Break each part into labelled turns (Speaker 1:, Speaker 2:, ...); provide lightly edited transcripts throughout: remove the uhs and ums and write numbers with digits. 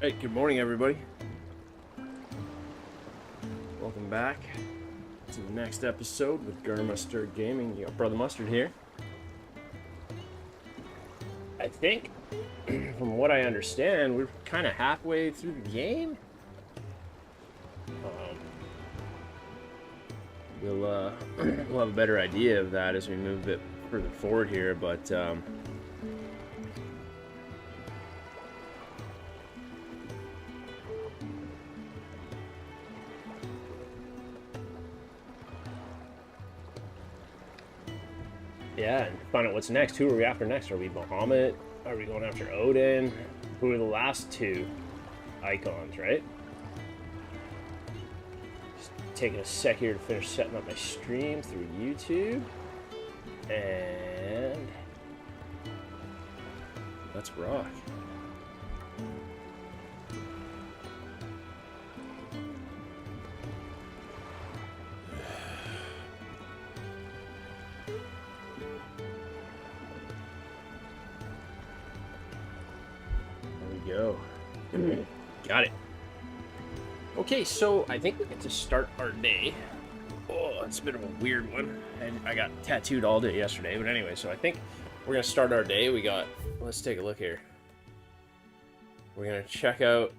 Speaker 1: Hey, good morning, everybody. Welcome back to the next episode with Grr-Must-Errd Gaming. You got Brother Mustard here. I think, from what I understand, we're kind of halfway through the game. We'll have a better idea of that as we move a bit further forward here, but yeah, and find out what's next. Who are we after next? Are we Bahamut? Are we going after Odin? Who are the last two icons, right? Just taking a sec here to finish setting up my stream through YouTube. And let's rock. Go. Got it. Okay, so I think we get to start our day. Oh, it's a bit of a weird one. And I got tattooed all day yesterday, but anyway, so I think we're gonna start our day. Let's take a look here. We're gonna check out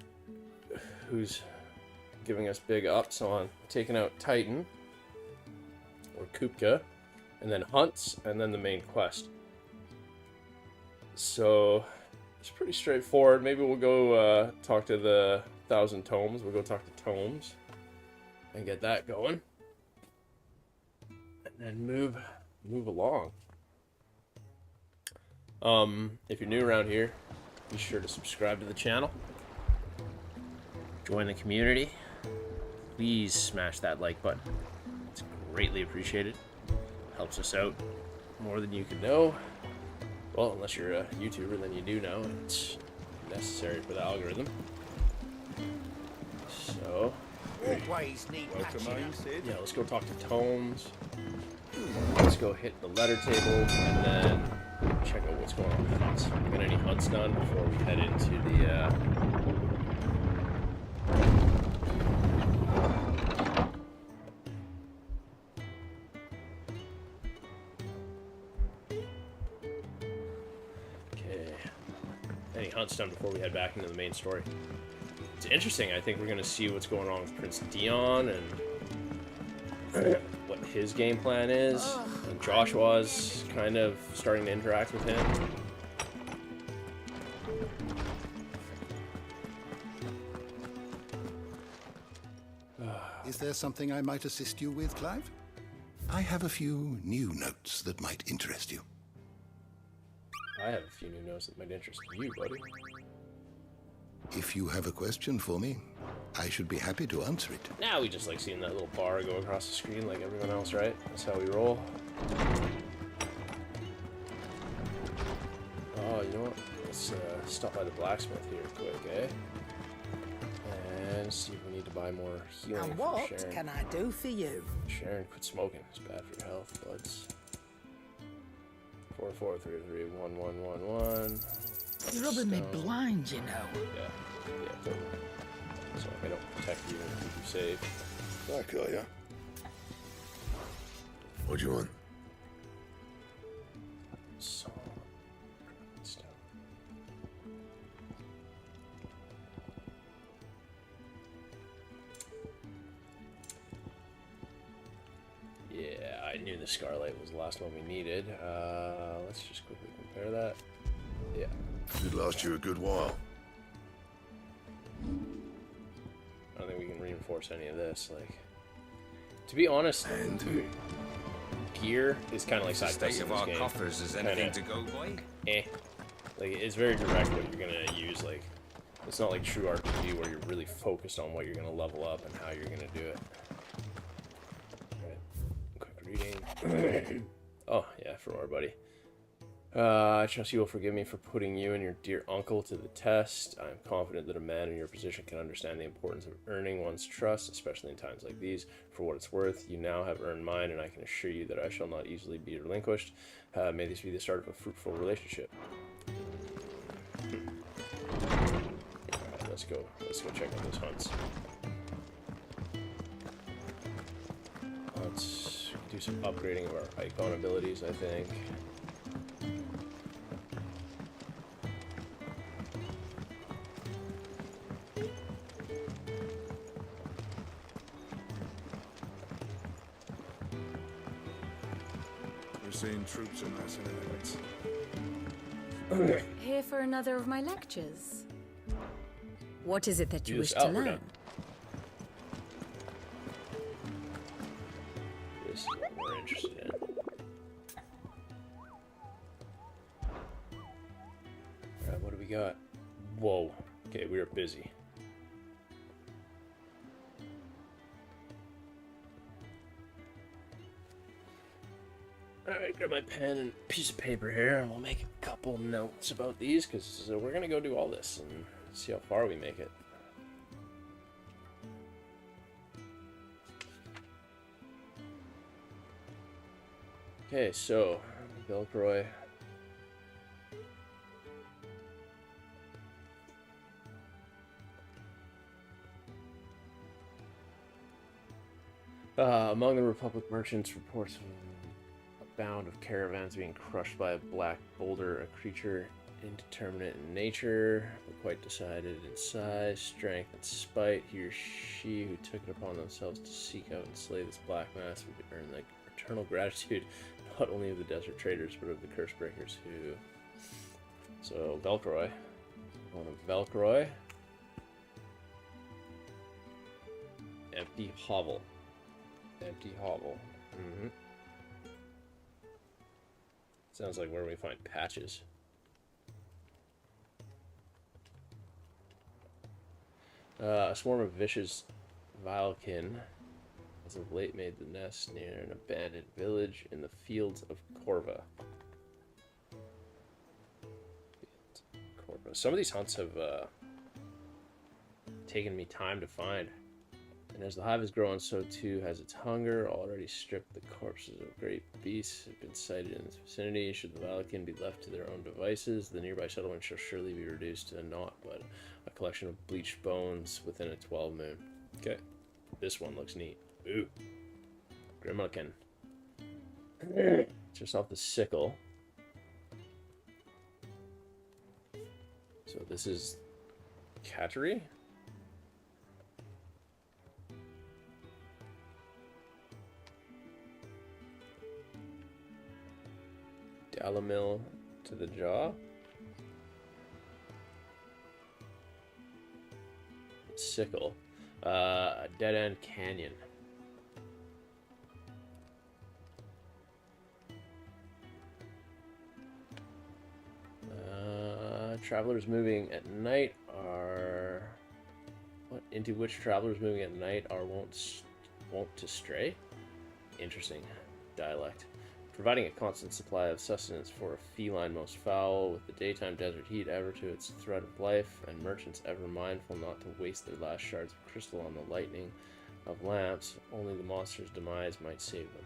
Speaker 1: who's giving us big ups on taking out Titan or Kupka, and then hunts, and then the main quest. So it's pretty straightforward. Maybe we'll go talk to the 1,000 tomes. We'll go talk to tomes and get that going, and then move along. If you're new around here, be sure to subscribe to the channel. Join the community. Please smash that like button. It's greatly appreciated. Helps us out more than you can know. Well, unless you're a YouTuber, then you do know it's necessary for the algorithm. So, yeah, let's go talk to tomes. Let's go hit the letter table, and then check out what's going on with hunts. Got any hunts done before we head into the hunts done before we head back into the main story. It's interesting. I think we're going to see what's going on with Prince Dion and what his game plan is. And Joshua's kind of starting to interact with him.
Speaker 2: Is there something I might assist you with, Clive? I have a few new notes that might interest you.
Speaker 1: I have a few new notes that might interest you, buddy.
Speaker 2: If you have a question for me, I should be happy to answer it.
Speaker 1: Now we just like seeing that little bar go across the screen like everyone else, right? That's how we roll. Oh, you know what? Let's stop by the blacksmith here quick, eh? And see if we need to buy more healing.
Speaker 3: And what can I do for you?
Speaker 1: Sharon, quit smoking. It's bad for your health, buds. 44331111.
Speaker 3: You're rubbing me blind, you know.
Speaker 1: Yeah, totally. So I don't protect you and keep you safe.
Speaker 4: I'll kill ya. What do you want?
Speaker 1: So, yeah, I knew the Scarlight was the last one we needed. Let's just quickly compare that. Yeah.
Speaker 4: Should last you a good while.
Speaker 1: I don't think we can reinforce any of this. Like, to be honest, gear is kind of like side quests in this game.
Speaker 5: Coffers is anything to go by?
Speaker 1: Like, it's very direct what you're gonna use. Like, it's not like true RPG where you're really focused on what you're gonna level up and how you're gonna do it. Reading. Oh, yeah, for our buddy. I trust you will forgive me for putting you and your dear uncle to the test. I am confident that a man in your position can understand the importance of earning one's trust, especially in times like these. For what it's worth, you now have earned mine, and I can assure you that I shall not easily be relinquished. May this be the start of a fruitful relationship. let's go check out those hunts. Let's do some upgrading of our icon abilities, I think.
Speaker 4: We're seeing troops amassing in
Speaker 1: Okay.
Speaker 6: Here for another of my lectures. What is it that you
Speaker 1: Do
Speaker 6: wish
Speaker 1: this.
Speaker 6: to
Speaker 1: Oh, we're
Speaker 6: learn?
Speaker 1: done. This is what we're interested in. Alright, what do we got? Whoa. Okay, we are busy. Alright, grab my pen and piece of paper here, and we'll make a couple notes about these, because we're going to go do all this and see how far we make it. Okay, so, Velcroy. Among the Republic merchants, reports of a bound of caravans being crushed by a black boulder, a creature indeterminate in nature, but quite decided in size, strength, and spite. He or she who took it upon themselves to seek out and slay this black mass would earn the eternal gratitude not only of the desert traders, but of the curse breakers who... So, Velcroy. One of Velcroy. Empty hovel. Empty hovel. Mm-hmm. Sounds like where we find patches. A swarm of vicious Vilekin has of late made the nest near an abandoned village in the fields of Corva. Some of these hunts have taken me time to find. And as the hive has grown, so too has its hunger. Already stripped, the corpses of great beasts have been sighted in its vicinity. Should the Valican be left to their own devices, the nearby settlement shall surely be reduced to naught but a collection of bleached bones within a 12 moon. Okay, this one looks neat. Ooh, Grr-Must-Errd. Just off the sickle. So this is Cattery. Dalamil to the jaw. Sickle. Dead End Canyon. Travelers moving at night are... What? Into which travelers moving at night are wont to stray? Interesting dialect. Providing a constant supply of sustenance for a feline most foul, with the daytime desert heat ever to its thread of life, and merchants ever mindful not to waste their last shards of crystal on the lightning of lamps, only the monster's demise might save them.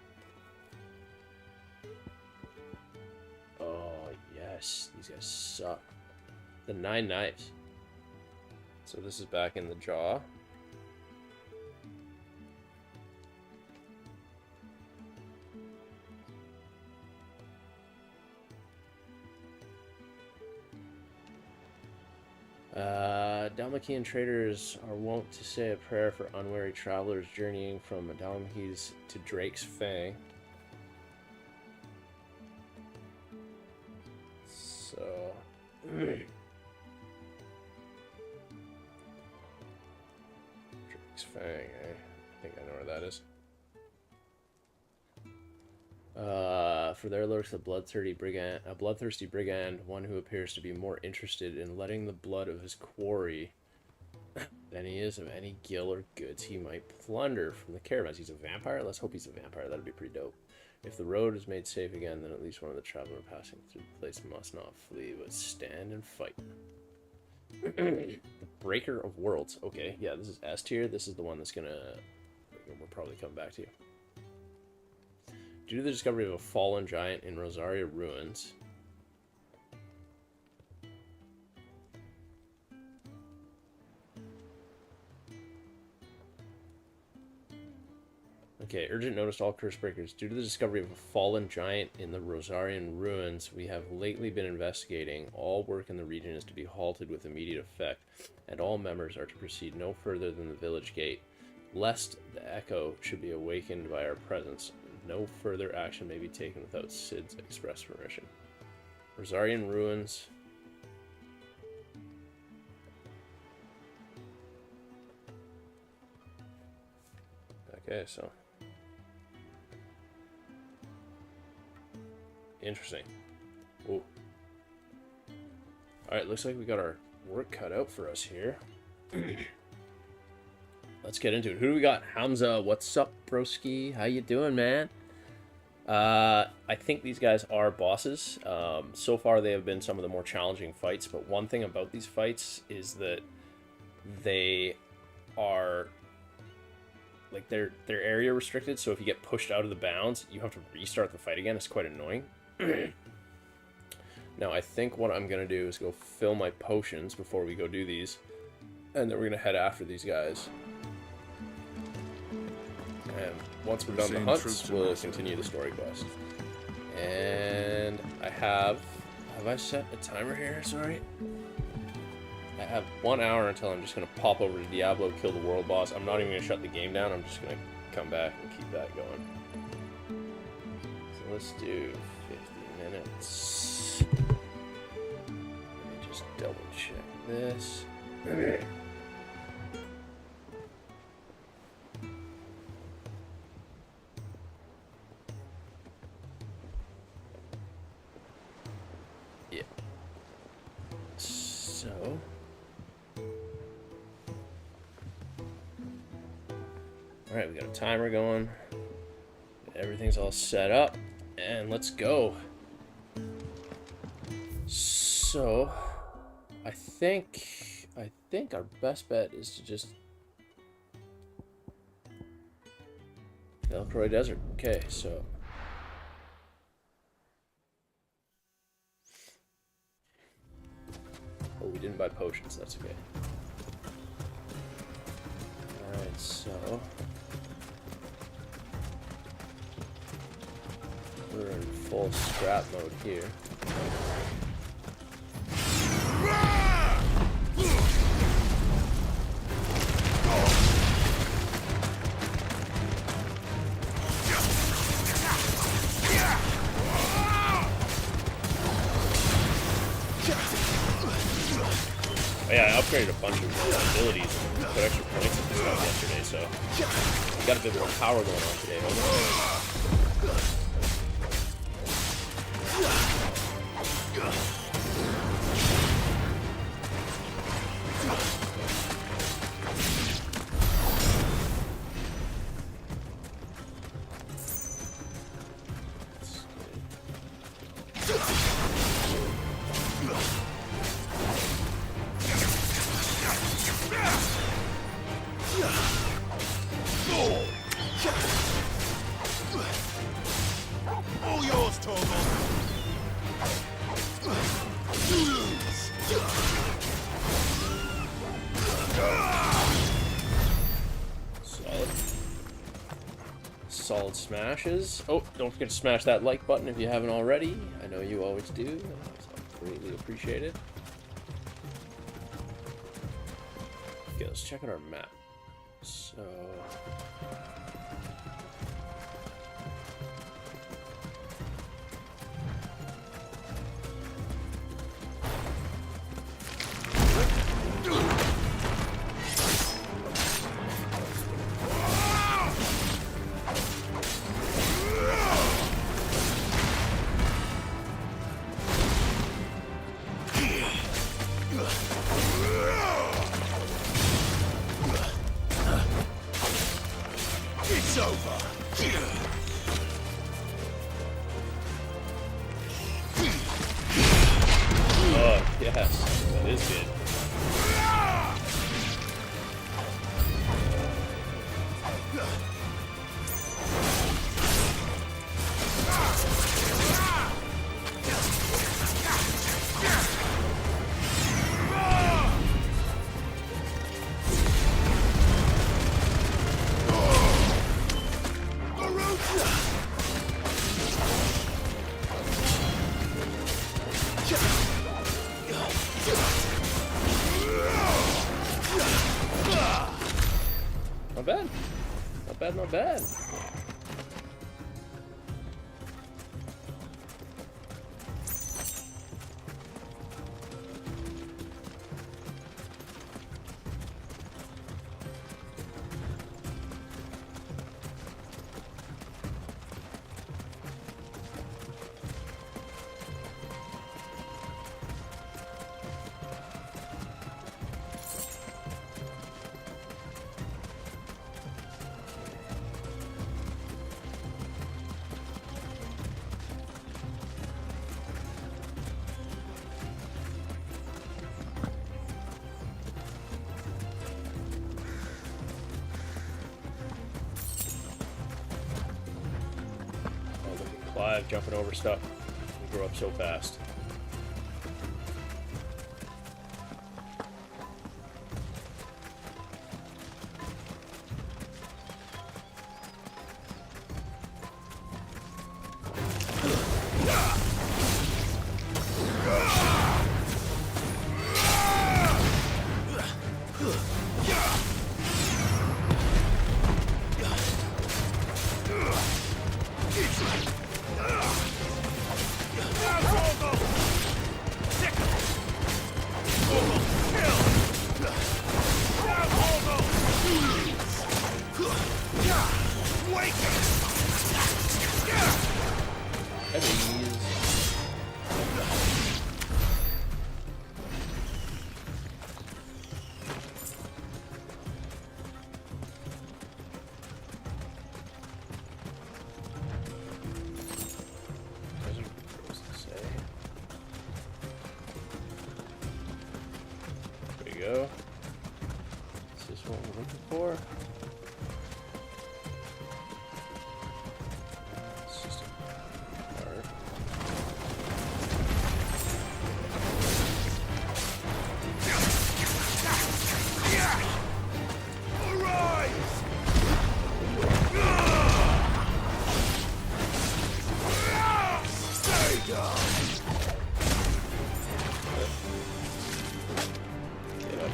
Speaker 1: Oh, yes. These guys suck. The 9 knives. So this is back in the jaw. Dalmakian traders are wont to say a prayer for unwary travelers journeying from Dalmakis to Drake's Fang. So... Drake's Fang, eh? I think I know where that is. For there lurks a bloodthirsty brigand, one who appears to be more interested in letting the blood of his quarry than he is of any gil or goods he might plunder from the caravans. He's a vampire? Let's hope he's a vampire. That'd be pretty dope. If the road is made safe again, then at least one of the travelers passing through the place must not flee, but stand and fight. The Breaker of Worlds. Okay, yeah, this is S tier. This is the one that's gonna... We'll probably come back to. Due to the discovery of a fallen giant in Rosaria ruins, Okay, urgent notice to all curse breakers. Due to the discovery of a fallen giant in the Rosarian ruins, we have lately been investigating. All work in the region is to be halted with immediate effect, and all members are to proceed no further than the village gate. Lest the echo should be awakened by our presence, no further action may be taken without Sid's express permission. Rosarian ruins. Okay, so interesting. Whoa. Alright, looks like we got our work cut out for us here. Let's get into it. Who do we got? Hamza, what's up, broski? How you doing, man? I think these guys are bosses. So far, they have been some of the more challenging fights, but one thing about these fights is that they are... like, they're area restricted, so if you get pushed out of the bounds, you have to restart the fight again. It's quite annoying. Now, I think what I'm going to do is go fill my potions before we go do these, and then we're going to head after these guys. And once we're done the hunts, we'll continue the story quest. And I have I set a timer here? Sorry. I have 1 hour until I'm just going to pop over to Diablo, kill the world boss. I'm not even going to shut the game down. I'm just going to come back and keep that going. So let's do 50 minutes. Let me just double check this. Okay. Yeah. So... Alright, we got a timer going. Everything's all set up. And let's go. So, I think our best bet is to just... Velcroy Desert. Okay, so... Oh, we didn't buy potions. That's okay. Alright, so... We're in full scrap mode here. Oh yeah, I upgraded a bunch of abilities and put extra points into stuff yesterday, so we got a bit more power going on today.
Speaker 4: All yours, Torgal.
Speaker 1: Solid smashes. Oh, don't forget to smash that like button if you haven't already. I know you always do. It's greatly appreciated. Okay, let's check out our map. So... bad. Not bad, not bad. Clive jumping over stuff. We grow up so fast. Go. This is what we're looking for. It's just a card.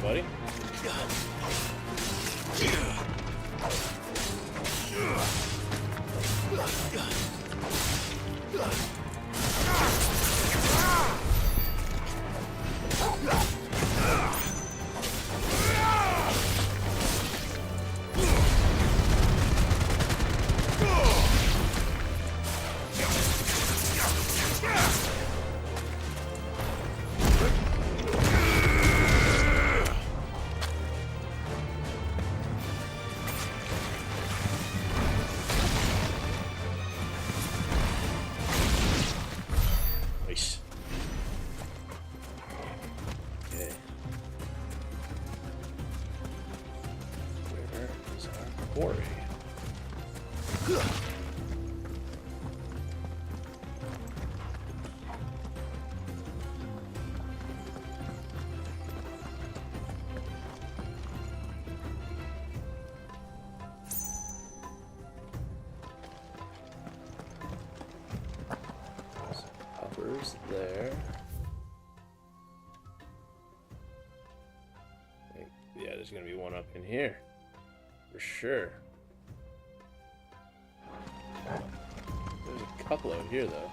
Speaker 1: Buddy. Quarry. Uppers there. Yeah, there's gonna be one up in here. For sure. There's a couple out here, though.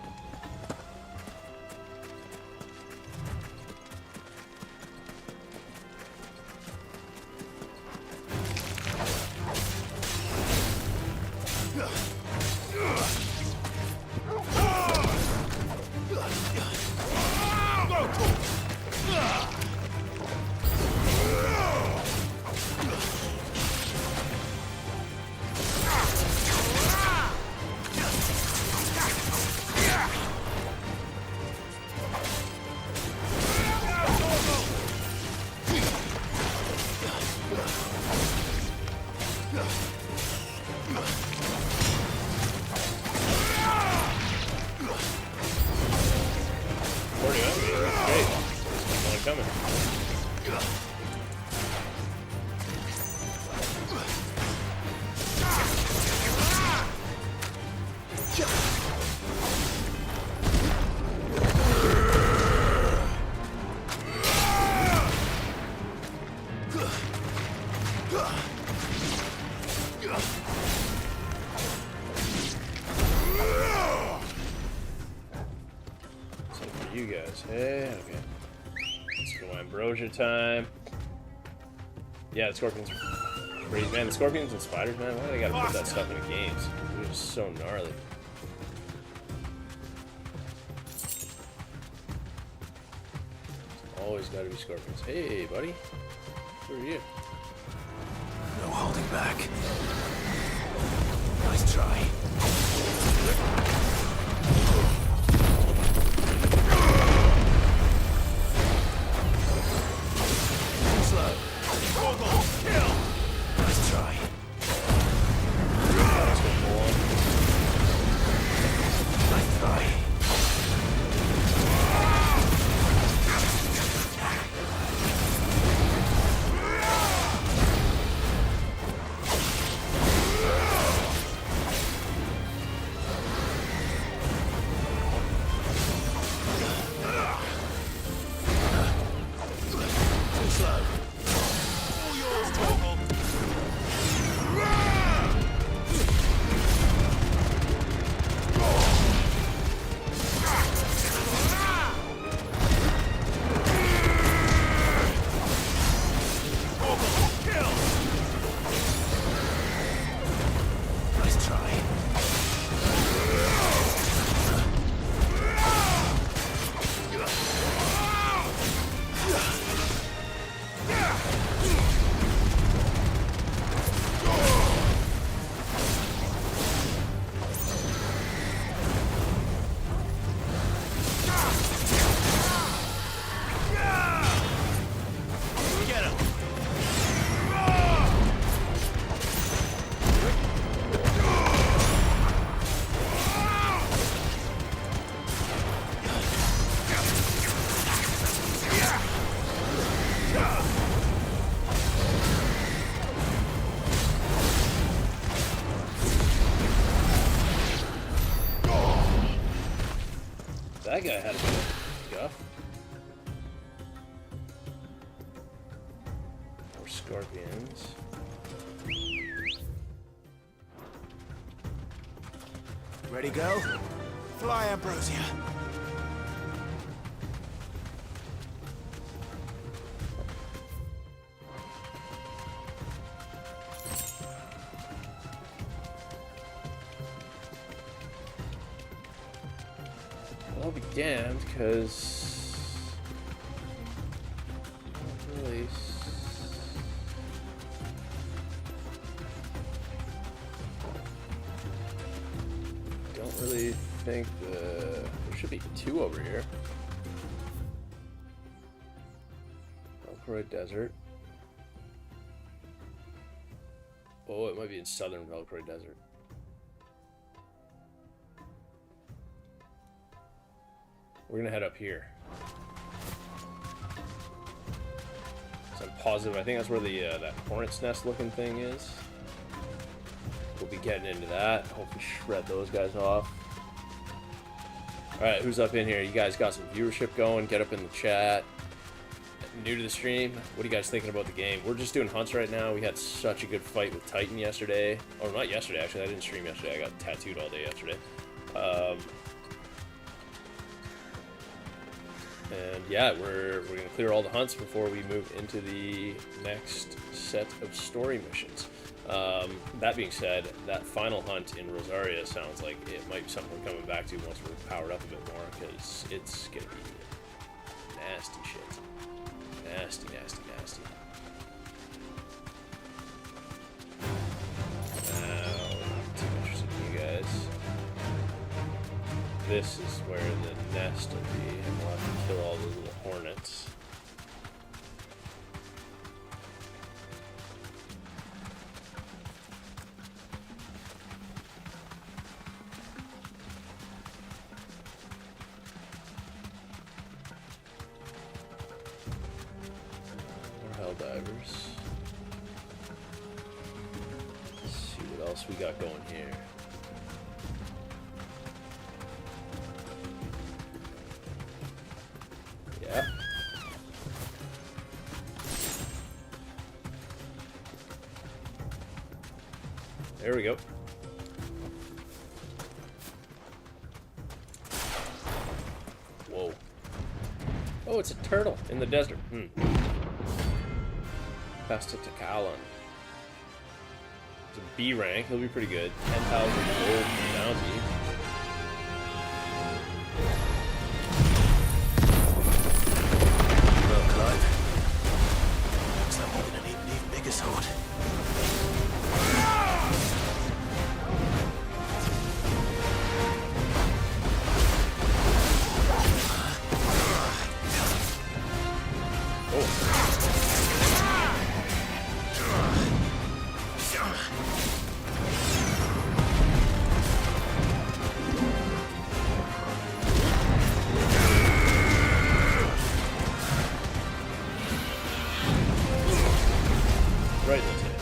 Speaker 1: Coming. Same for you guys. Hey, okay. Let's go ambrosia time. Yeah, the scorpions are crazy, man. The scorpions and spiders, man. Why do they gotta put that stuff in the games? They're just so gnarly. Always gotta be scorpions. Hey, buddy. Who are you?
Speaker 5: No holding back. Nice try. Slow. Kill. Nice try. Nice try.
Speaker 1: That guy had a bit of guff. More scorpions.
Speaker 5: Ready, go? Fly, Ambrosia.
Speaker 1: I'll be damned, because really don't really think there should be two over here. Velcroid Desert. Oh, it might be in southern Velcroid Desert. We're gonna head up here. So I'm positive. I think that's where the that hornet's nest looking thing is. We'll be getting into that. Hopefully, shred those guys off. All right, who's up in here? You guys got some viewership going? Get up in the chat. New to the stream? What are you guys thinking about the game? We're just doing hunts right now. We had such a good fight with Titan yesterday. Or not yesterday, actually. I didn't stream yesterday. I got tattooed all day yesterday. And yeah, we're gonna clear all the hunts before we move into the next set of story missions. That being said, that final hunt in Rosaria sounds like it might be something we're coming back to once we're powered up a bit more, because it's gonna be nasty shit. Nasty, nasty, nasty. Now, not too interested in you guys. This is where the nest will be, and we'll have to kill all the little hornets. More Helldivers. Let's see what else we got going here. Yeah. There we go. Whoa. Oh, it's a turtle in the desert. Pasta Takalan. It's a B rank. He'll be pretty good. 10,000 gold bounty.
Speaker 5: Well, Clive. Looks like we're gonna need an even bigger sword.
Speaker 1: Right in the tip.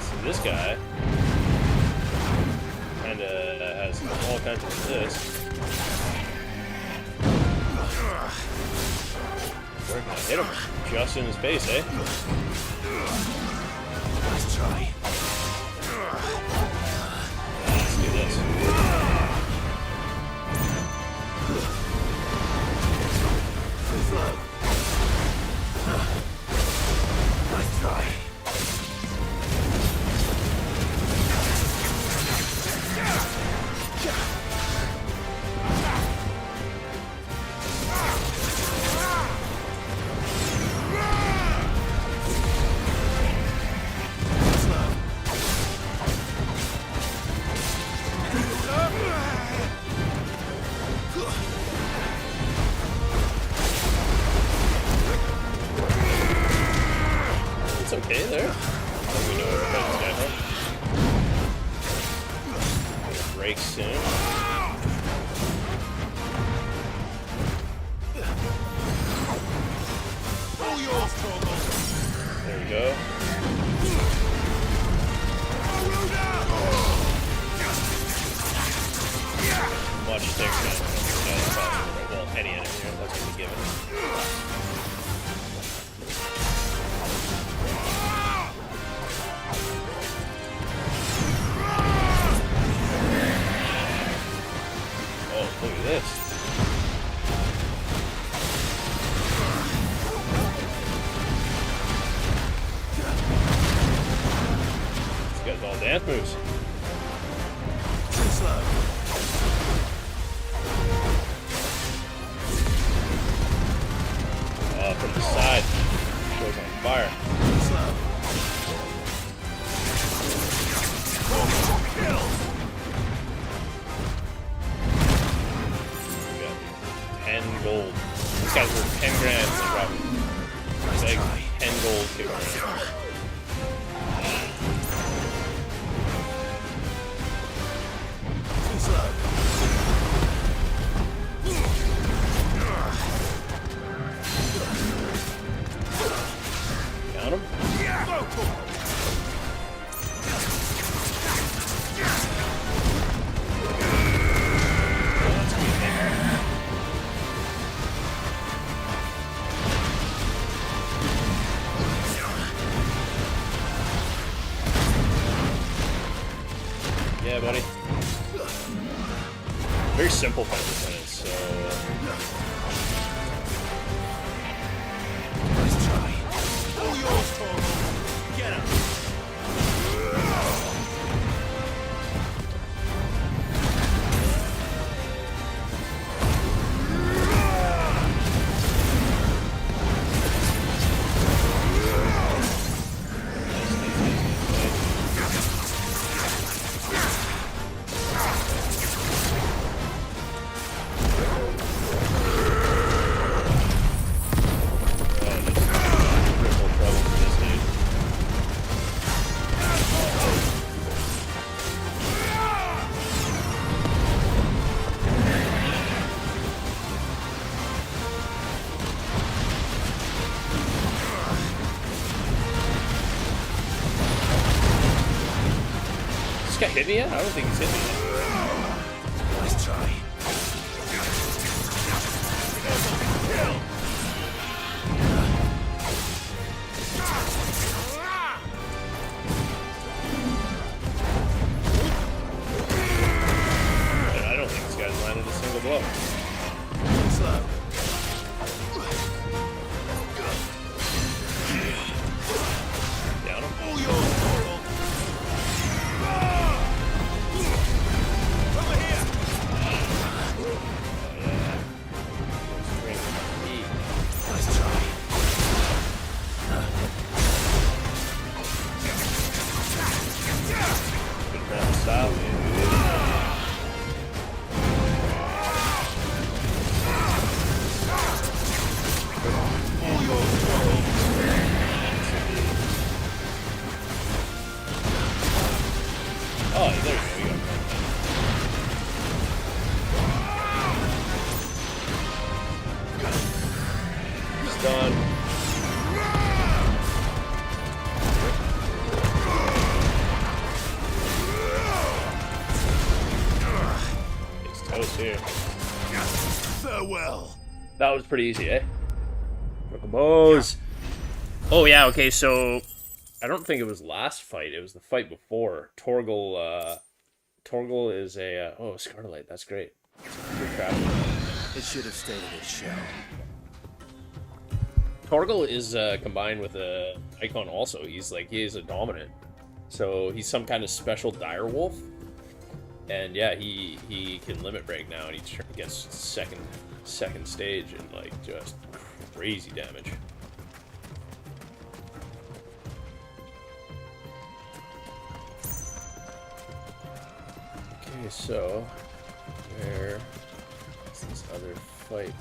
Speaker 1: So this guy kinda has all kinds of this. Where can I hit him? Just in his face, eh?
Speaker 5: Nice try.
Speaker 1: Let's do this.
Speaker 5: Too slow. Nice try.
Speaker 1: It's okay there. We know everybody's got him. Gonna break soon.
Speaker 5: All yours, Torgal.
Speaker 1: There we go. Much thicker than possible. Well, any enemy here, that's what we're given. Oh, look at this. This guy's all dance moves.
Speaker 5: Too slow.
Speaker 1: From the side. Goes on fire.
Speaker 5: Too slow. Kill.
Speaker 1: We got 10 gold. This guy's worth 10 grand. It's like 10 gold kicking around.
Speaker 5: Too slow.
Speaker 1: Got him? Yeah, buddy. Very simple fight mechanics, so
Speaker 5: Nice try. All yours, Torgal. Get him.
Speaker 1: triple trouble for this dude. This guy hit me yet? I don't think he's hit me yet.
Speaker 5: Nice try.
Speaker 1: That was pretty easy, eh? Bows. Oh yeah, okay, so I don't think it was last fight, it was the fight before. Torgal is a oh, Scarlet, that's great. Good crap.
Speaker 5: It should have stayed in its shell.
Speaker 1: Torgal is combined with a icon also. He is a dominant. So he's some kind of special dire wolf. And yeah, he can limit break now, and he gets second stage and like just crazy damage. Okay, so where is this other fight?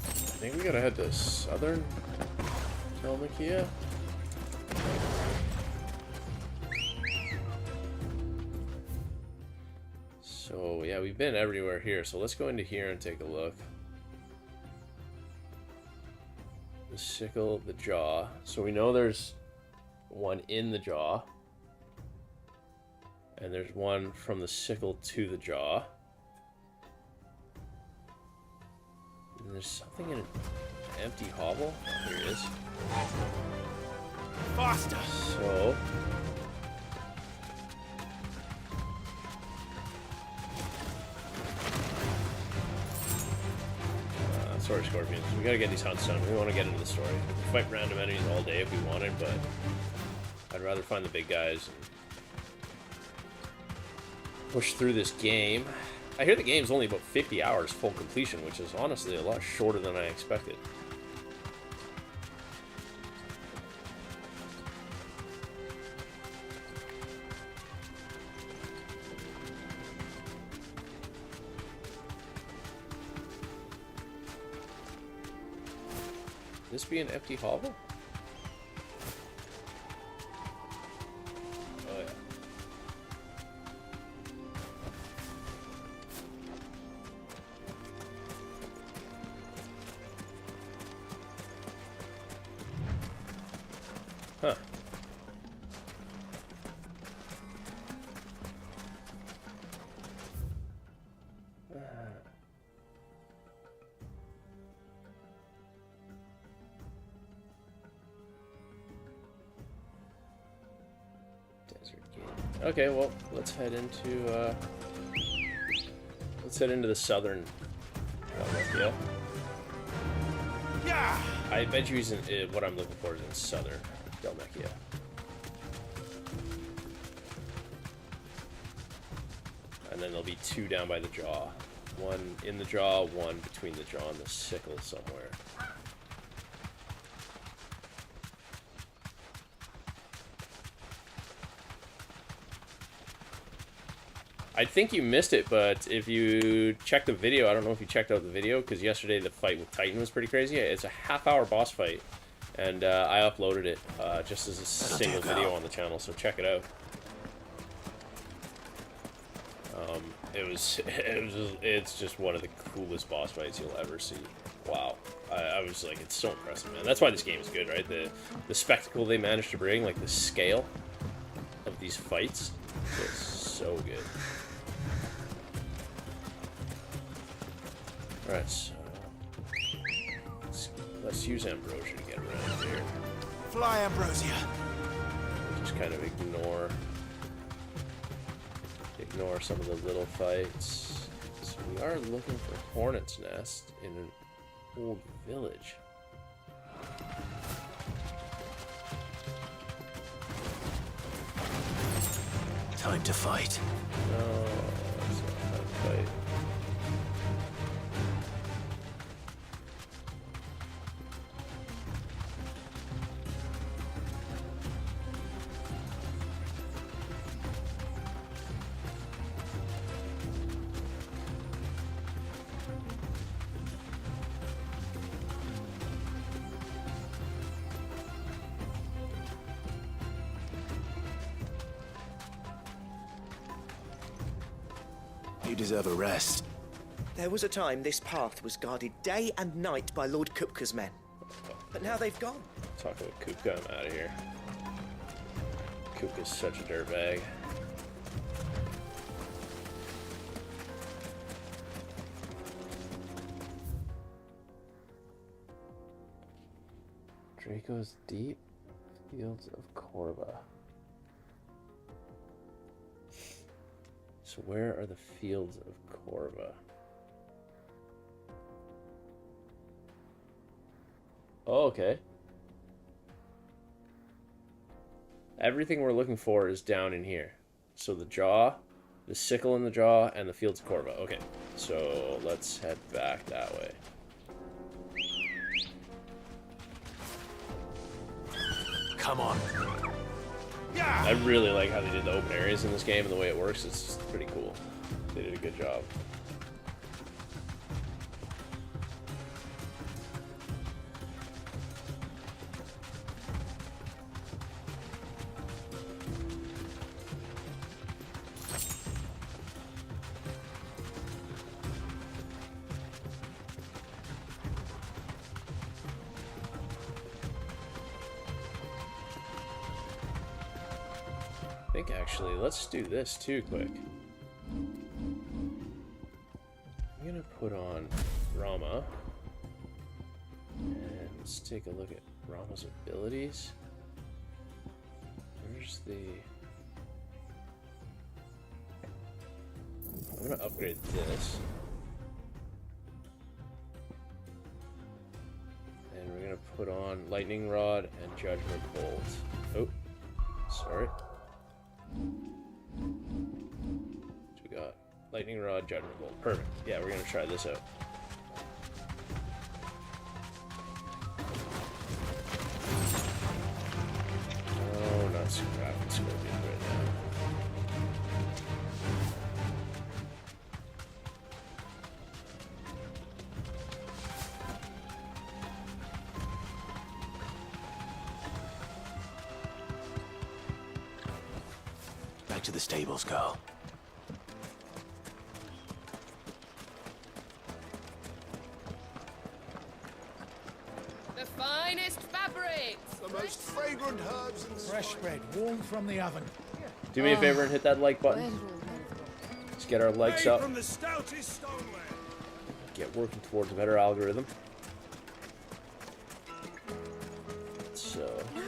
Speaker 1: I think we gotta head to southern Telmakia. So yeah, we've been everywhere here, so let's go into here and take a look. The sickle, the jaw. So we know there's one in the jaw. And there's one from the sickle to the jaw. And there's something in an empty hovel. Oh, here it is.
Speaker 5: Faster!
Speaker 1: So sorry, Scorpions. We gotta get these hunts done. We want to get into the story. We can fight random enemies all day if we wanted, but I'd rather find the big guys and push through this game. I hear the game's only about 50 hours full completion, which is honestly a lot shorter than I expected. This be an empty hovel? Oh yeah. Huh. Okay, well, let's head into the southern Dalmatia.
Speaker 5: Yeah.
Speaker 1: I bet you he's in, what I'm looking for is in southern Dalmatia. And then there'll be two down by the jaw. One in the jaw, one between the jaw and the sickle somewhere. I think you missed it, but if you check the video, I don't know if you checked out the video, because yesterday the fight with Titan was pretty crazy. It's a half-hour boss fight, and I uploaded it just as a single video on the channel, so check it out. It's just one of the coolest boss fights you'll ever see. Wow. I was like, it's so impressive, man. That's why this game is good, right? The spectacle they managed to bring, like the scale of these fights, it's so good. Alright, so let's use Ambrosia to get around here.
Speaker 5: Fly, Ambrosia.
Speaker 1: Just kind of ignore some of the little fights. So we are looking for Hornet's Nest in an old village.
Speaker 5: Time to fight.
Speaker 1: No, that's not time to fight.
Speaker 5: You deserve a rest.
Speaker 7: There was a time this path was guarded day and night by Lord Kupka's men. But now they've gone.
Speaker 1: Talk about Kupka, I'm out of here. Kupka's such a dirtbag. Draco's Deep, Fields of Corva. So where are the Fields of Corva? Oh, okay. Everything we're looking for is down in here. So the jaw, the sickle in the jaw, and the Fields of Corva. Okay, so let's head back that way.
Speaker 5: Come on.
Speaker 1: I really like how they did the open areas in this game and the way it works. It's pretty cool. They did a good job. I think actually, let's do this too quick. I'm gonna put on Rama, and let's take a look at Rama's abilities. Where's the... I'm gonna upgrade this. And we're gonna put on Lightning Rod and Judgment Bolt. Oh, sorry. So we got Lightning Rod, Judgment Bolt. Perfect. Yeah, we're gonna try this out. Oh, not Scrap and Scorpion right now.
Speaker 5: Back to the stables, girl.
Speaker 8: The finest fabrics!
Speaker 4: The most fragrant herbs and
Speaker 3: Fresh bread, warm from the oven.
Speaker 1: Do me a favor and hit that like button. Let's get our legs up.
Speaker 4: from the stoutest stoneware.
Speaker 1: Get working towards a better algorithm. So...
Speaker 6: No,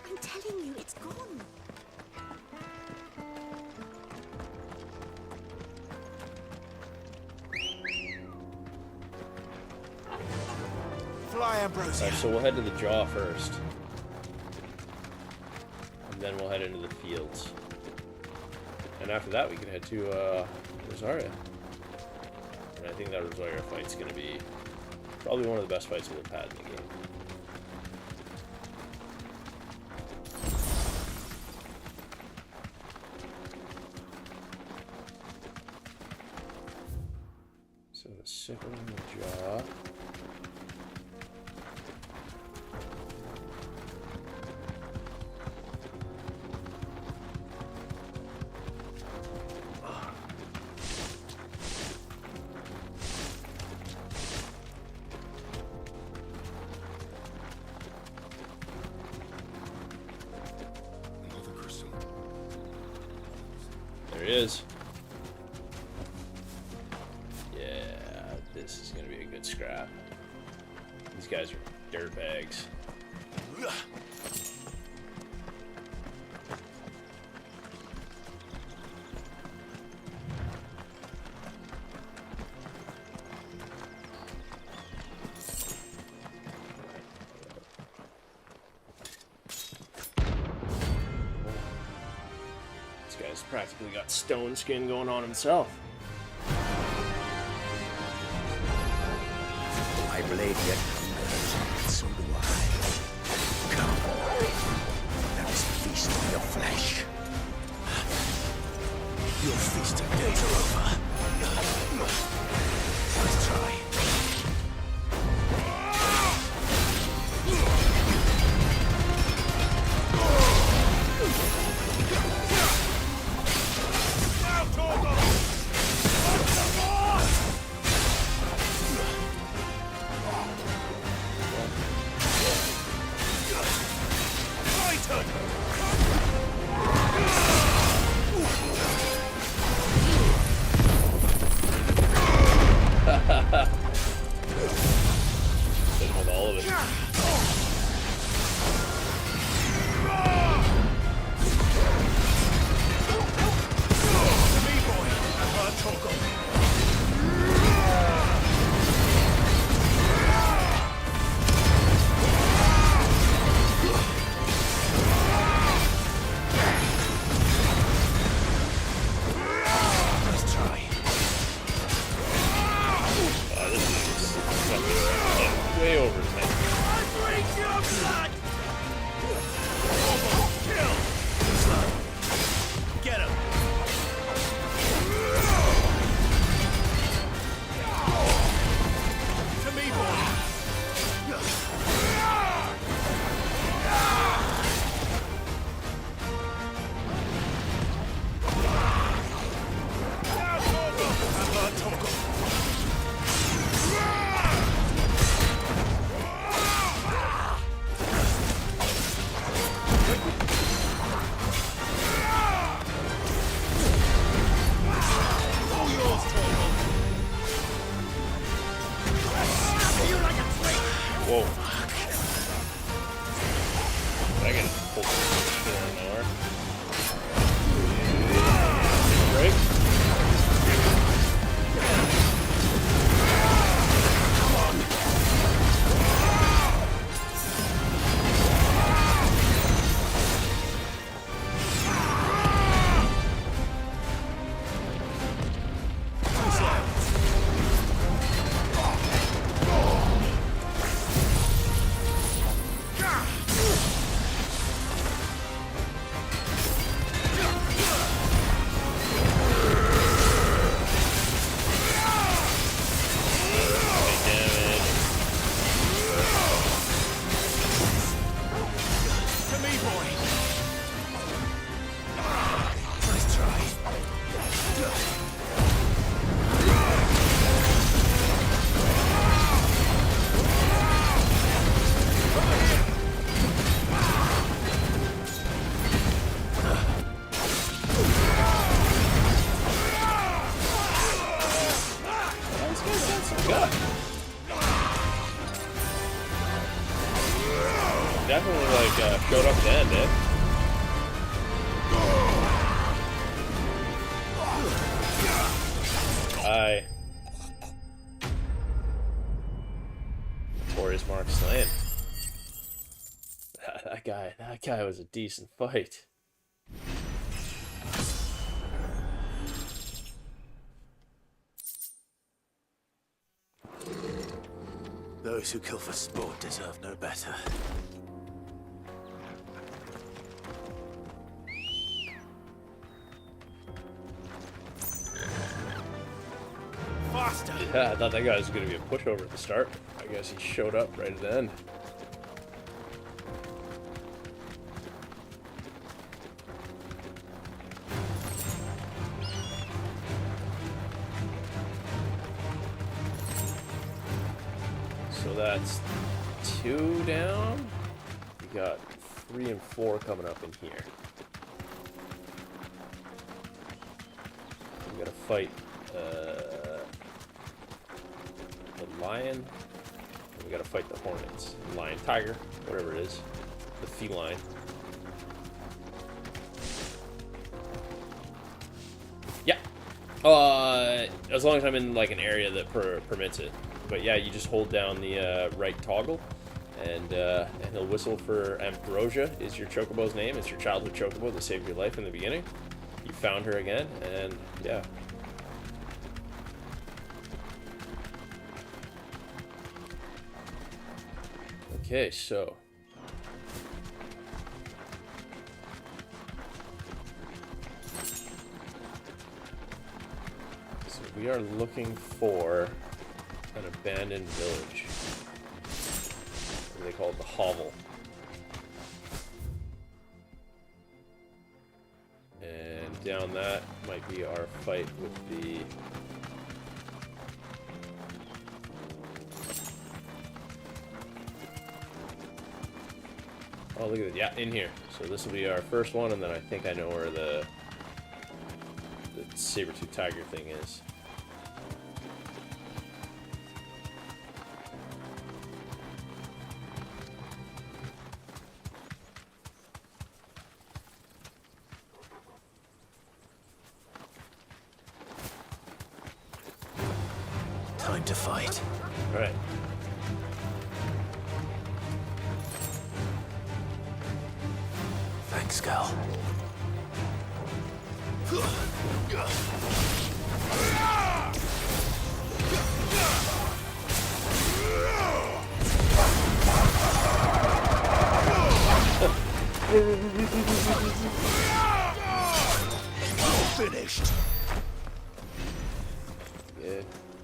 Speaker 6: I'm telling you, it's gone.
Speaker 5: Fly, Ambrosia.
Speaker 1: Alright, so we'll head to the jaw first. And then we'll head into the fields. And after that we can head to Rosaria. And I think that Rosaria fight's gonna be probably one of the best fights we've had in the game. So the sickle in the jaw.
Speaker 4: Another crystal.
Speaker 1: There he is. Yeah, this is gonna be a good scrap. These guys are dirtbags. This guy's practically got stone skin going on himself.
Speaker 5: My blade yet hungers, and so do I. Come, let us feast on your flesh. Your feasting days are over. Let's try.
Speaker 1: Hit him with all of it. way over, man.
Speaker 5: Get him! To me, boy!
Speaker 1: Whoa. I can pull this shit out of nowhere. Break. Definitely like showed up to end it. Notorious Mark Slant. That guy was a decent fight.
Speaker 5: Those who kill for sport deserve no better. Faster!
Speaker 1: Yeah, I thought that guy was going to be a pushover at the start. I guess he showed up right at the end. So that's 2 down. We got 3 and 4 coming up in here. We gotta fight the lion. And we gotta fight the hornets. Lion, tiger, whatever it is. The feline. Yeah. As long as I'm in like an area that permits it. But yeah, you just hold down the right toggle, and he'll whistle for Ambrosia is your chocobo's name. It's your childhood chocobo that saved your life in the beginning. You found her again, and yeah. Okay, so. We are looking for an abandoned village. What do they call it? The hovel. And down that might be our fight with the... Oh, look at it. Yeah, in here. So this will be our first one, and then I think I know where the saber-tooth tiger thing is.
Speaker 5: Time to fight.
Speaker 1: All right.
Speaker 5: Thanks, Gal. Finished.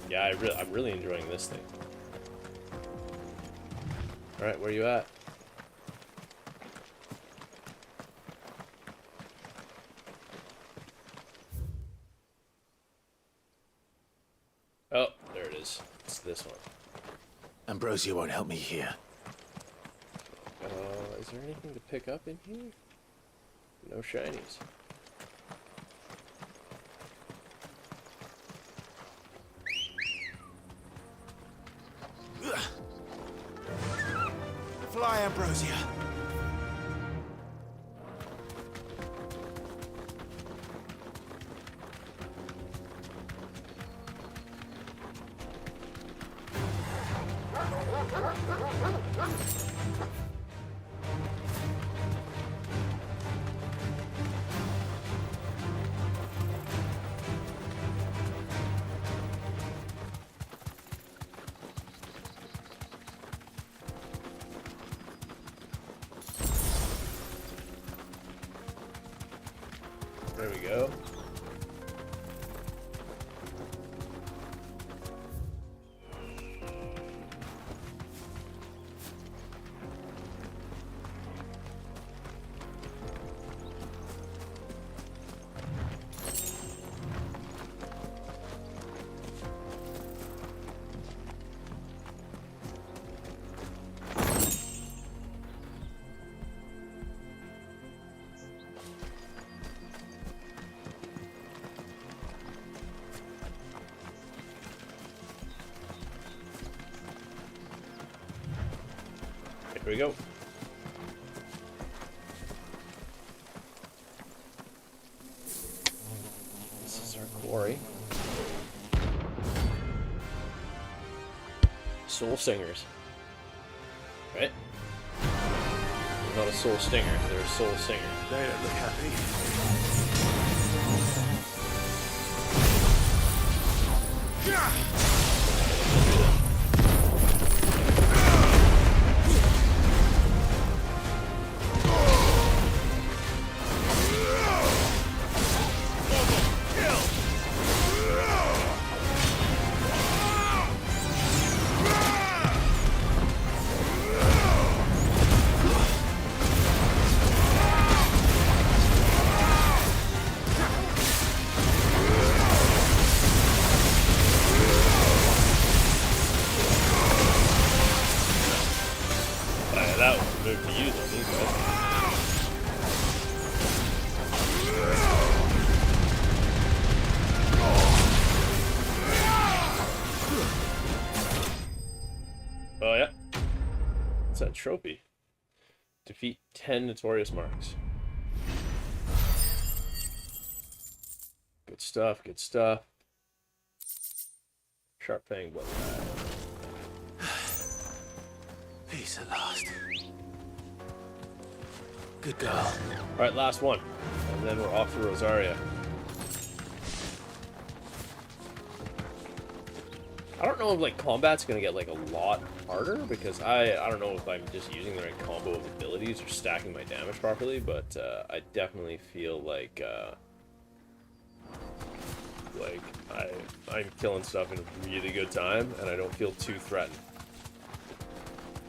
Speaker 1: Yeah, I'm really enjoying this thing. All right, where you at? Oh, there it is. It's this one.
Speaker 5: Ambrosia won't help me here.
Speaker 1: Is there anything to pick up in here? No shinies.
Speaker 5: Fly, Ambrosia.
Speaker 1: There we go. Here we go. This is our quarry. Soul singers. Right? They're not a soul stinger, they're a soul singer.
Speaker 5: They don't look happy.
Speaker 1: That was a move to use on these guys. Oh yeah. What's that trophy? Defeat 10 notorious marks. Good stuff, good stuff. Sharp Fang, what?
Speaker 5: Peace at last. Good girl.
Speaker 1: Alright, last one. And then we're off to Rosaria. I don't know if like combat's gonna get like a lot harder because I don't know if I'm just using the right combo of abilities or stacking my damage properly, but I definitely feel like I'm killing stuff in a really good time and I don't feel too threatened.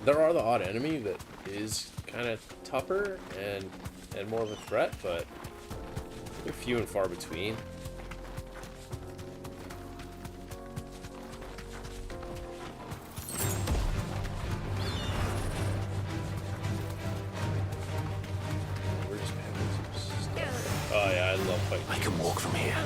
Speaker 1: There are the odd enemy that is kind of tougher and more of a threat, but they're few and far between. We're just having some stuff. Oh yeah, I love fighting.
Speaker 5: I can walk from here.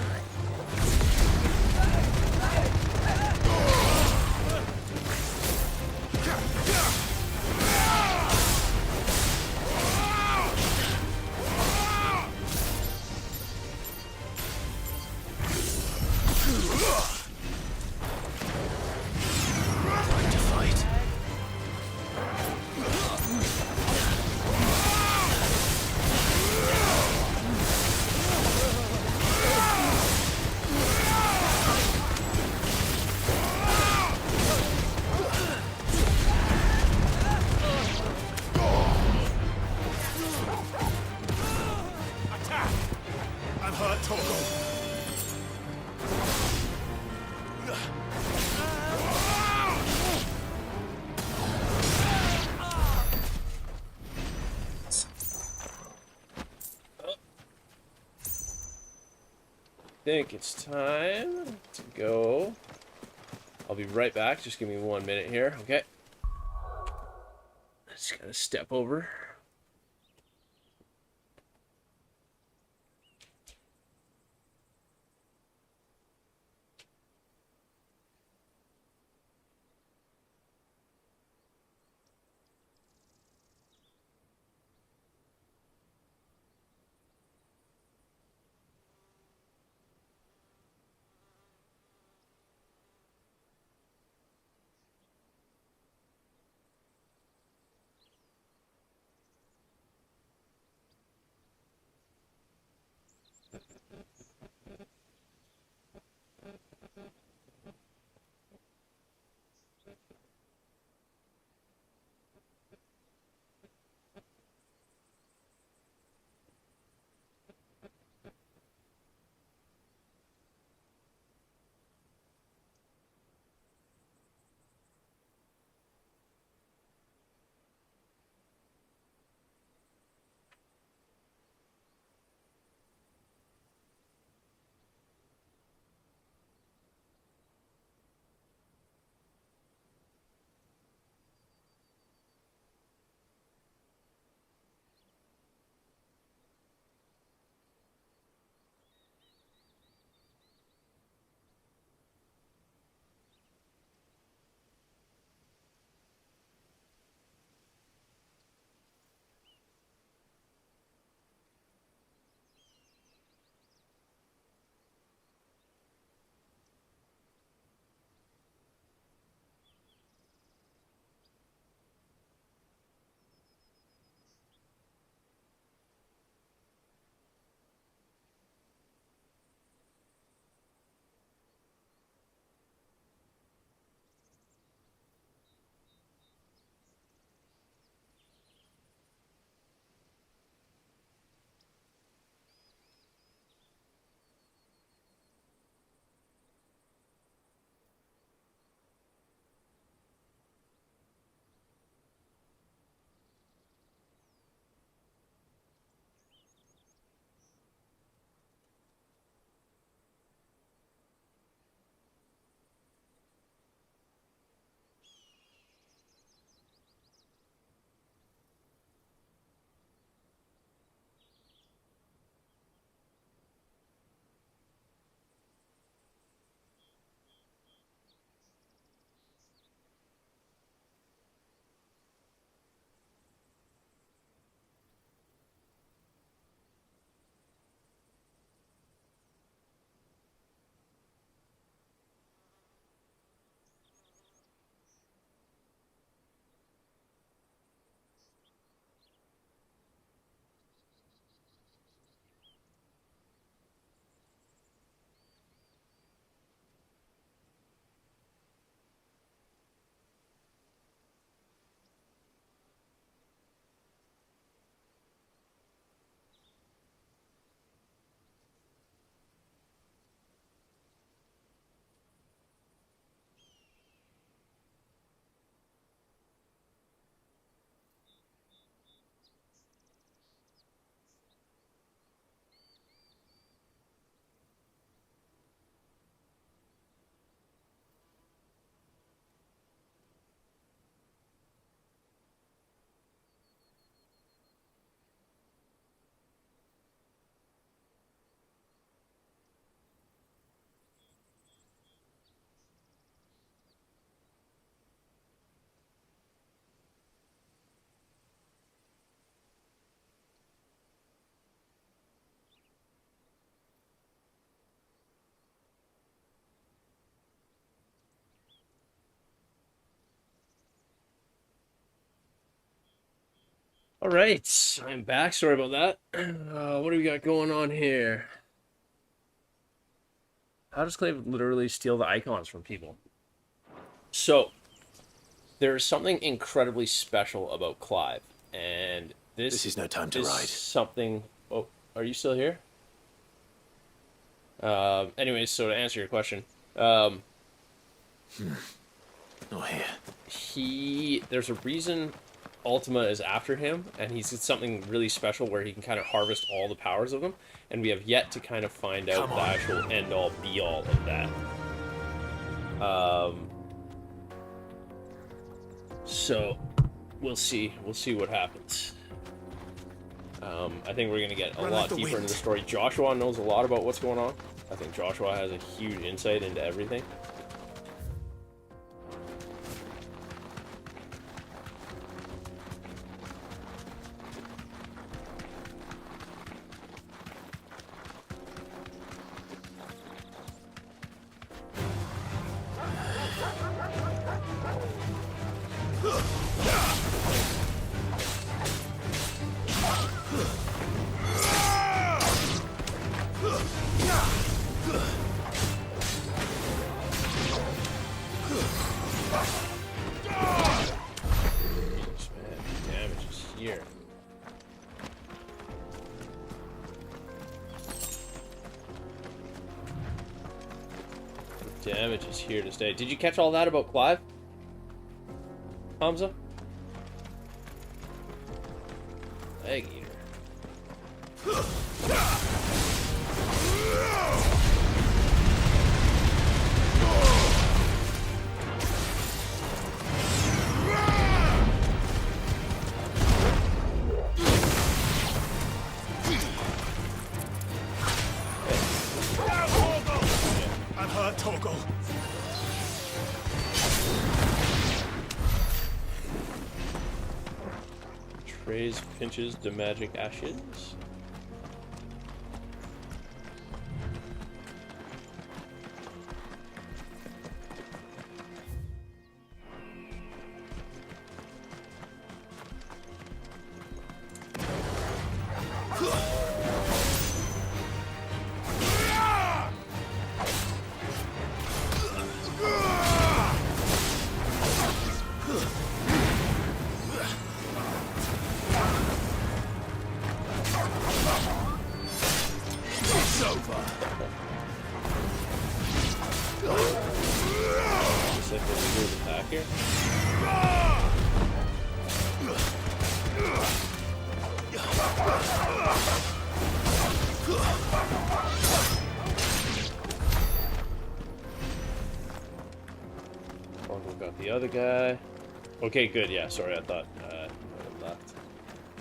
Speaker 1: think it's time to go. I'll be right back. Just give me 1 minute here, okay? Just gotta step over. All right, I'm back. Sorry about that. What do we got going on here? How does Clave literally steal the icons from people? So, there's something incredibly special about Clive, and this
Speaker 5: is no time to
Speaker 1: is
Speaker 5: ride.
Speaker 1: something... Oh, are you still here? Anyways, so to answer your question,
Speaker 5: Not here.
Speaker 1: there's a reason Ultima is after him, and he's something really special where he can kind of harvest all the powers of them, and we have yet to kind of find out the actual end-all, be-all of that. So we'll see. We'll see what happens. I think we're gonna get a lot deeper into the story. Joshua knows a lot about what's going on. I think Joshua has a huge insight into everything. Damage is here to stay. Did you catch all that about Clive? Hamza? Egg eater.
Speaker 4: I've heard Torgal.
Speaker 1: Trays, pinches, the magic ashes. Other guy. Okay, good. Yeah, sorry. I thought I left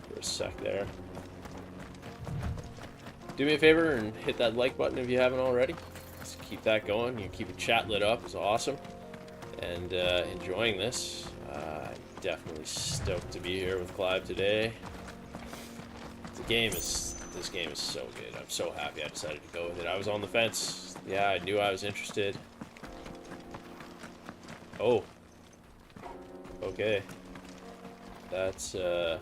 Speaker 1: for a sec there. Do me a favor and hit that like button if you haven't already. Let's keep that going. You keep a chat lit up. It's awesome. And enjoying this. Definitely stoked to be here with Clive today. This game is so good. I'm so happy I decided to go with it. I was on the fence. Yeah, I knew I was interested. Oh. Okay, that's a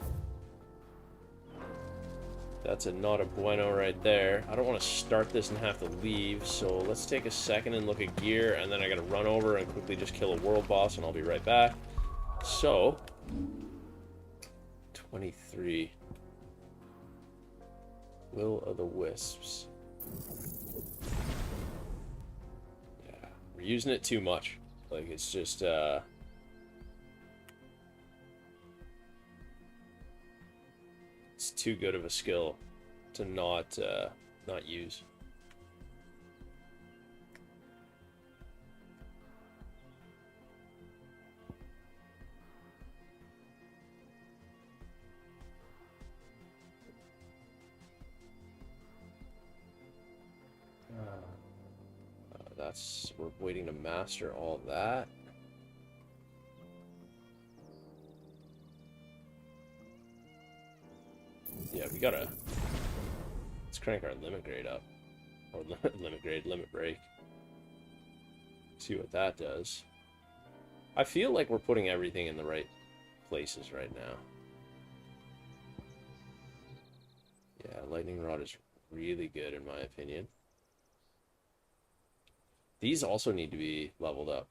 Speaker 1: not a bueno right there. I don't want to start this and have to leave, so let's take a second and look at gear, and then I gotta run over and quickly just kill a world boss, and I'll be right back. So, 23. Will of the Wisps. Yeah, we're using it too much. Like, it's just, it's too good of a skill to not use. We're waiting to master all that. Yeah, we gotta... Let's crank our limit grade up. Or limit break. See what that does. I feel like we're putting everything in the right places right now. Yeah, lightning rod is really good in my opinion. These also need to be leveled up.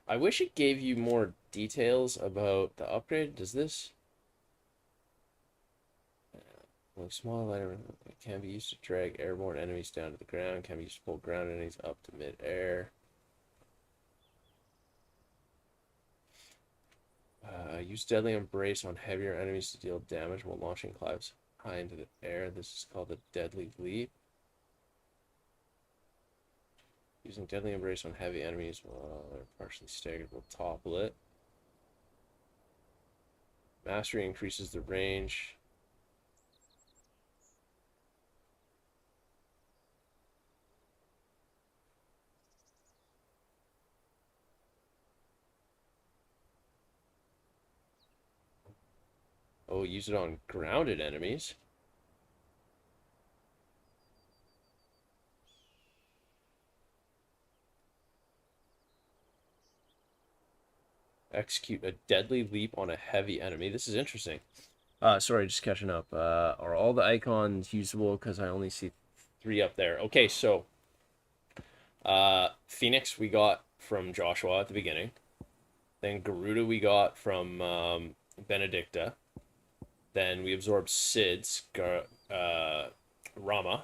Speaker 1: I wish it gave you more details about the upgrade. Does this? Like small lighter, it can be used to drag airborne enemies down to the ground. Can be used to pull ground enemies up to mid-air. Use Deadly Embrace on heavier enemies to deal damage while launching Clives high into the air. This is called the Deadly Leap. Using Deadly Embrace on heavy enemies while they're partially staggered will topple it. Mastery increases the range. Oh, use it on grounded enemies. Execute a deadly leap on a heavy enemy. This is interesting. Sorry, just catching up. Are all the icons usable? Because I only see 3 up there. Okay, so Phoenix we got from Joshua at the beginning. Then Garuda we got from Benedicta. Then we absorbed Sid's Rama.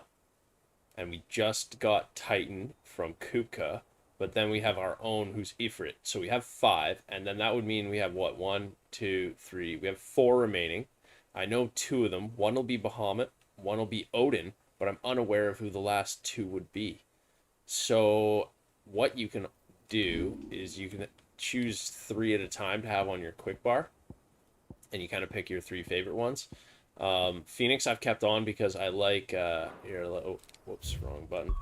Speaker 1: And we just got Titan from Kupka. But then we have our own who's Ifrit. So we have 5. And then that would mean we have what? 1, 2, 3. We have 4 remaining. I know 2 of them. One will be Bahamut. One will be Odin. But I'm unaware of who the last 2 would be. So what you can do is you can choose 3 at a time to have on your quick bar. And you kind of pick your 3 favorite ones. Phoenix I've kept on because I like... here, oh, whoops, wrong button.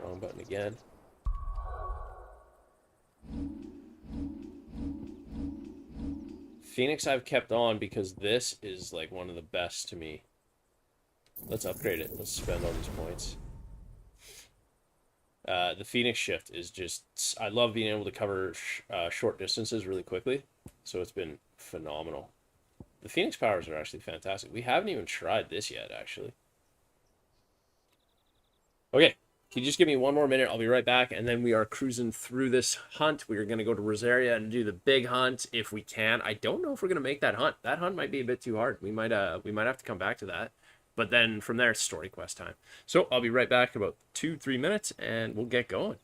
Speaker 1: Wrong button again. Phoenix I've kept on because this is like one of the best to me. Let's upgrade it. Let's spend all these points. The Phoenix shift is just... I love being able to cover short distances really quickly. So it's been phenomenal. The Phoenix powers are actually fantastic. We haven't even tried this yet, actually. Okay. Can you just give me 1 more minute? I'll be right back, and then we are cruising through this hunt. We are going to go to Rosaria and do the big hunt if we can. I don't know if we're going to make that hunt. That hunt might be a bit too hard. We might have to come back to that. But then from there, it's story quest time. So I'll be right back in about 2-3 minutes, and we'll get going.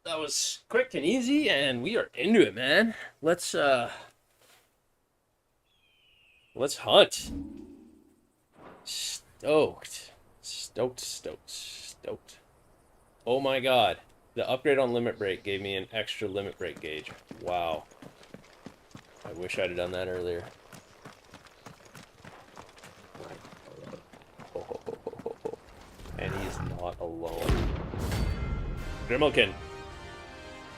Speaker 1: that was quick and easy, and we are into it, man. Let's hunt. Stoked. Oh my god. The upgrade on limit break gave me an extra limit break gauge. Wow. I wish I'd have done that earlier. And he's not alone. Grimmelkin.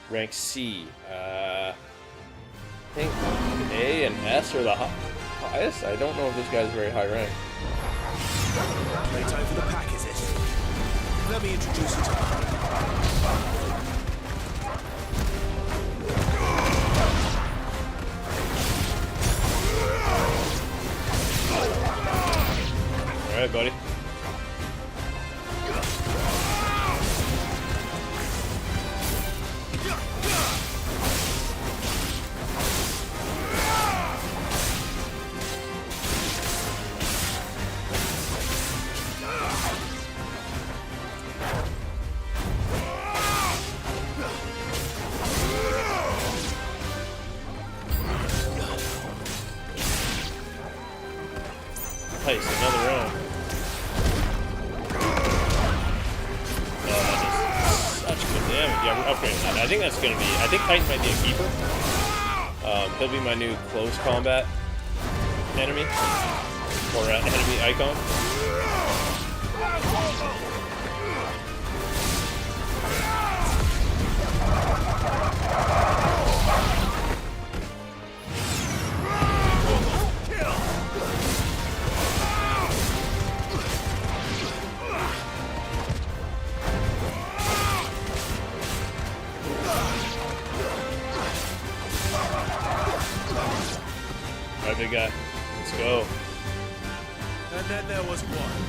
Speaker 1: Rank C. I think A and S are the highest. I don't know if this guy's very high rank.
Speaker 5: Playtime for the pack, is it? Let me introduce you to
Speaker 1: Alright, buddy. Nice, another round. Oh, that is such good damage. Yeah, we're upgrading that. I think that's gonna be. I think Titan might be a keeper. He'll be my new close combat enemy or enemy icon. Alright, big guy. Let's go.
Speaker 5: And then there was one.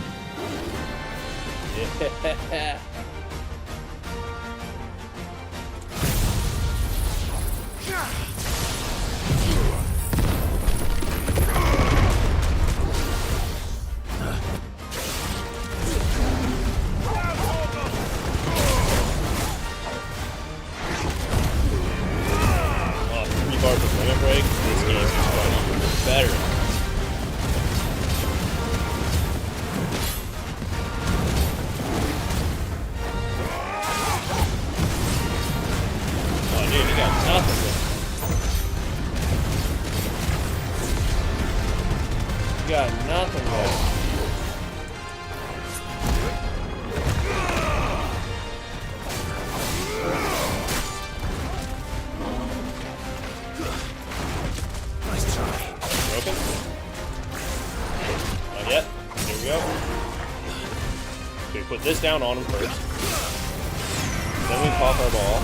Speaker 1: Yeah. Oh, 3 bars of limit break. This game is quite even better. Oh, dude, you got nothing with it. You got nothing with it.
Speaker 5: Nice try.
Speaker 1: Broken? Not yet. Here we go. Okay, put this down on him first. Then we pop our ball.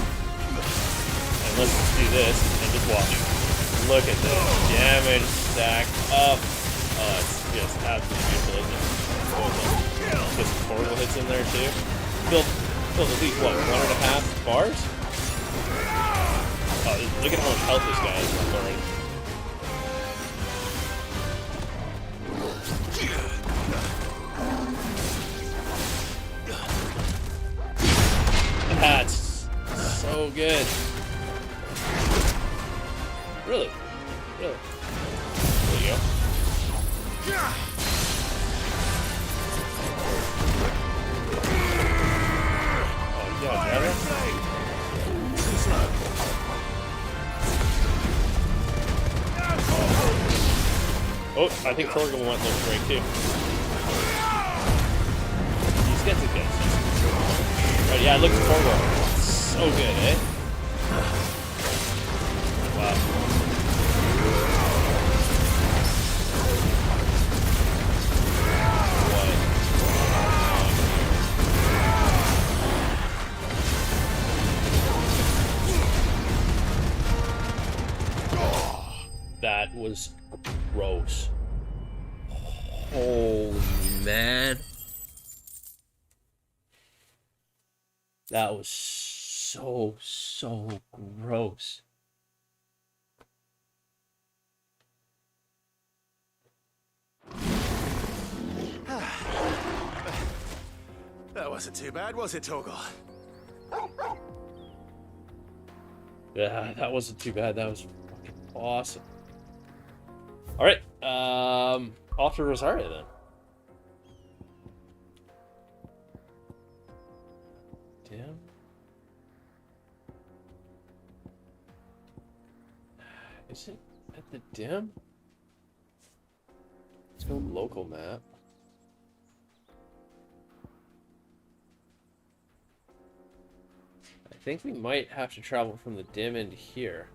Speaker 1: And let's do this and just watch. Look at this. Damage stacked up. Oh, it's just absolutely beautiful, isn't it? Just portal hits in there too. Filled at least what, 1.5 bars? Oh, look at how much health this guy has already. That's so good. Really? Really? There you go. Oh, you got a jabber?
Speaker 5: Too slow.
Speaker 1: Oh, I think Torgal went left break too. He's got the good. Oh yeah, look at Torgal. So good, eh? Wow. That was gross. Holy man. That was so gross.
Speaker 5: That wasn't too bad, was it, Torgal?
Speaker 1: Yeah, that wasn't too bad. That was fucking awesome. All right, off to Rosaria then. Damn. Is it at the dim? Let's go local map. I think we might have to travel from the dim into here.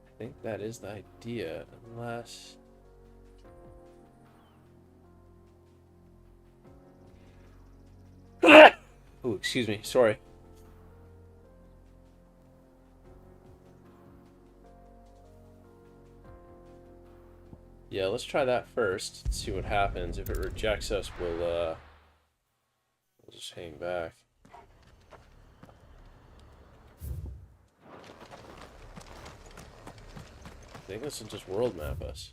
Speaker 1: I think that is the idea, unless... Oh, excuse me, sorry. Yeah, let's try that first, see what happens. If it rejects us, we'll just hang back. I think this will just world map us.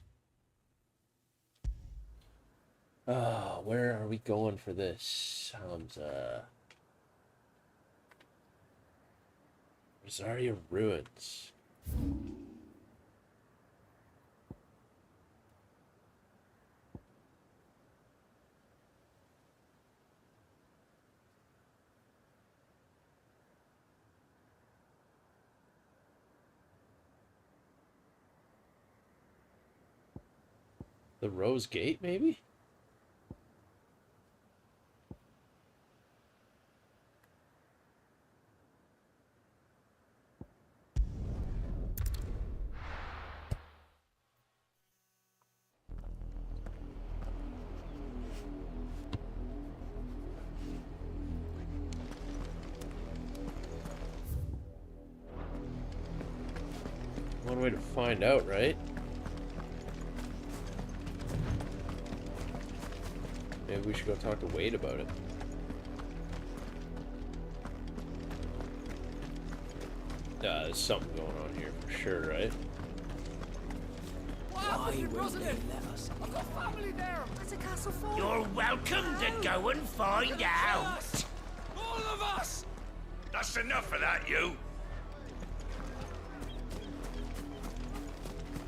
Speaker 1: Where are we going for this, Hamza? Rosaria Ruins. The Rose Gate, maybe? One way to find out, right? Maybe we should go talk to Wade about it. There's something going on here for sure, right?
Speaker 3: Why will they let us? I've got family there.
Speaker 6: Where's the castle for?
Speaker 5: You're welcome to go and find out.
Speaker 3: All of us.
Speaker 5: That's enough of that, you.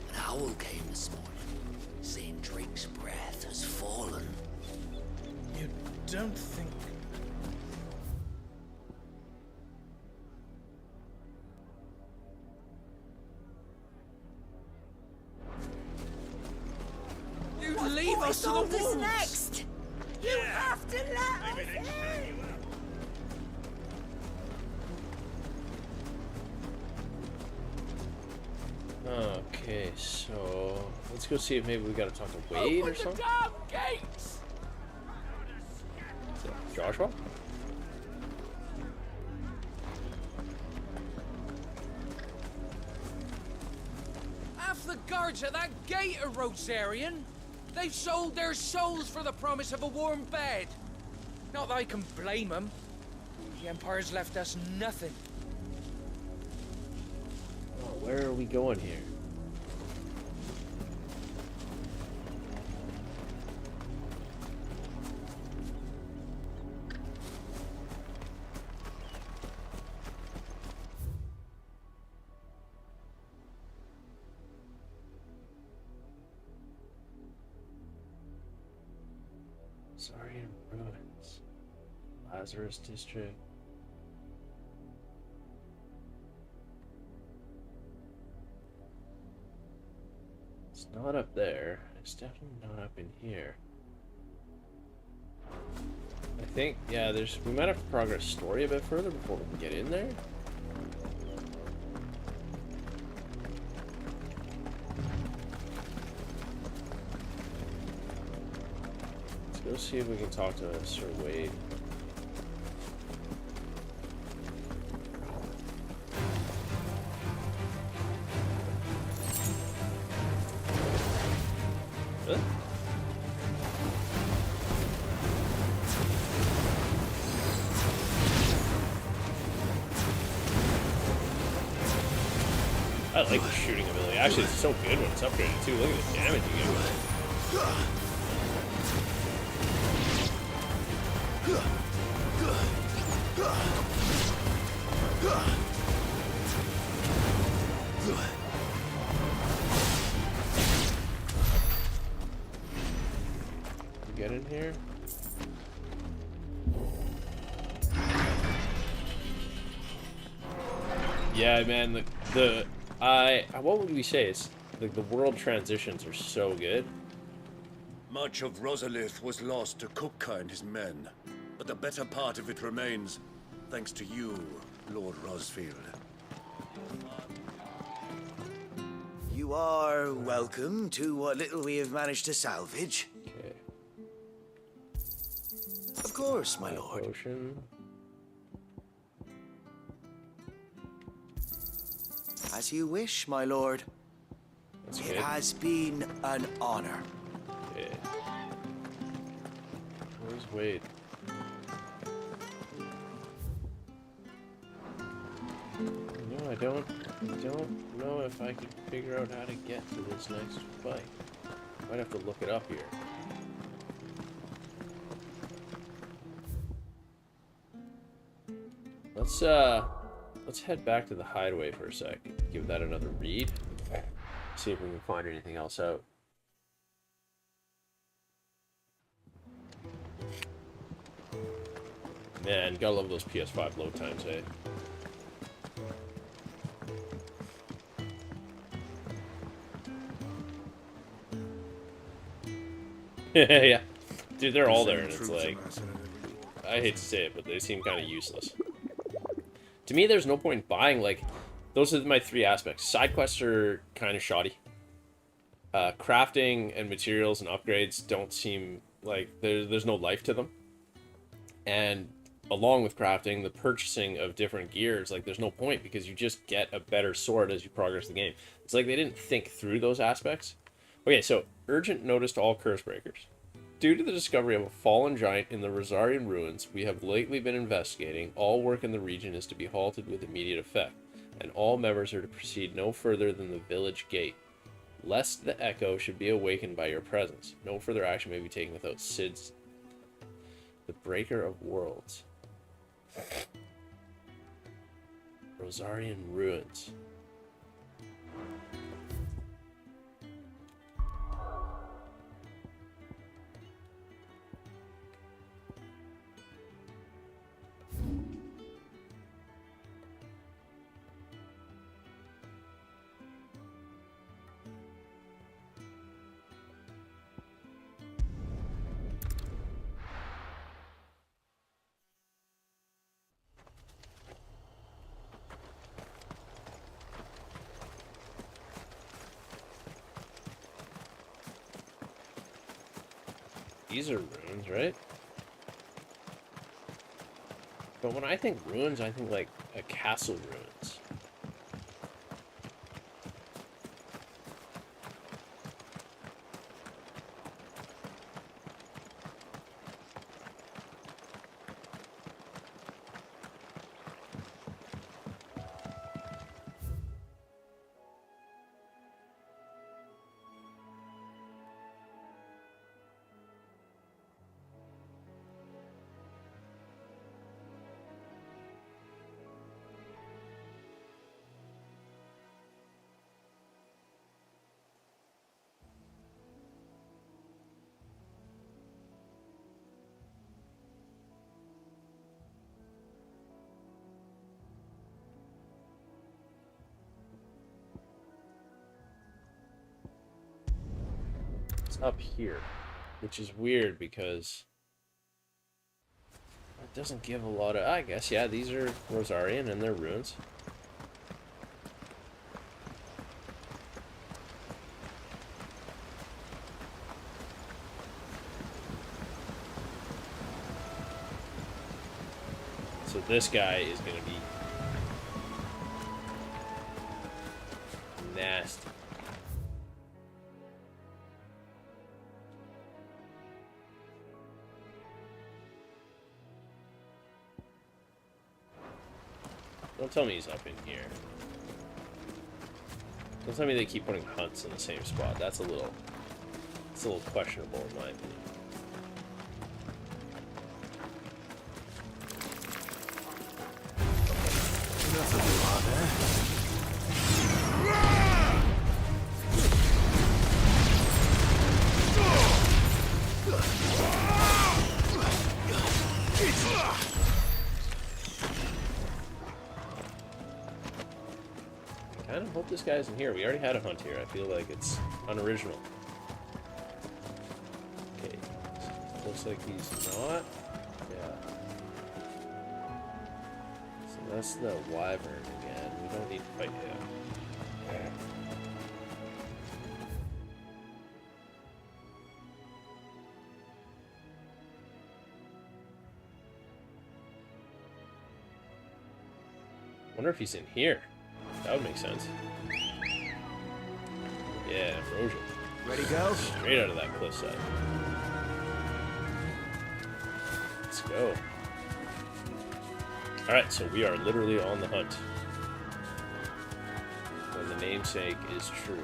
Speaker 9: An owl came this morning, saying Drake's breath has fallen.
Speaker 4: You don't think...
Speaker 3: You leave us to the
Speaker 6: What is
Speaker 3: wolves.
Speaker 6: next? You have to let us in.
Speaker 1: Okay, so let's go see if maybe we gotta talk to Wade or something.
Speaker 3: Damn gates.
Speaker 1: Joshua?
Speaker 3: Half the guards at that gate are Rosarian. They've sold their souls for the promise of a warm bed. Not that I can blame them. The Empire's left us nothing.
Speaker 1: Oh, where are we going here? Sorry, ruins. Lazarus District. It's not up there. It's definitely not up in here. I think, yeah, we might have to progress story a bit further before we can get in there. Let's go see if we can talk to Sir Wade. Really? I like the shooting ability. Actually, it's so good when it's upgraded too. Look at the damage you get with it. Get in here. Yeah, man. What would we say? It's like the world transitions are so good.
Speaker 10: Much of Rosalith was lost to Kupka and his men, but the better part of it remains, thanks to you, Lord Rosfield.
Speaker 5: You are welcome to what little we have managed to salvage.
Speaker 1: Okay.
Speaker 5: Of course, my lord.
Speaker 1: Potion.
Speaker 5: As you wish, my lord.
Speaker 1: That's
Speaker 5: It
Speaker 1: good.
Speaker 5: has been an honor.
Speaker 1: Okay. Where's Wade? No, I don't know if I could figure out how to get to this next fight. Might have to look it up here. Let's head back to the hideaway for a sec. Give that another read. See if we can find anything else out. Man, gotta love those PS5 load times, eh? Yeah. Dude, they're all there, and it's like... I hate to say it, but they seem kind of useless. To me, there's no point in buying, like... Those are my three aspects. Side quests are kind of shoddy. Crafting and materials and upgrades don't seem like... There's no life to them. And along with crafting, the purchasing of different gears, like, there's no point because you just get a better sword as you progress the game. It's like they didn't think through those aspects. Okay, so, urgent notice to all curse breakers. Due to the discovery of a fallen giant in the Rosarian ruins we have lately been investigating, all work in the region is to be halted with immediate effect, and all members are to proceed no further than the village gate, lest the echo should be awakened by your presence. No further action may be taken without Sid's... The Breaker of Worlds. Rosarian ruins. These are ruins, right? But when I think ruins, I think like a castle ruins. Up here, which is weird because it doesn't give a lot of... I guess, yeah, these are Rosarian and they're ruins. So this guy is going to be nasty. Don't tell me he's up in here. Don't tell me they keep putting hunts in the same spot. It's a little questionable in my opinion.
Speaker 5: Enough of you, are there?
Speaker 1: this guy isn't here. We already had a hunt here. I feel like it's unoriginal. Okay. So looks like he's not. Yeah. So that's the wyvern again. We don't need to fight him. I wonder if he's in here. That would make sense. Yeah, Ambrosia.
Speaker 5: Ready, go?
Speaker 1: Straight out of that cliffside. Let's go. Alright, so we are literally on the hunt. When the namesake is true.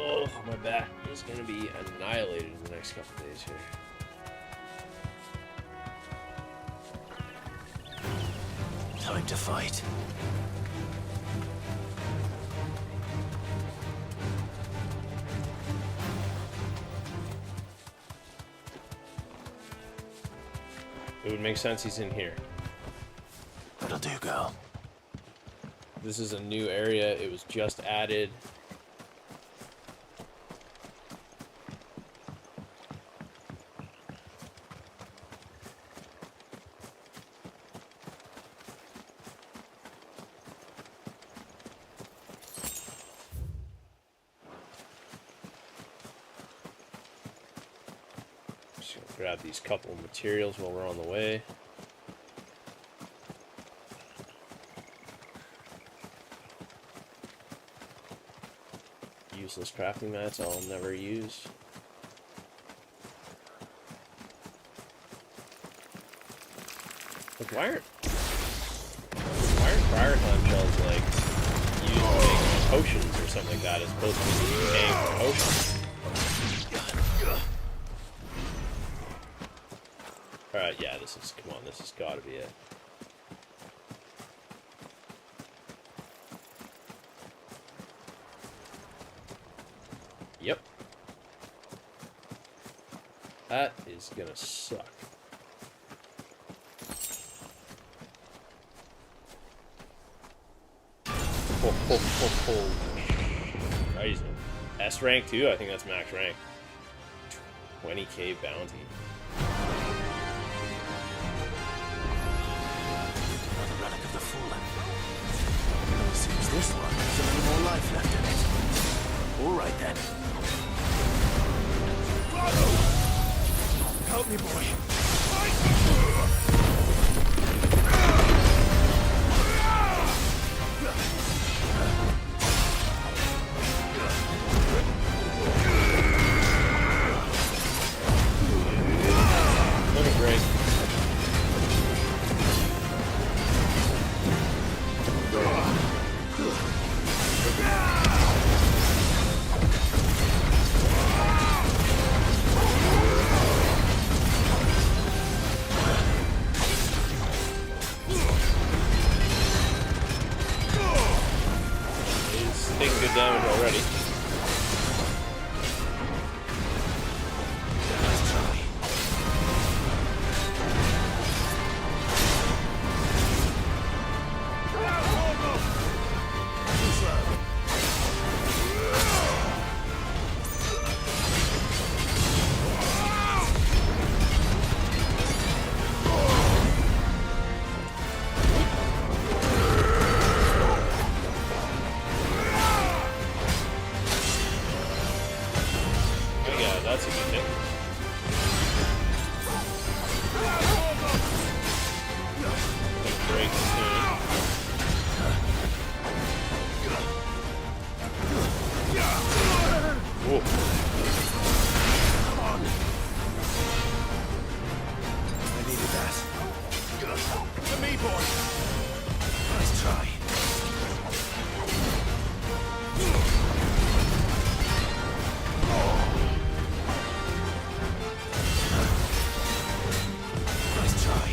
Speaker 1: Oh, my back is going to be annihilated in the next couple days here.
Speaker 5: Time to fight.
Speaker 1: It would make sense he's in here.
Speaker 5: That'll do, girl.
Speaker 1: This is a new area. It was just added. Just gonna grab these couple of materials while we're on the way. Useless crafting mats I'll never use. Like, why aren't prior time shells like used to make potions or something like that as opposed to just paying for potions? Alright, yeah, this has gotta be it. Yep. That is gonna suck. Ho, ho, ho, ho. Crazy. S rank too? I think that's max rank. 20k bounty.
Speaker 5: Another relic of the fallen. It seems this one has a little more life left in it. All right then. Help me, boy.
Speaker 1: Let me break. He's taking good damage already. Yeah, that's a good hit. Gonna break soon. Whoa.
Speaker 5: I needed that. To me, boy. Nice try. Nice try.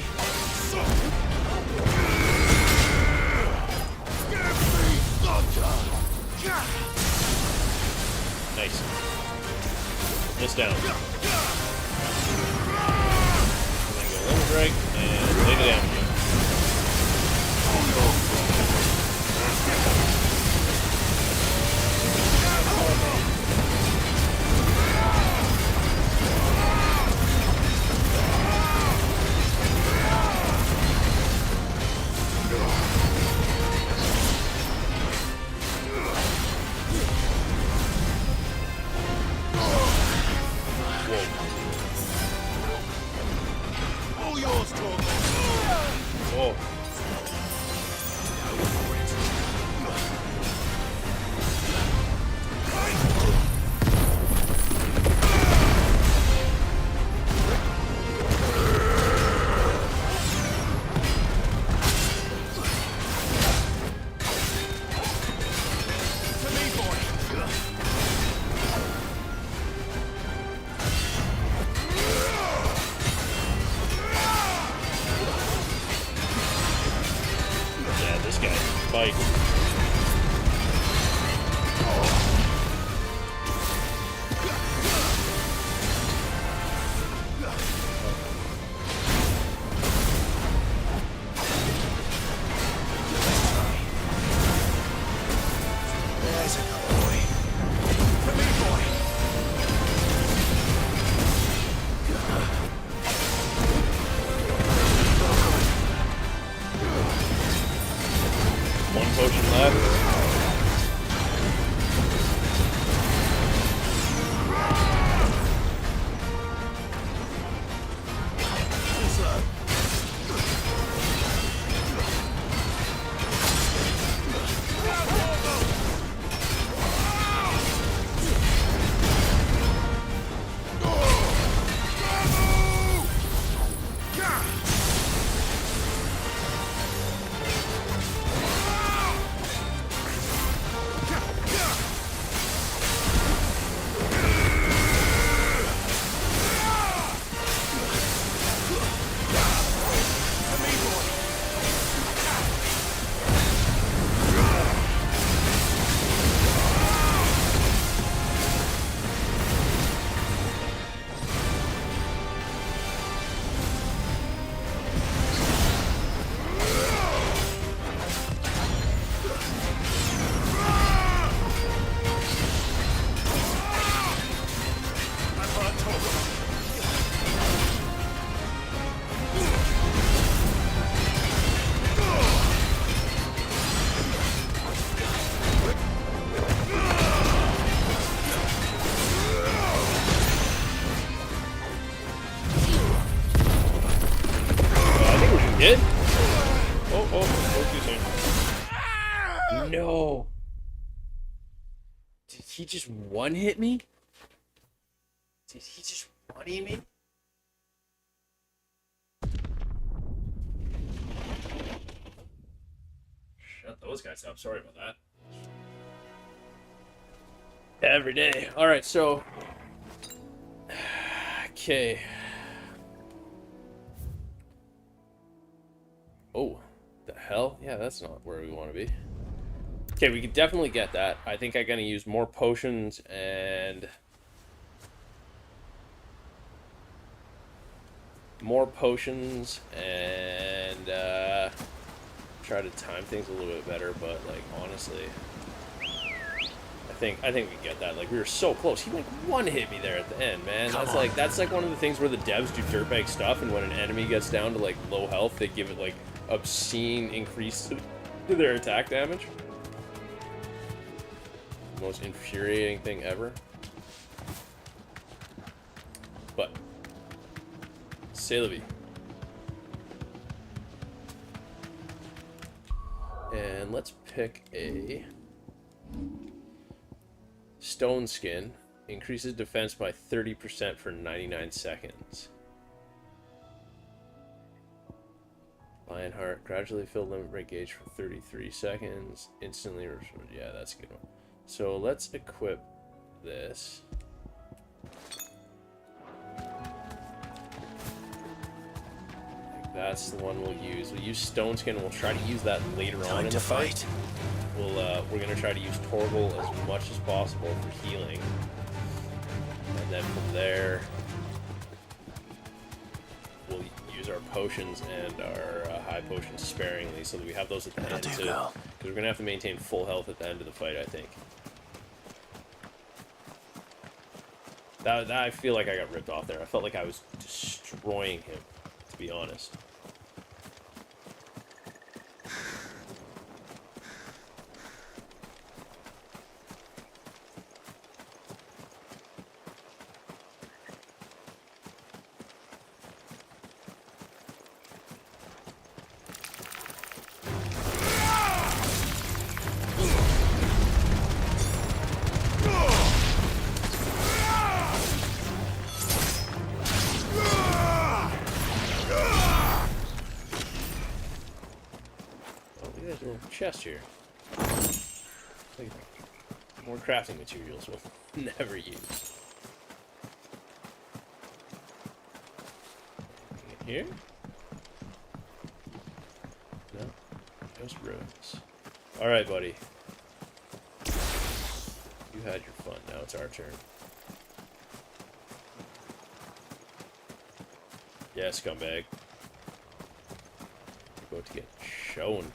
Speaker 1: down. And then go limit break and lay the damage in. Whoa. Yeah, this guy spikes.
Speaker 5: There's a boy. For me, boy.
Speaker 1: One potion left. Did? Oh, too soon. No. Did he just one-hit me? Did he just one-hit me? Shut those guys up. Sorry about that. Every day. Alright, so... Okay. Oh, the hell? Yeah, that's not where we want to be. Okay, we could definitely get that. I think I'm going to use more potions and... try to time things a little bit better, but, like, honestly... I think we get that. Like, we were so close. He, like, one-hit me there at the end, man. That's like one of the things where the devs do dirtbag stuff, and when an enemy gets down to, like, low health, they give it, like, obscene increase to their attack damage. Most infuriating thing ever. But c'est la vie. And let's pick a stone skin. Increases defense by 30% for 99 seconds. Lionheart, gradually fill limit break gauge for 33 seconds. Instantly restore. Yeah, that's a good one. So let's equip this. That's the one we'll use. We'll use Stone Skin, and we'll try to use that later on in the fight. We're gonna try to use Torgal as much as possible for healing. And then from there, we'll use our potions and our high potions sparingly so that we have those at the end too. Because we're going to have to maintain full health at the end of the fight, I think. That I feel like I got ripped off there. I felt like I was destroying him, to be honest. Chest here. Like, more crafting materials we'll never use. Anything in here? No. Just ruins. Alright, buddy. You had your fun. Now it's our turn. Yeah, scumbag. You're about to get shown.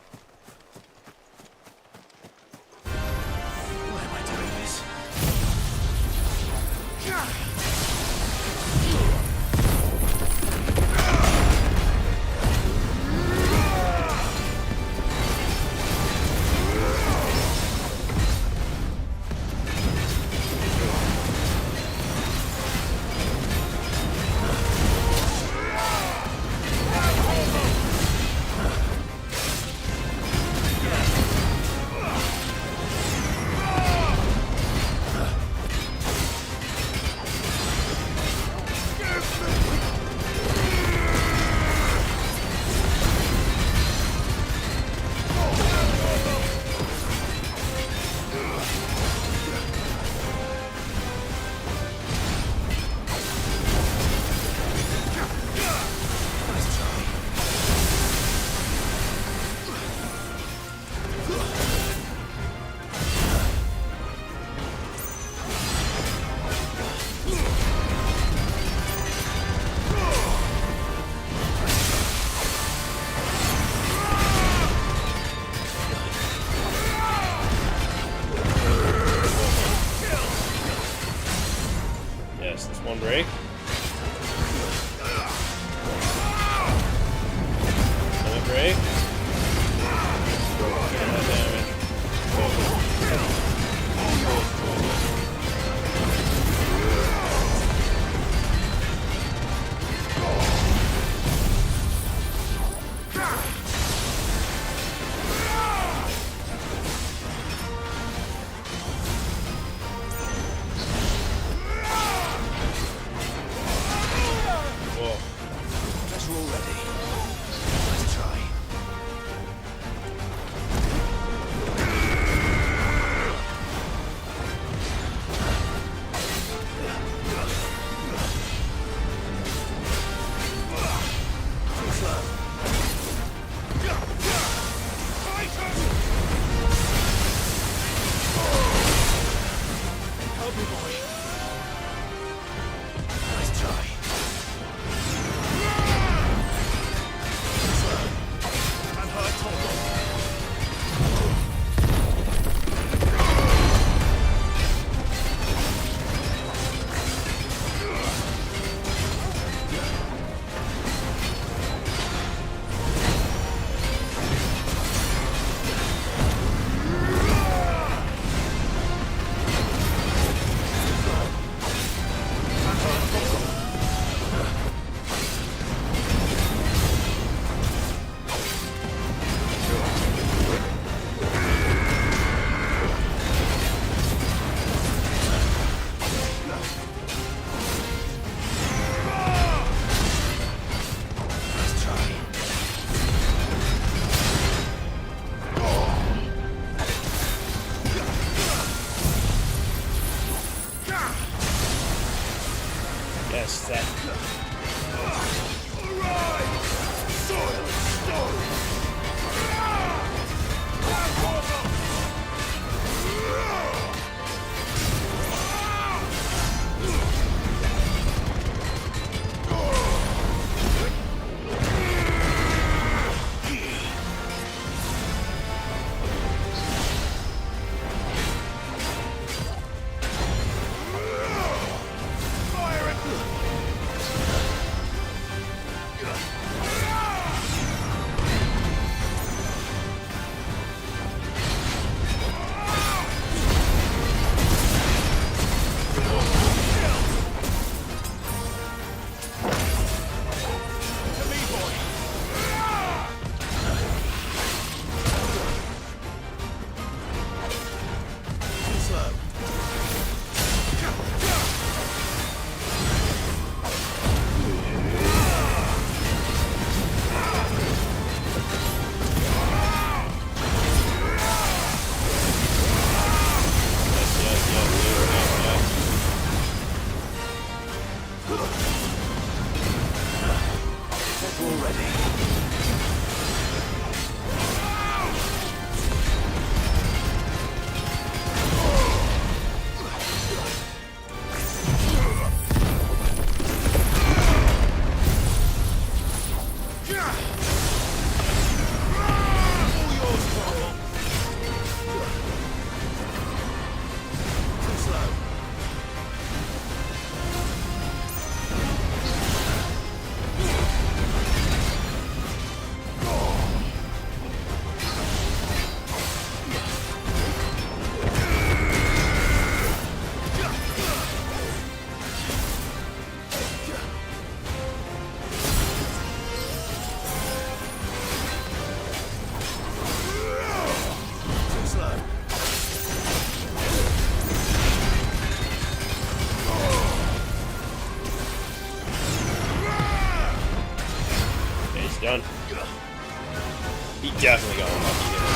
Speaker 1: He definitely got lucky there.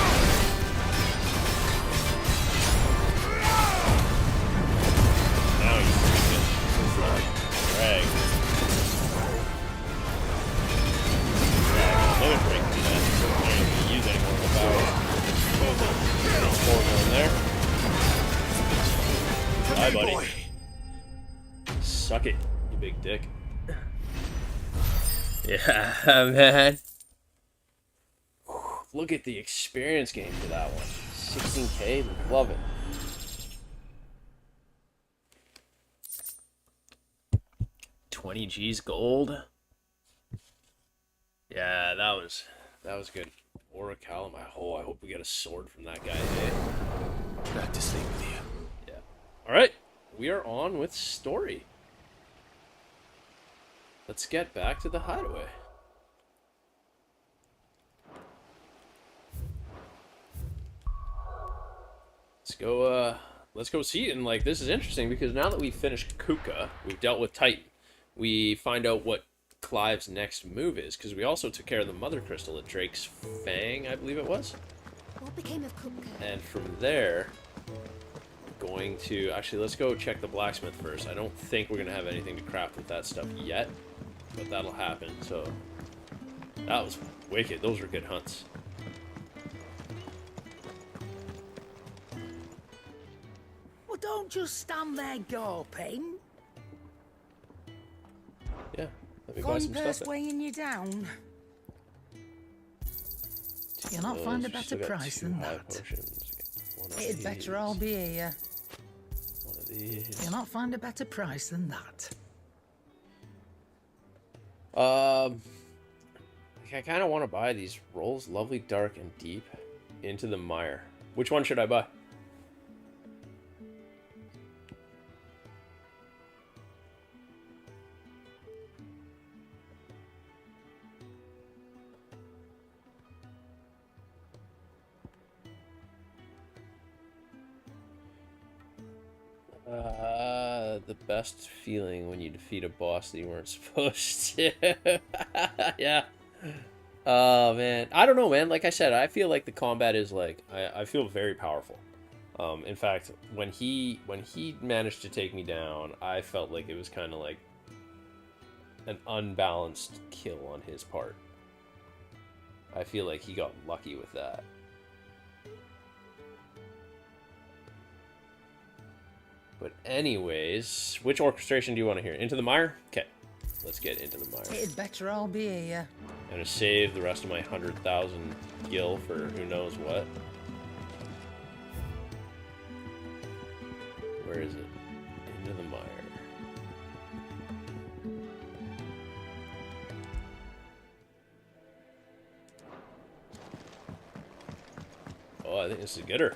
Speaker 1: Now he's freaking drag. Limit break to that. I'm not even going to use any more of the power. Four going there. Bye, buddy. Suck it, you big dick. Yeah, man. Look at the experience gain for that one. 16K, love it. $20 gold. Yeah, that was good. Orichalum, I hope we get a sword from that guy today.
Speaker 5: Glad to sleep with you.
Speaker 1: Yeah. Alright, we are on with story. Let's get back to the hideaway. Let's go see it. And like, this is interesting because now that we've finished Kuka, we've dealt with Titan, we find out what Clive's next move is, because we also took care of the Mother Crystal at Drake's Fang, I believe it was.
Speaker 6: What became of Kupka?
Speaker 1: And from there, going to... Actually, let's go check the blacksmith first. I don't think we're going to have anything to craft with that stuff yet, but that'll happen. So, that was wicked. Those were good hunts.
Speaker 9: Well, don't just stand there gawping.
Speaker 1: Yeah, let me buy some
Speaker 9: First
Speaker 1: stuff.
Speaker 9: weighing you down. You'll not find a better price than that. It'd better all be here.
Speaker 1: One of these.
Speaker 9: You'll not find a better price than that.
Speaker 1: I kind of want to buy these rolls, lovely, dark, and deep, into the mire. Which one should I buy? The best feeling when you defeat a boss that you weren't supposed to. Yeah. Oh, man. I don't know, man. Like I said, I feel like the combat is like... I feel very powerful. In fact, when he managed to take me down, I felt like it was kind of like an unbalanced kill on his part. I feel like he got lucky with that. But anyways, which orchestration do you want to hear? Into the Mire? Okay, let's get into the Mire.
Speaker 9: It'd better all be here.
Speaker 1: I'm going to save the rest of my 100,000 gil for who knows what. Where is it? Into the Mire. Oh, I think this is a gooder.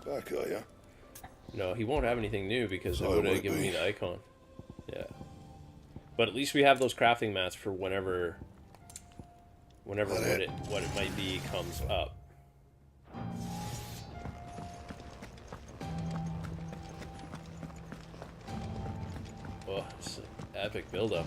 Speaker 10: Back, are ya?
Speaker 1: No, he won't have anything new because it would have given me the icon. Yeah. But at least we have those crafting mats for whenever what it might be comes up. Oh, it's an epic build-up.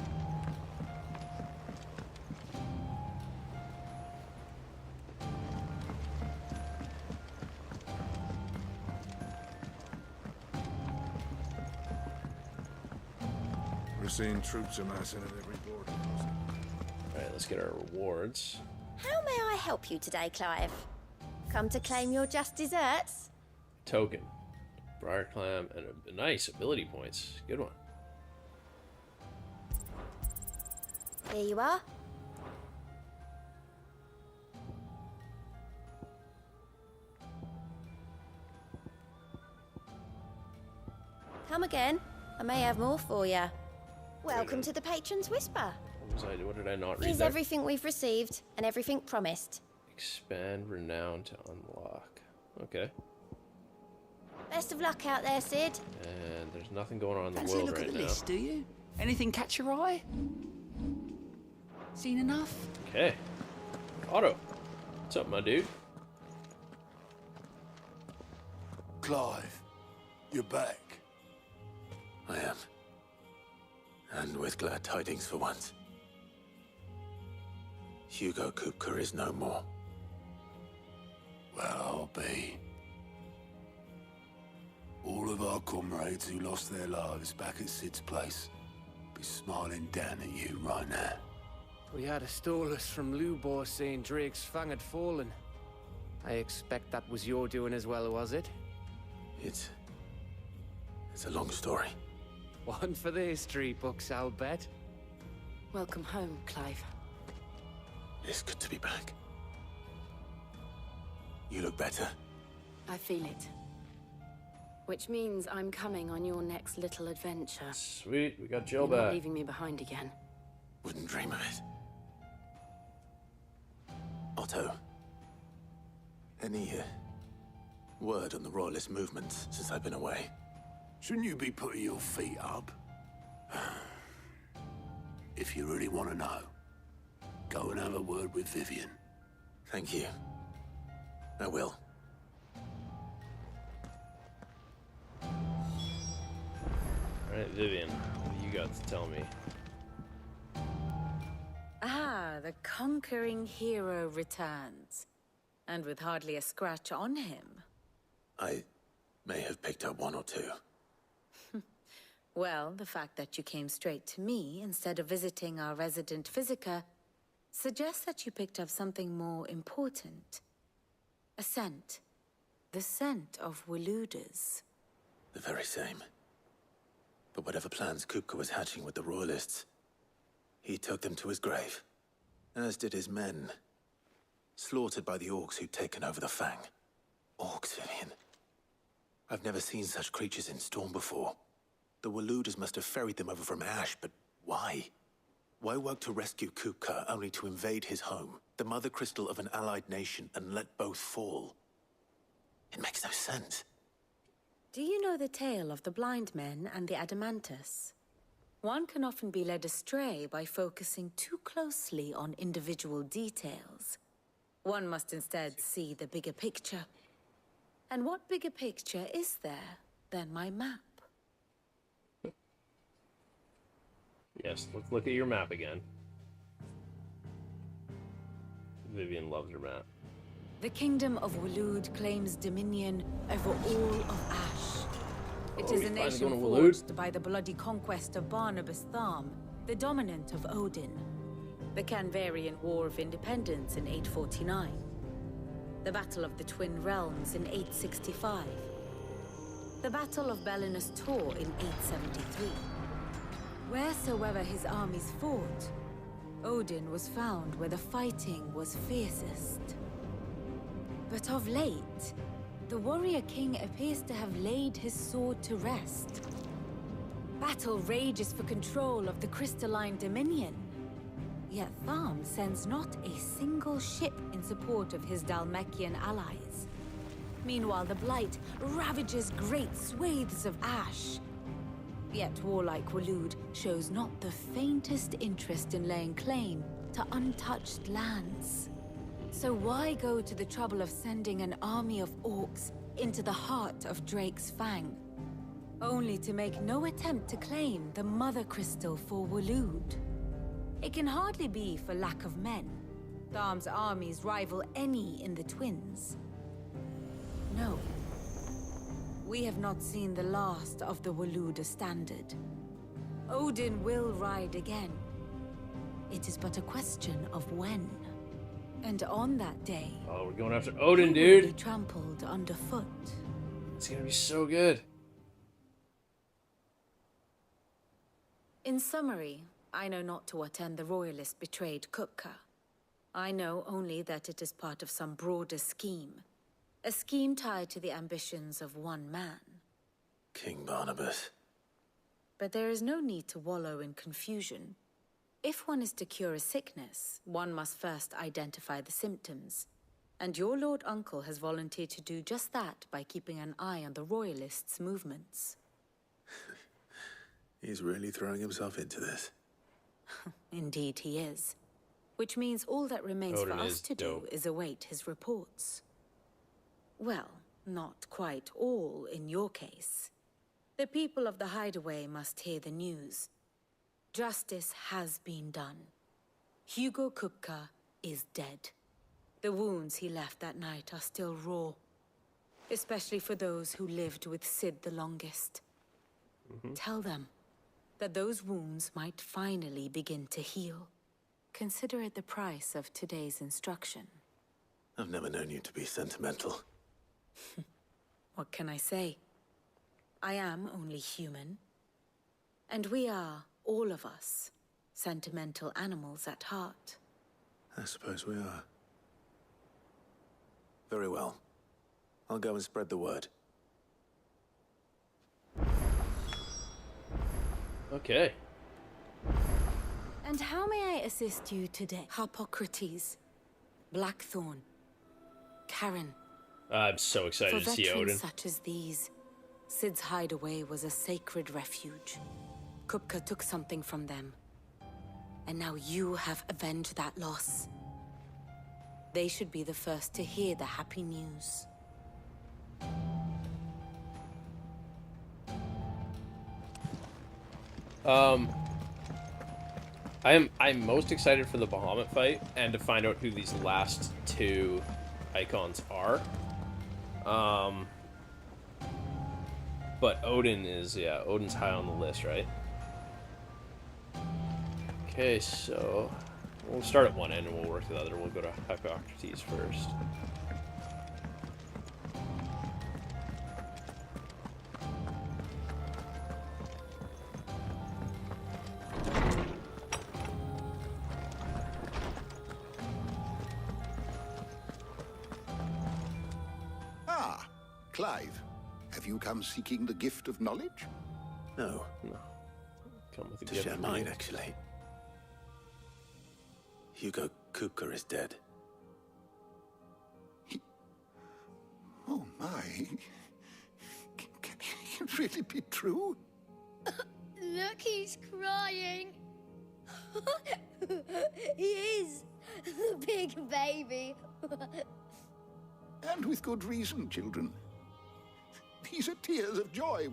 Speaker 10: We're seeing troops amassing at every border.
Speaker 1: Alright, let's get our rewards.
Speaker 6: How may I help you today, Clive? Come to claim your just desserts?
Speaker 1: Token. Briar clam and a nice ability points. Good one.
Speaker 6: Here you are. Come again. I may have more for you. Welcome to the Patron's Whisper.
Speaker 1: What did I not read
Speaker 6: Here's
Speaker 1: there?
Speaker 6: everything we've received and everything promised.
Speaker 1: Expand renown to unlock. Okay.
Speaker 6: Best of luck out there, Sid.
Speaker 1: And there's nothing going on in the
Speaker 9: Fancy a
Speaker 1: world
Speaker 9: look
Speaker 1: right
Speaker 9: at the
Speaker 1: now.
Speaker 9: list, do you? Anything catch your eye? Seen enough?
Speaker 1: Okay. Otto. What's up, my dude?
Speaker 10: Clive, you're back.
Speaker 5: I am. And with glad tidings for once. Hugo Kupka is no more.
Speaker 10: Well, I'll be. All of our comrades who lost their lives back at Sid's place be smiling down at you right now.
Speaker 3: We had a stolus from Lubor saying Drake's fang had fallen. I expect that was your doing as well, was it?
Speaker 5: It's a long story.
Speaker 3: One for the history books, I'll bet.
Speaker 11: Welcome home, Clive.
Speaker 5: It's good to be back. You look better.
Speaker 11: I feel it. Which means I'm coming on your next little adventure.
Speaker 1: Sweet, we got Jill
Speaker 11: You're not
Speaker 1: back.
Speaker 11: leaving me behind again.
Speaker 5: Wouldn't dream of it. Otto, any word on the Royalist movements since I've been away?
Speaker 10: Shouldn't you be putting your feet up? If you really want to know, go and have a word with Vivian.
Speaker 5: Thank you. I will.
Speaker 1: Alright, Vivian, what do you got to tell me?
Speaker 9: Ah, the conquering hero returns. And with hardly a scratch on him.
Speaker 5: I may have picked up one or two.
Speaker 9: Well, the fact that you came straight to me instead of visiting our resident physiker suggests that you picked up something more important. A scent. The scent of Waludas.
Speaker 5: The very same. But whatever plans Kupka was hatching with the Royalists, he took them to his grave. As did his men. Slaughtered by the orcs who'd taken over the Fang. Orcs, Vivian. I've never seen such creatures in Storm before. The Waludas must have ferried them over from Ash, but why? Why work to rescue Kupka only to invade his home, the mother crystal of an allied nation, and let both fall? It makes no sense.
Speaker 9: Do you know the tale of the blind men and the Adamantus? One can often be led astray by focusing too closely on individual details. One must instead see the bigger picture. And what bigger picture is there than my map?
Speaker 1: Yes, let's look at your map again. Vivian loves her map.
Speaker 9: The kingdom of Waloed claims dominion over all of Ash. It is a nation forged by the bloody conquest of Barnabas Tharm, the dominant of Odin. The Canvarian War of Independence in 849. The Battle of the Twin Realms in 865. The Battle of Belinus Tor in 873. Wheresoever his armies fought, Odin was found where the fighting was fiercest. But of late, the warrior king appears to have laid his sword to rest. Battle rages for control of the crystalline dominion. Yet Tharm sends not a single ship in support of his Dhalmekian allies. Meanwhile, the Blight ravages great swathes of Ash. Yet warlike Waloed shows not the faintest interest in laying claim to untouched lands. So why go to the trouble of sending an army of orcs into the heart of Drake's Fang, only to make no attempt to claim the Mother Crystal for Waloed? It can hardly be for lack of men. Tharm's armies rival any in the Twins. No. We have not seen the last of the Waluda standard. Odin will ride again. It is but a question of when. And on that day...
Speaker 1: Oh, we're going after Odin,
Speaker 9: he will
Speaker 1: dude!
Speaker 9: be trampled underfoot.
Speaker 1: It's gonna be so good.
Speaker 9: In summary, I know not to what end the Royalists betrayed Kupka. I know only that it is part of some broader scheme. A scheme tied to the ambitions of one man.
Speaker 5: King Barnabas.
Speaker 9: But there is no need to wallow in confusion. If one is to cure a sickness, one must first identify the symptoms. And your Lord Uncle has volunteered to do just that by keeping an eye on the Royalists' movements.
Speaker 5: He's really throwing himself into this.
Speaker 9: Indeed he is. Which means all that remains
Speaker 1: Odin
Speaker 9: for us
Speaker 1: is
Speaker 9: to
Speaker 1: dope.
Speaker 9: do is await his reports. Well, not quite all in your case. The people of the Hideaway must hear the news. Justice has been done. Hugo Kupka is dead. The wounds he left that night are still raw, especially for those who lived with Sid the longest. Tell them that those wounds might finally begin to heal. Consider it the price of today's instruction.
Speaker 5: I've never known you to be sentimental.
Speaker 9: What can I say? I am only human. And we are, all of us, sentimental animals at heart.
Speaker 5: I suppose we are. Very well. I'll go and spread the word.
Speaker 1: Okay.
Speaker 9: And how may I assist you today? Harpocrates, Blackthorn, Karen.
Speaker 1: I'm so excited to see Odin.
Speaker 9: For veterans such as these, Sid's hideaway was a sacred refuge. Kupka took something from them. And now you have avenged that loss. They should be the first to hear the happy news.
Speaker 1: I'm most excited for the Bahamut fight and to find out who these last two icons are. But Odin is, yeah, Odin's high on the list, right? Okay, so we'll start at one end and we'll work to the other. We'll go to Hippocrates first.
Speaker 2: Ah, Clive. Have you come seeking the gift of knowledge?
Speaker 5: No.
Speaker 1: No. Come with a
Speaker 5: To
Speaker 1: gift
Speaker 5: share
Speaker 1: of
Speaker 5: mine,
Speaker 1: need.
Speaker 5: actually. Hugo Kupka is dead.
Speaker 2: Oh my. Can it really be true?
Speaker 6: Look, he's crying. He is. The big baby.
Speaker 2: And with good reason, children. These are tears of joy.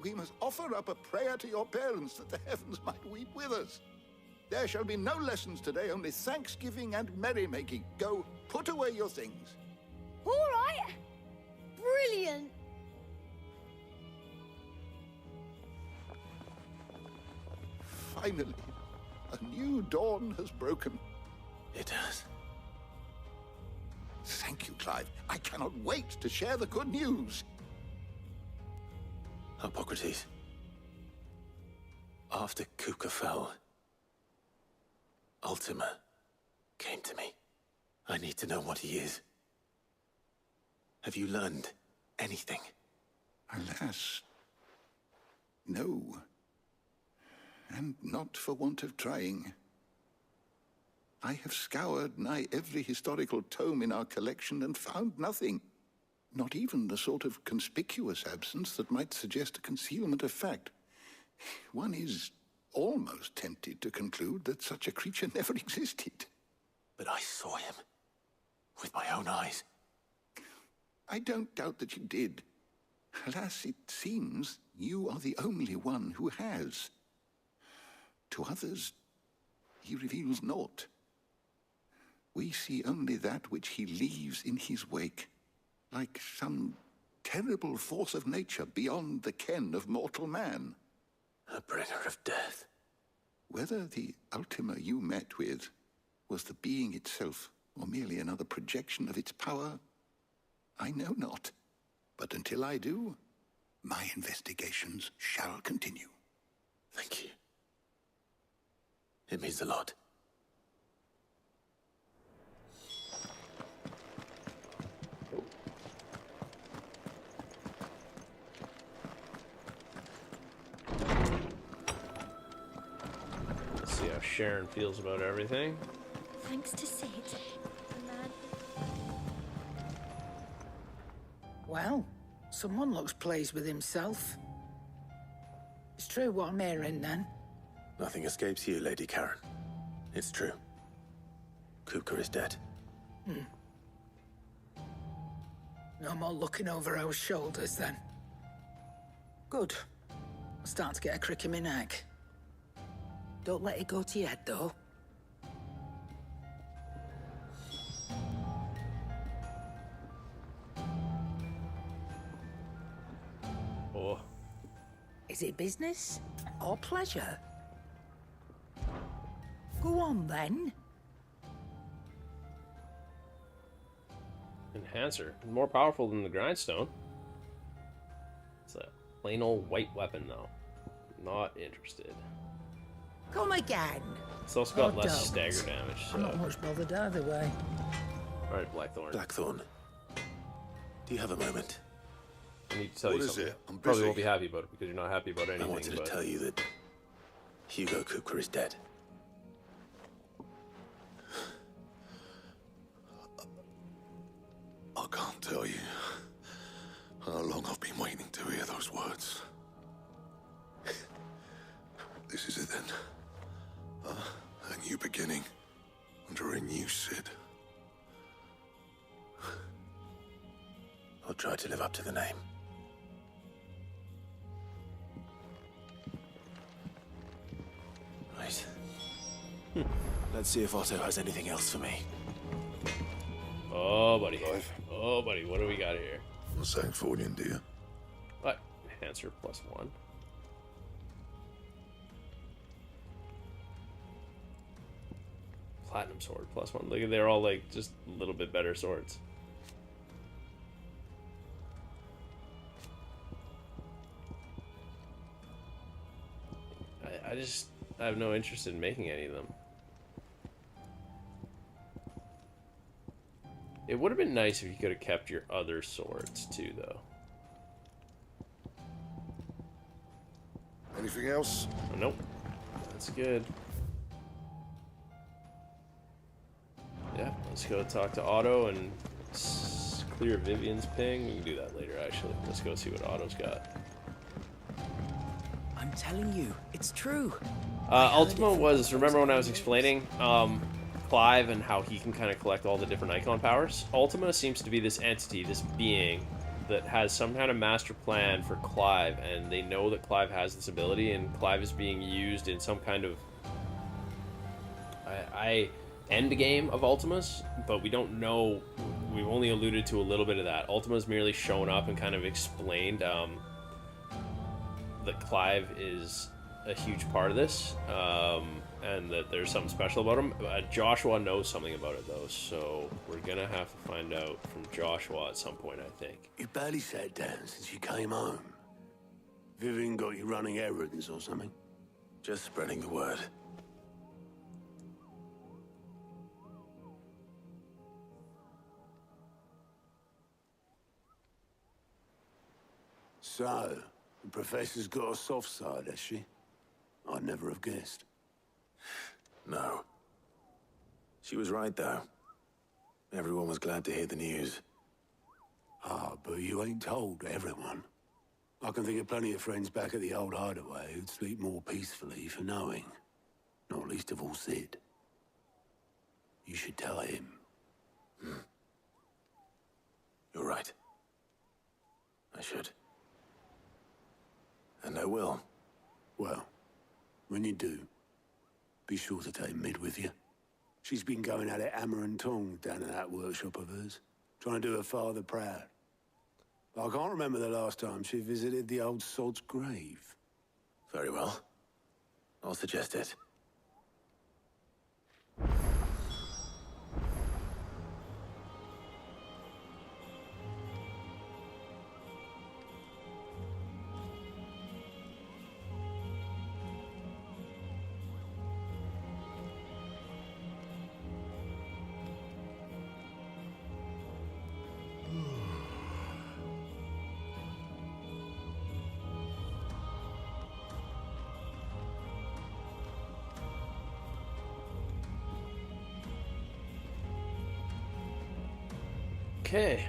Speaker 2: We must offer up a prayer to your parents that the heavens might weep with us. There shall be no lessons today, only thanksgiving and merrymaking. Go, put away your things.
Speaker 6: All right. Brilliant.
Speaker 2: Finally, a new dawn has broken.
Speaker 5: It has.
Speaker 2: Thank you, Clive. I cannot wait to share the good news.
Speaker 5: Hippocrates. After Kupka fell, Ultima came to me. I need to know what he is. Have you learned anything?
Speaker 2: Alas, no. And not for want of trying. I have scoured nigh every historical tome in our collection and found nothing. Not even the sort of conspicuous absence that might suggest a concealment of fact. One is almost tempted to conclude that such a creature never existed.
Speaker 5: But I saw him. With my own eyes.
Speaker 2: I don't doubt that you did. Alas, it seems you are the only one who has. To others, he reveals naught. We see only that which he leaves in his wake, like some terrible force of nature beyond the ken of mortal man.
Speaker 5: A bringer of death.
Speaker 2: Whether the Ultima you met with was the being itself, or merely another projection of its power, I know not. But until I do, my investigations shall continue.
Speaker 5: Thank you. It means a lot.
Speaker 1: Let's see how Sharon feels about everything.
Speaker 6: Thanks to Sid.
Speaker 4: Well, someone looks pleased with himself. It's true what I'm hearing, then.
Speaker 5: Nothing escapes you, Lady Karen. It's true. Kupka is dead.
Speaker 4: No more looking over our shoulders, then. Good. I'm starting to get a crick in my neck. Don't let it go to your head, though.
Speaker 1: Oh.
Speaker 4: Is it business or pleasure? Go on, then.
Speaker 1: Enhancer. More powerful than the grindstone. It's a plain old white weapon, though. Not interested.
Speaker 4: Come again.
Speaker 1: It's also got
Speaker 4: Oh,
Speaker 1: less
Speaker 4: don't.
Speaker 1: stagger damage. So.
Speaker 4: I'm not much bothered either way.
Speaker 1: Alright, Blackthorn.
Speaker 5: Blackthorn, do you have a moment?
Speaker 1: I need to tell
Speaker 10: What
Speaker 1: you
Speaker 10: is
Speaker 1: something.
Speaker 10: it? I'm
Speaker 1: Probably
Speaker 10: busy.
Speaker 1: won't be happy about it because you're not happy about anything.
Speaker 5: I wanted
Speaker 1: but...
Speaker 5: to tell you that Hugo Kupka is dead.
Speaker 2: I can't tell you how long I've been waiting to hear those words. This is it then. A new beginning under a new Cid.
Speaker 5: I'll try to live up to the name. Right. Let's see if Otto has anything else for me.
Speaker 1: Oh, buddy. Oh, buddy. What do we got here?
Speaker 2: A Sancfordian deer.
Speaker 1: What? Enhancer +1. Platinum sword +1. Look at, they're all like just a little bit better swords. I have no interest in making any of them. It would have been nice if you could have kept your other swords too, though.
Speaker 2: Anything else?
Speaker 1: Oh, nope. That's good. Yeah, let's go talk to Otto and clear Vivian's ping. We can do that later, actually. Let's go see what Otto's got.
Speaker 7: I'm telling you, it's true.
Speaker 1: Ultima was, remember when I was explaining Clive and how he can kind of collect all the different icon powers? Ultima seems to be this entity, this being, that has some kind of master plan for Clive, and they know that Clive has this ability, and Clive is being used in some kind of end game of Ultima's, but we don't know. We've only alluded to a little bit of that. Ultima's merely shown up and kind of explained that Clive is a huge part of this, and that there's something special about him. Joshua knows something about it, though, so we're gonna have to find out from Joshua at some point, I think.
Speaker 10: You barely sat down since you came home. Vivian got you running errands or something?
Speaker 5: Just spreading the word.
Speaker 10: So, the Professor's got a soft side, has she? I'd never have guessed.
Speaker 5: No. She was right, though. Everyone was glad to hear the news.
Speaker 10: Ah, but you ain't told everyone. I can think of plenty of friends back at the old hideaway who'd sleep more peacefully for knowing. Not least of all Cid. You should tell him.
Speaker 5: You're right. I should. And I will.
Speaker 10: Well, when you do, be sure to take Mid with you. She's been going at it hammer and tongs down in that workshop of hers, trying to do her father proud. But I can't remember the last time she visited the old sod's grave.
Speaker 5: Very well. I'll suggest it.
Speaker 1: Okay.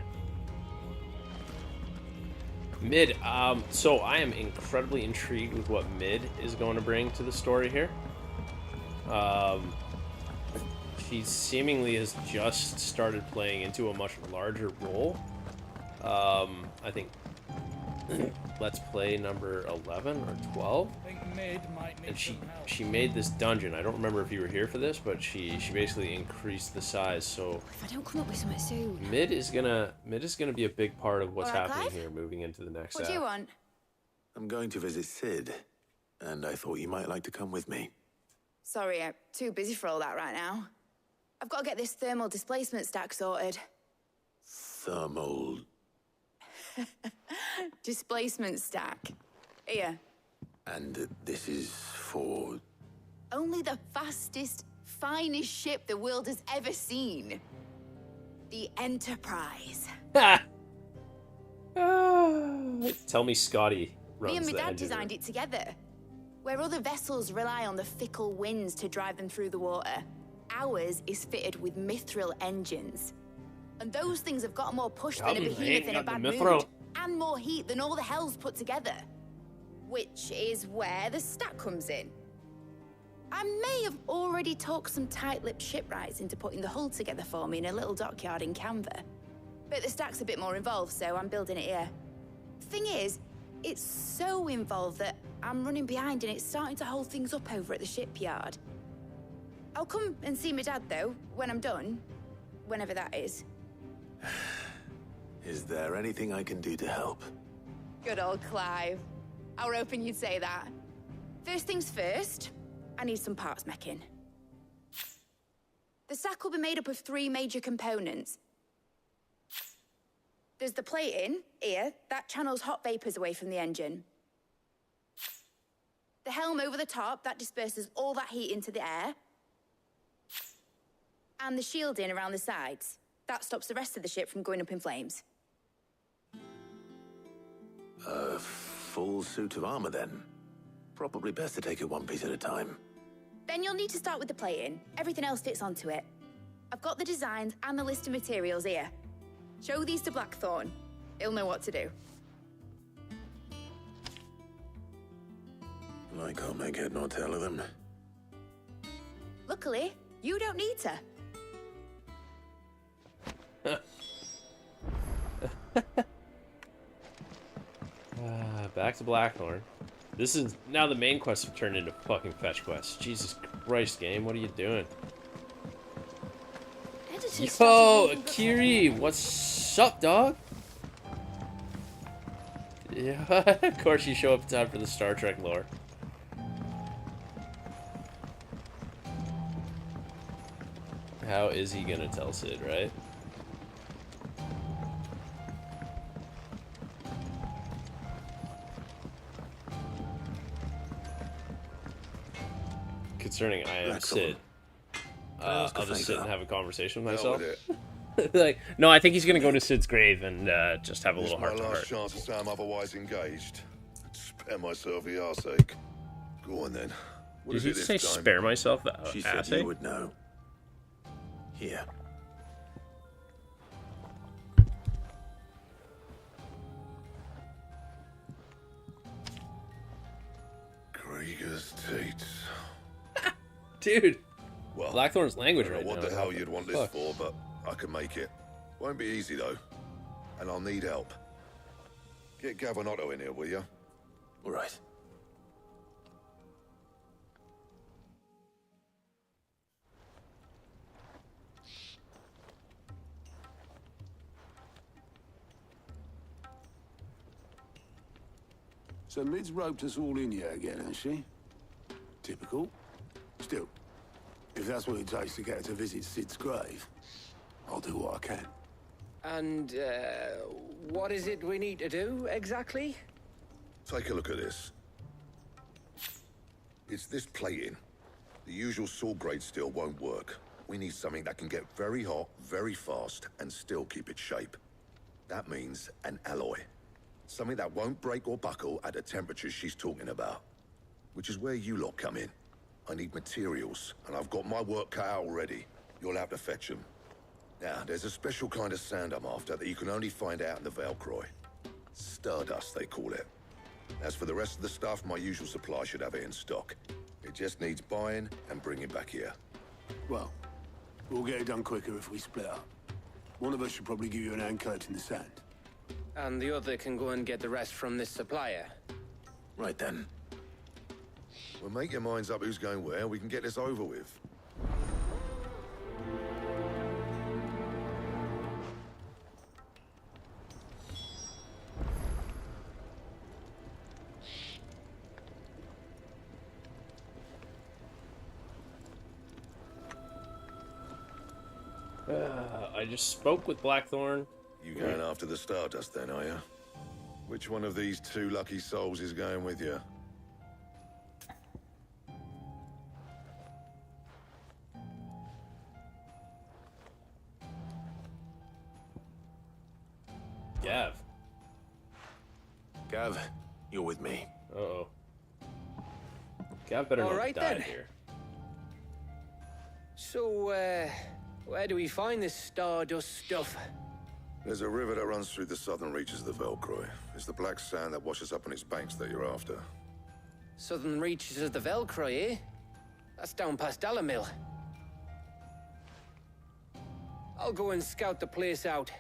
Speaker 1: Mid, so I am incredibly intrigued with what Mid is going to bring to the story here. She seemingly has just started playing into a much larger role. I think Let's Play number 11 or 12.
Speaker 3: I think Mid might need
Speaker 1: And
Speaker 3: some help.
Speaker 1: she made this dungeon. I don't remember if you were here for this, but she basically increased the size. So
Speaker 6: If I don't come up with something soon.
Speaker 1: Mid is gonna be a big part of what's
Speaker 6: All right,
Speaker 1: happening
Speaker 6: Clive?
Speaker 1: here, moving into the next
Speaker 6: What do you
Speaker 1: act.
Speaker 6: want?
Speaker 5: I'm going to visit Sid, and I thought you might like to come with me.
Speaker 12: Sorry, I'm too busy for all that right now. I've got to get this thermal displacement stack sorted.
Speaker 5: Thermal...
Speaker 12: Displacement stack. Here.
Speaker 5: And this is for...
Speaker 12: Only the fastest, finest ship the world has ever seen. The Enterprise.
Speaker 1: Ha! Tell me Scotty runs
Speaker 12: Me and my
Speaker 1: the
Speaker 12: dad
Speaker 1: engine
Speaker 12: designed
Speaker 1: room.
Speaker 12: it together. Where other vessels rely on the fickle winds to drive them through the water, ours is fitted with mithril engines. And those things have got more push than a behemoth in a bad mood. And more heat than all the hells put together. Which is where the stack comes in. I may have already talked some tight-lipped shipwrights into putting the hull together for me in a little dockyard in Canva. But the stack's a bit more involved, so I'm building it here. Thing is, it's so involved that I'm running behind and it's starting to hold things up over at the shipyard. I'll come and see my dad, though, when I'm done. Whenever that is.
Speaker 5: Is there anything I can do to help?
Speaker 12: Good old Clive. I were hoping you'd say that. First things first, I need some parts meching. The stack will be made up of 3 major components. There's the plating, here, that channels hot vapors away from the engine. The helm over the top, that disperses all that heat into the air. And the shielding around the sides. That stops the rest of the ship from going up in flames.
Speaker 5: A full suit of armor, then. Probably best to take it one piece at a time.
Speaker 12: Then you'll need to start with the plating. Everything else fits onto it. I've got the designs and the list of materials here. Show these to Blackthorn. He'll know what to do.
Speaker 5: I can't make head nor tail of them.
Speaker 12: Luckily, you don't need to.
Speaker 1: Back to Blackthorn. This is now the main quests have turned into fucking fetch quests. Jesus Christ, game, what are you doing? Yo, Kiri, what's up, dog? Yeah, of course you show up in time for the Star Trek lore. How is he gonna tell Sid, right? Concerning I am Sid, I'll just sit and have a conversation with myself. Like, no, I think he's gonna go to Sid's grave and just have a little heart to heart.
Speaker 13: This is my last chance to say I'm otherwise engaged. Spare myself the arse-ache. Go on then. What
Speaker 1: Did
Speaker 13: is
Speaker 1: he
Speaker 13: it this
Speaker 1: say
Speaker 13: time?
Speaker 1: spare myself the
Speaker 5: She said
Speaker 1: assay?
Speaker 5: you would know. Here.
Speaker 13: Krieger's teats.
Speaker 1: Dude.
Speaker 13: Well,
Speaker 1: Blackthorn's language
Speaker 13: I don't
Speaker 1: right
Speaker 13: know
Speaker 1: now.
Speaker 13: what the hell you'd want this
Speaker 1: Fuck.
Speaker 13: for, but I can make it. Won't be easy though, and I'll need help. Get Gavin-Otto in here, will you?
Speaker 5: All right.
Speaker 10: So Mid's roped us all in here again, has she? Typical. Still, if that's what it takes to get her to visit Sid's grave, I'll do what I can.
Speaker 14: And, what is it we need to do, exactly?
Speaker 13: Take a look at this. It's this plating. The usual sword grade steel won't work. We need something that can get very hot, very fast, and still keep its shape. That means an alloy. Something that won't break or buckle at the temperatures she's talking about. Which is where you lot come in. I need materials, and I've got my work cut out already. You'll have to fetch them. Now, there's a special kind of sand I'm after that you can only find out in the Valcroy. Stardust, they call it. As for the rest of the stuff, my usual supply should have it in stock. It just needs buying and bringing back here.
Speaker 10: Well, we'll get it done quicker if we split up. One of us should probably give you an hand collecting the sand.
Speaker 14: And the other can go and get the rest from this supplier.
Speaker 5: Right then.
Speaker 13: Well, make your minds up who's going where. We can get this over with.
Speaker 1: I just spoke with Blackthorn.
Speaker 13: You going after the Stardust then, are you? Which one of these two lucky souls is going with you?
Speaker 1: Gav.
Speaker 5: Gav, you're with me.
Speaker 1: Uh-oh. Gav better
Speaker 14: All
Speaker 1: not
Speaker 14: right,
Speaker 1: die
Speaker 14: then.
Speaker 1: here.
Speaker 14: So, where do we find this Stardust stuff?
Speaker 13: There's a river that runs through the southern reaches of the Velcroy. It's the black sand that washes up on its banks that you're after.
Speaker 14: Southern reaches of the Velcroy, eh? That's down past Alamil. I'll go and scout the place out.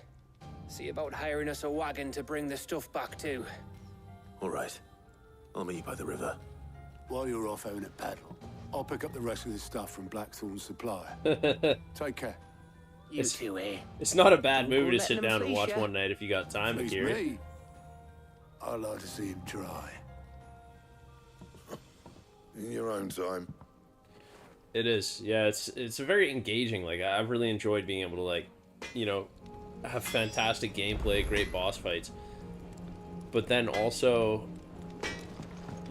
Speaker 14: See about hiring us a wagon to bring the stuff back to.
Speaker 5: All right. I'll meet you by the river.
Speaker 10: While you're off having a paddle, I'll pick up the rest of the stuff from Blackthorn's supplier. Take care.
Speaker 14: You two, eh?
Speaker 1: It's not a bad movie to
Speaker 14: letting
Speaker 1: sit
Speaker 14: them
Speaker 1: down and
Speaker 14: fleece
Speaker 1: watch
Speaker 14: ya.
Speaker 1: one night if you got time,
Speaker 10: Please
Speaker 1: Akira.
Speaker 10: me. I'd like to see him try.
Speaker 13: In your own time.
Speaker 1: It is, yeah. It's a very engaging. Like I've really enjoyed being able to like, you know, have fantastic gameplay, great boss fights, but then also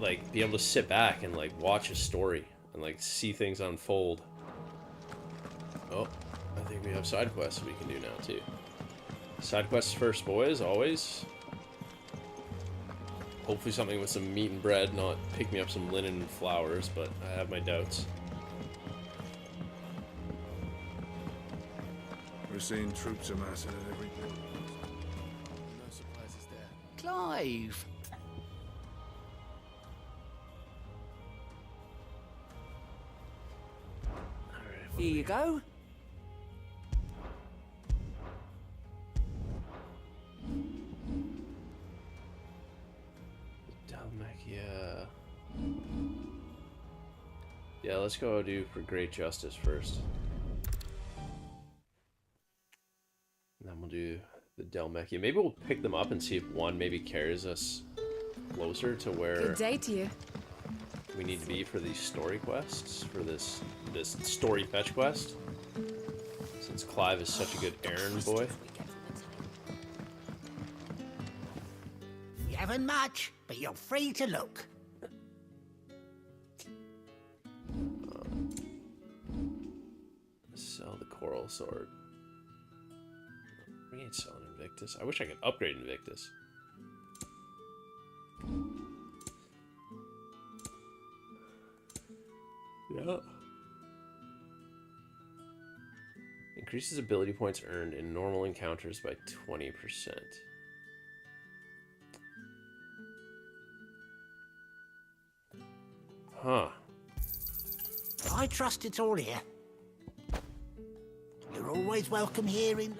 Speaker 1: like be able to sit back and like watch a story and like see things unfold. Oh, I think we have side quests we can do now too. Side quests first, boys, always. Hopefully something with some meat and bread, not pick me up some linen and flowers, but I have my doubts.
Speaker 15: We're seeing troops amassing at every port. No surprises there.
Speaker 3: Clive! Here you go.
Speaker 1: Dalmacia. Yeah, let's go do for great justice first. And then we'll do the Dalmacia. Maybe we'll pick them up and see if one maybe carries us closer to where
Speaker 11: Good day to you.
Speaker 1: we need to be for these story quests, for this story fetch quest. Since Clive is such a good errand boy.
Speaker 16: You haven't much, but you're free to look.
Speaker 1: Sell the coral sword. We ain't selling Invictus. I wish I could upgrade Invictus. Yeah. Increases ability points earned in normal encounters by 20%. Huh.
Speaker 16: I trust it's all here. You're always welcome here in...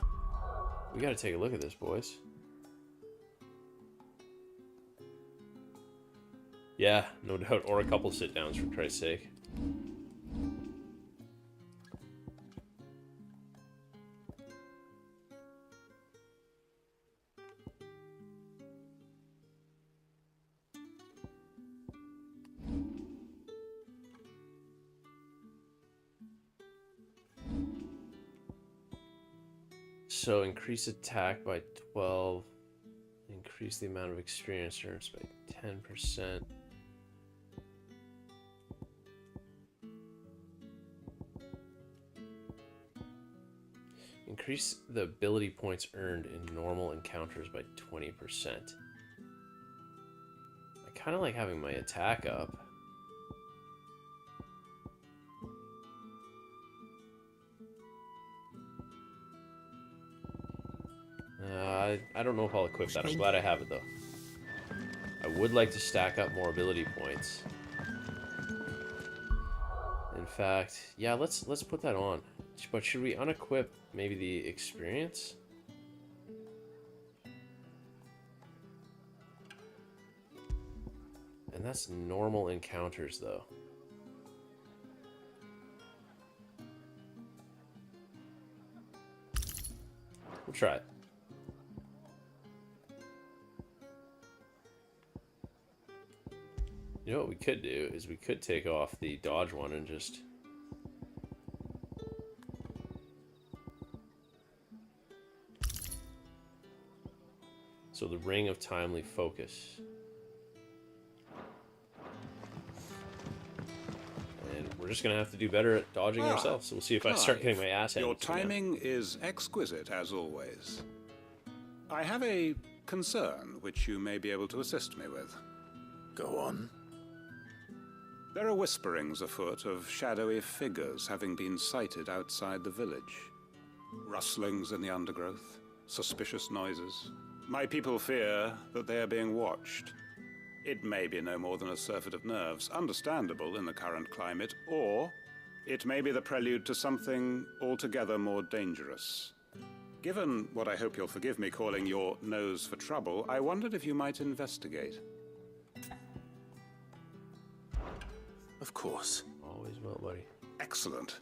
Speaker 1: We gotta take a look at this, boys. Yeah, no doubt. Or a couple sit-downs, for Christ's sake. So increase attack by 12. Increase the amount of experience earned by 10%. Increase the ability points earned in normal encounters by 20%. I kind of like having my attack up. I don't know if I'll equip that. I'm glad I have it though. I would like to stack up more ability points. In fact, yeah, let's put that on. But should we unequip maybe the experience? And that's normal encounters, though. We'll try it. You know what we could do is we could take off the dodge one and just... So the ring of timely focus. And we're just going to have to do better at dodging ourselves. So we'll see if I start getting my ass handed.
Speaker 17: Your timing is exquisite, as always. I have a concern which you may be able to assist me with.
Speaker 5: Go on.
Speaker 17: There are whisperings afoot of shadowy figures having been sighted outside the village. Rustlings in the undergrowth, suspicious noises. My people fear that they are being watched. It may be no more than a surfeit of nerves, understandable in the current climate, or it may be the prelude to something altogether more dangerous. Given what I hope you'll forgive me calling your nose for trouble, I wondered if you might investigate.
Speaker 5: Of course.
Speaker 1: Always will, buddy.
Speaker 17: Excellent.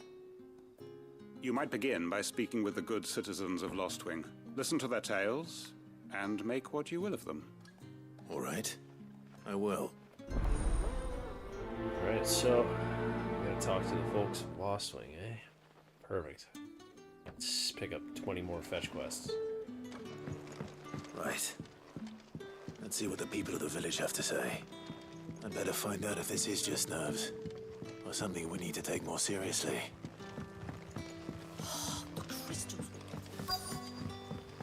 Speaker 17: You might begin by speaking with the good citizens of Lostwing. Listen to their tales, and make what you will of them.
Speaker 5: All right. I will.
Speaker 1: Alright, so I'm gonna talk to the folks of Lostwing, eh? Perfect. Let's pick up 20 more fetch quests.
Speaker 5: Right. Let's see what the people of the village have to say. I'd better find out if this is just nerves, or something we need to take more seriously.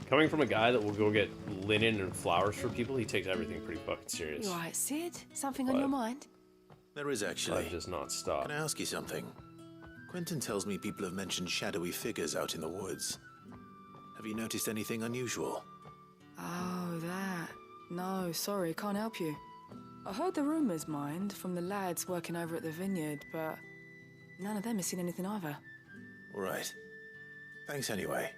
Speaker 1: Coming from a guy that will go get linen and flowers for people, he takes everything pretty fucking serious.
Speaker 18: You alright, Sid? Something on your mind?
Speaker 5: There is actually.
Speaker 1: Life does not stop.
Speaker 5: Can I ask you something? Quentin tells me people have mentioned shadowy figures out in the woods. Have you noticed anything unusual?
Speaker 18: Oh, that. No, sorry, can't help you. I heard the rumours, mind, from the lads working over at the vineyard, but none of them has seen anything either.
Speaker 5: All right. Thanks anyway.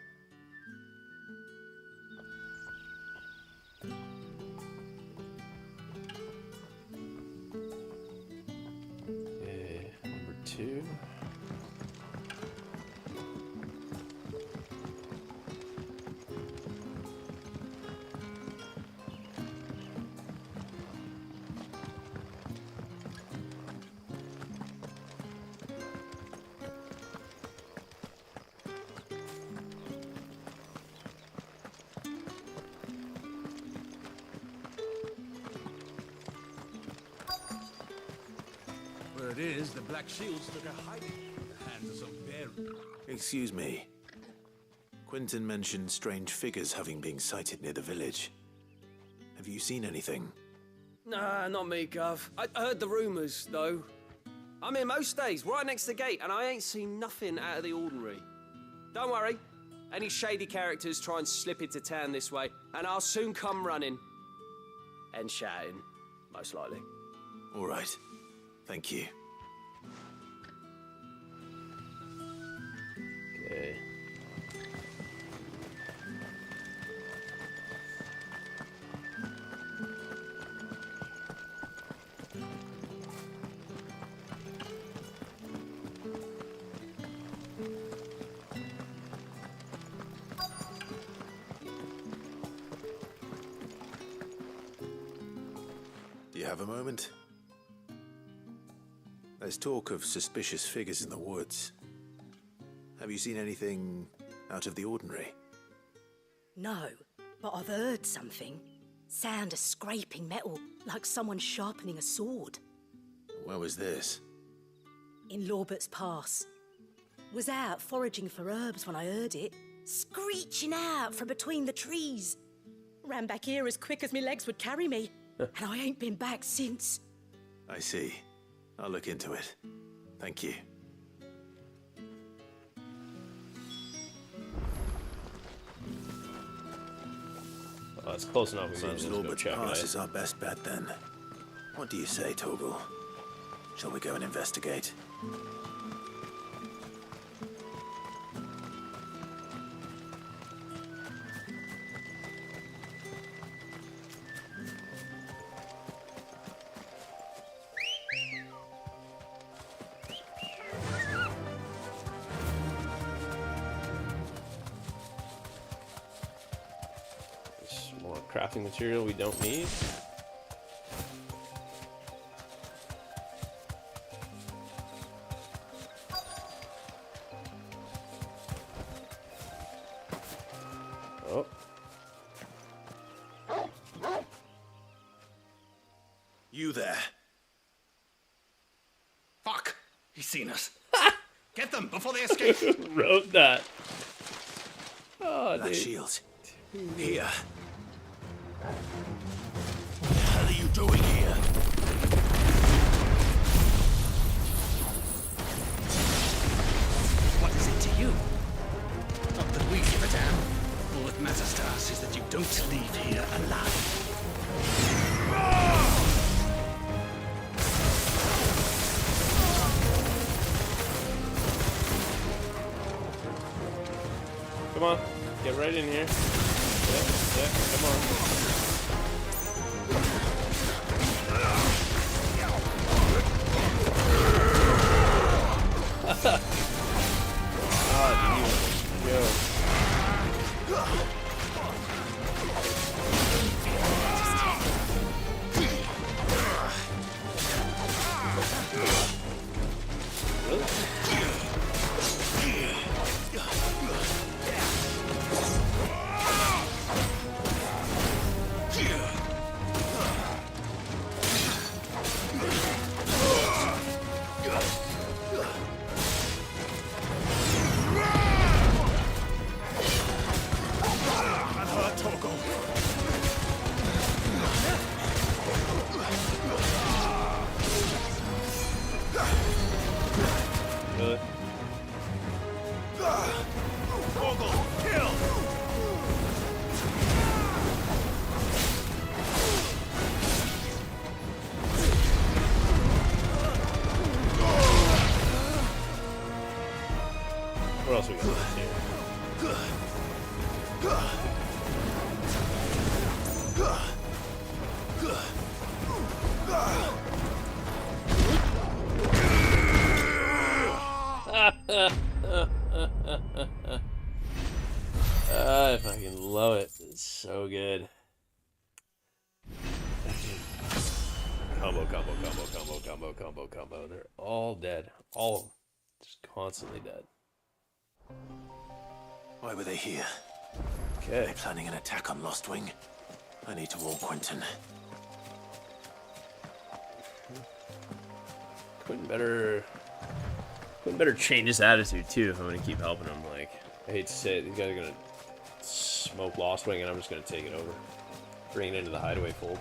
Speaker 1: Number 2.
Speaker 15: Where it is, the Black Shields took a hiding in the hands of some bear.
Speaker 5: Excuse me. Quentin mentioned strange figures having been sighted near the village. Have you seen anything?
Speaker 19: Nah, not me, Gov. I heard the rumours, though. I'm here most days, right next to the gate, and I ain't seen nothing out of the ordinary. Don't worry. Any shady characters try and slip into town this way, and I'll soon come running. And shouting, most likely.
Speaker 5: All right. Thank you.
Speaker 1: Okay.
Speaker 5: Do you have a moment? There's talk of suspicious figures in the woods. Have you seen anything out of the ordinary?
Speaker 20: No, but I've heard something. Sound of scraping metal, like someone sharpening a sword.
Speaker 5: Where was this?
Speaker 20: In Lorbert's Pass. Was out foraging for herbs when I heard it, screeching out from between the trees. Ran back here as quick as my legs would carry me, and I ain't been back since.
Speaker 5: I see. I'll look into it. Thank you.
Speaker 1: Oh, that's close enough. We might as
Speaker 5: Seems
Speaker 1: well go
Speaker 5: Lorbert's
Speaker 1: check
Speaker 5: Pass
Speaker 1: it
Speaker 5: is our best bet then. What do you say, Torgal? Shall we go and investigate?
Speaker 1: crafting material we don't need. Oh.
Speaker 21: You there. Fuck! He's seen us. Get them before they escape.
Speaker 1: Wrote that. Oh,
Speaker 5: Black
Speaker 1: dude.
Speaker 5: shields. Here.
Speaker 21: What the hell are you doing here? What is it to you? Not that we give a damn. All that matters to us is that you don't leave here alive.
Speaker 1: Come on, get right in here. Yeah, come on. Really? What else we got here? I fucking love it. It's so good. Combo. They're all dead. All of them. Just constantly dead.
Speaker 5: Why were they here?
Speaker 1: Okay.
Speaker 5: Are they planning an attack on Lost Wing? I need to warn Quentin.
Speaker 1: Quentin better change his attitude too if I'm gonna keep helping him. Like, I hate to say it, these guys are gonna smoke Lost Wing and I'm just gonna take it over. Bring it into the hideaway fold.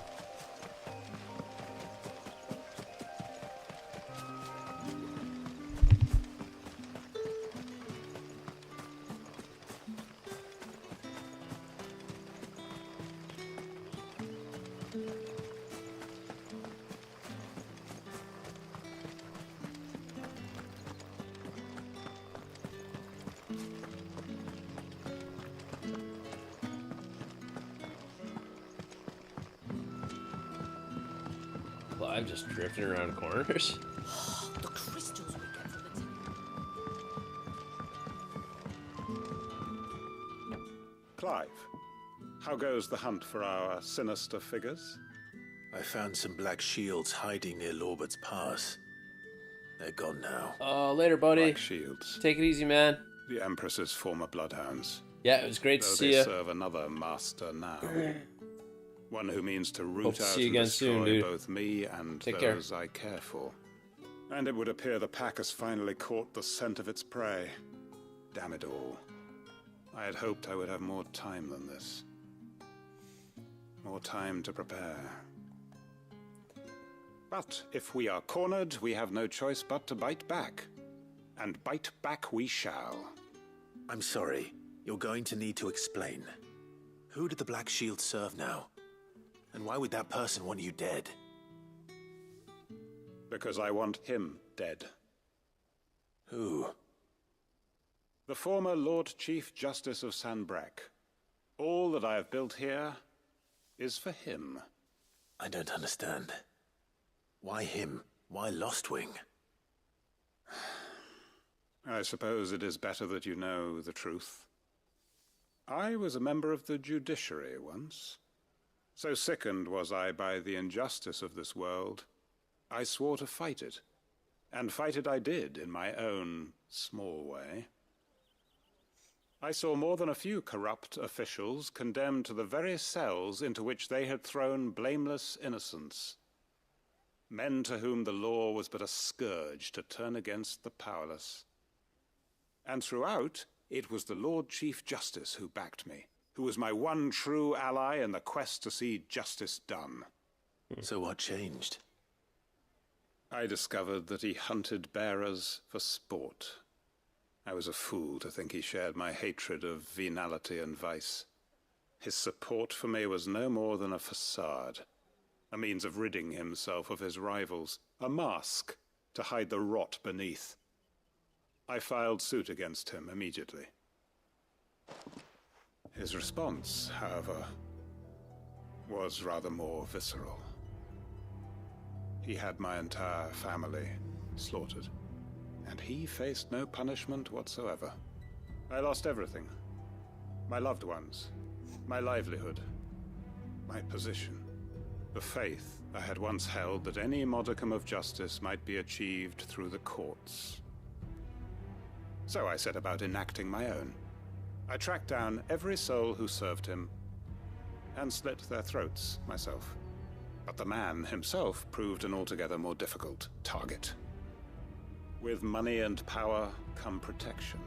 Speaker 1: Clive just drifting around corners.
Speaker 20: The crystals we get from the
Speaker 17: Clive, how goes the hunt for our sinister figures?
Speaker 5: I found some black shields hiding near Lorbert's Pass. They're gone now.
Speaker 1: Later, buddy.
Speaker 17: Black shields.
Speaker 1: Take it easy, man.
Speaker 17: The Empress's former bloodhounds.
Speaker 1: Yeah, it was great to
Speaker 17: Though
Speaker 1: see
Speaker 17: they
Speaker 1: you.
Speaker 17: serve another master now. One who means to
Speaker 1: Hope
Speaker 17: root
Speaker 1: to
Speaker 17: out
Speaker 1: see you
Speaker 17: and
Speaker 1: again
Speaker 17: destroy
Speaker 1: soon, dude.
Speaker 17: both me and
Speaker 1: Take care.
Speaker 17: those I care for. And it would appear the pack has finally caught the scent of its prey. Damn it all. I had hoped I would have more time than this. More time to prepare. But if we are cornered, we have no choice but to bite back. And bite back we shall.
Speaker 5: I'm sorry. You're going to need to explain. Who did the Black Shield serve now? And why would that person want you dead?
Speaker 17: Because I want him dead.
Speaker 5: Who?
Speaker 17: The former Lord Chief Justice of Sanbreque. All that I have built here is for him.
Speaker 5: I don't understand. Why him? Why Lost Wing?
Speaker 17: I suppose it is better that you know the truth. I was a member of the judiciary once. So sickened was I by the injustice of this world, I swore to fight it. And fight it I did, in my own small way. I saw more than a few corrupt officials condemned to the very cells into which they had thrown blameless innocents. Men to whom the law was but a scourge to turn against the powerless. And throughout, it was the Lord Chief Justice who backed me, who was my one true ally in the quest to see justice done.
Speaker 5: So what changed?
Speaker 17: I discovered that he hunted bearers for sport. I was a fool to think he shared my hatred of venality and vice. His support for me was no more than a facade, a means of ridding himself of his rivals, a mask to hide the rot beneath. I filed suit against him immediately. His response, however, was rather more visceral. He had my entire family slaughtered, and he faced no punishment whatsoever. I lost everything. My loved ones, my livelihood, my position, the faith I had once held that any modicum of justice might be achieved through the courts. So I set about enacting my own. I tracked down every soul who served him, and slit their throats myself. But the man himself proved an altogether more difficult target. With money and power come protection.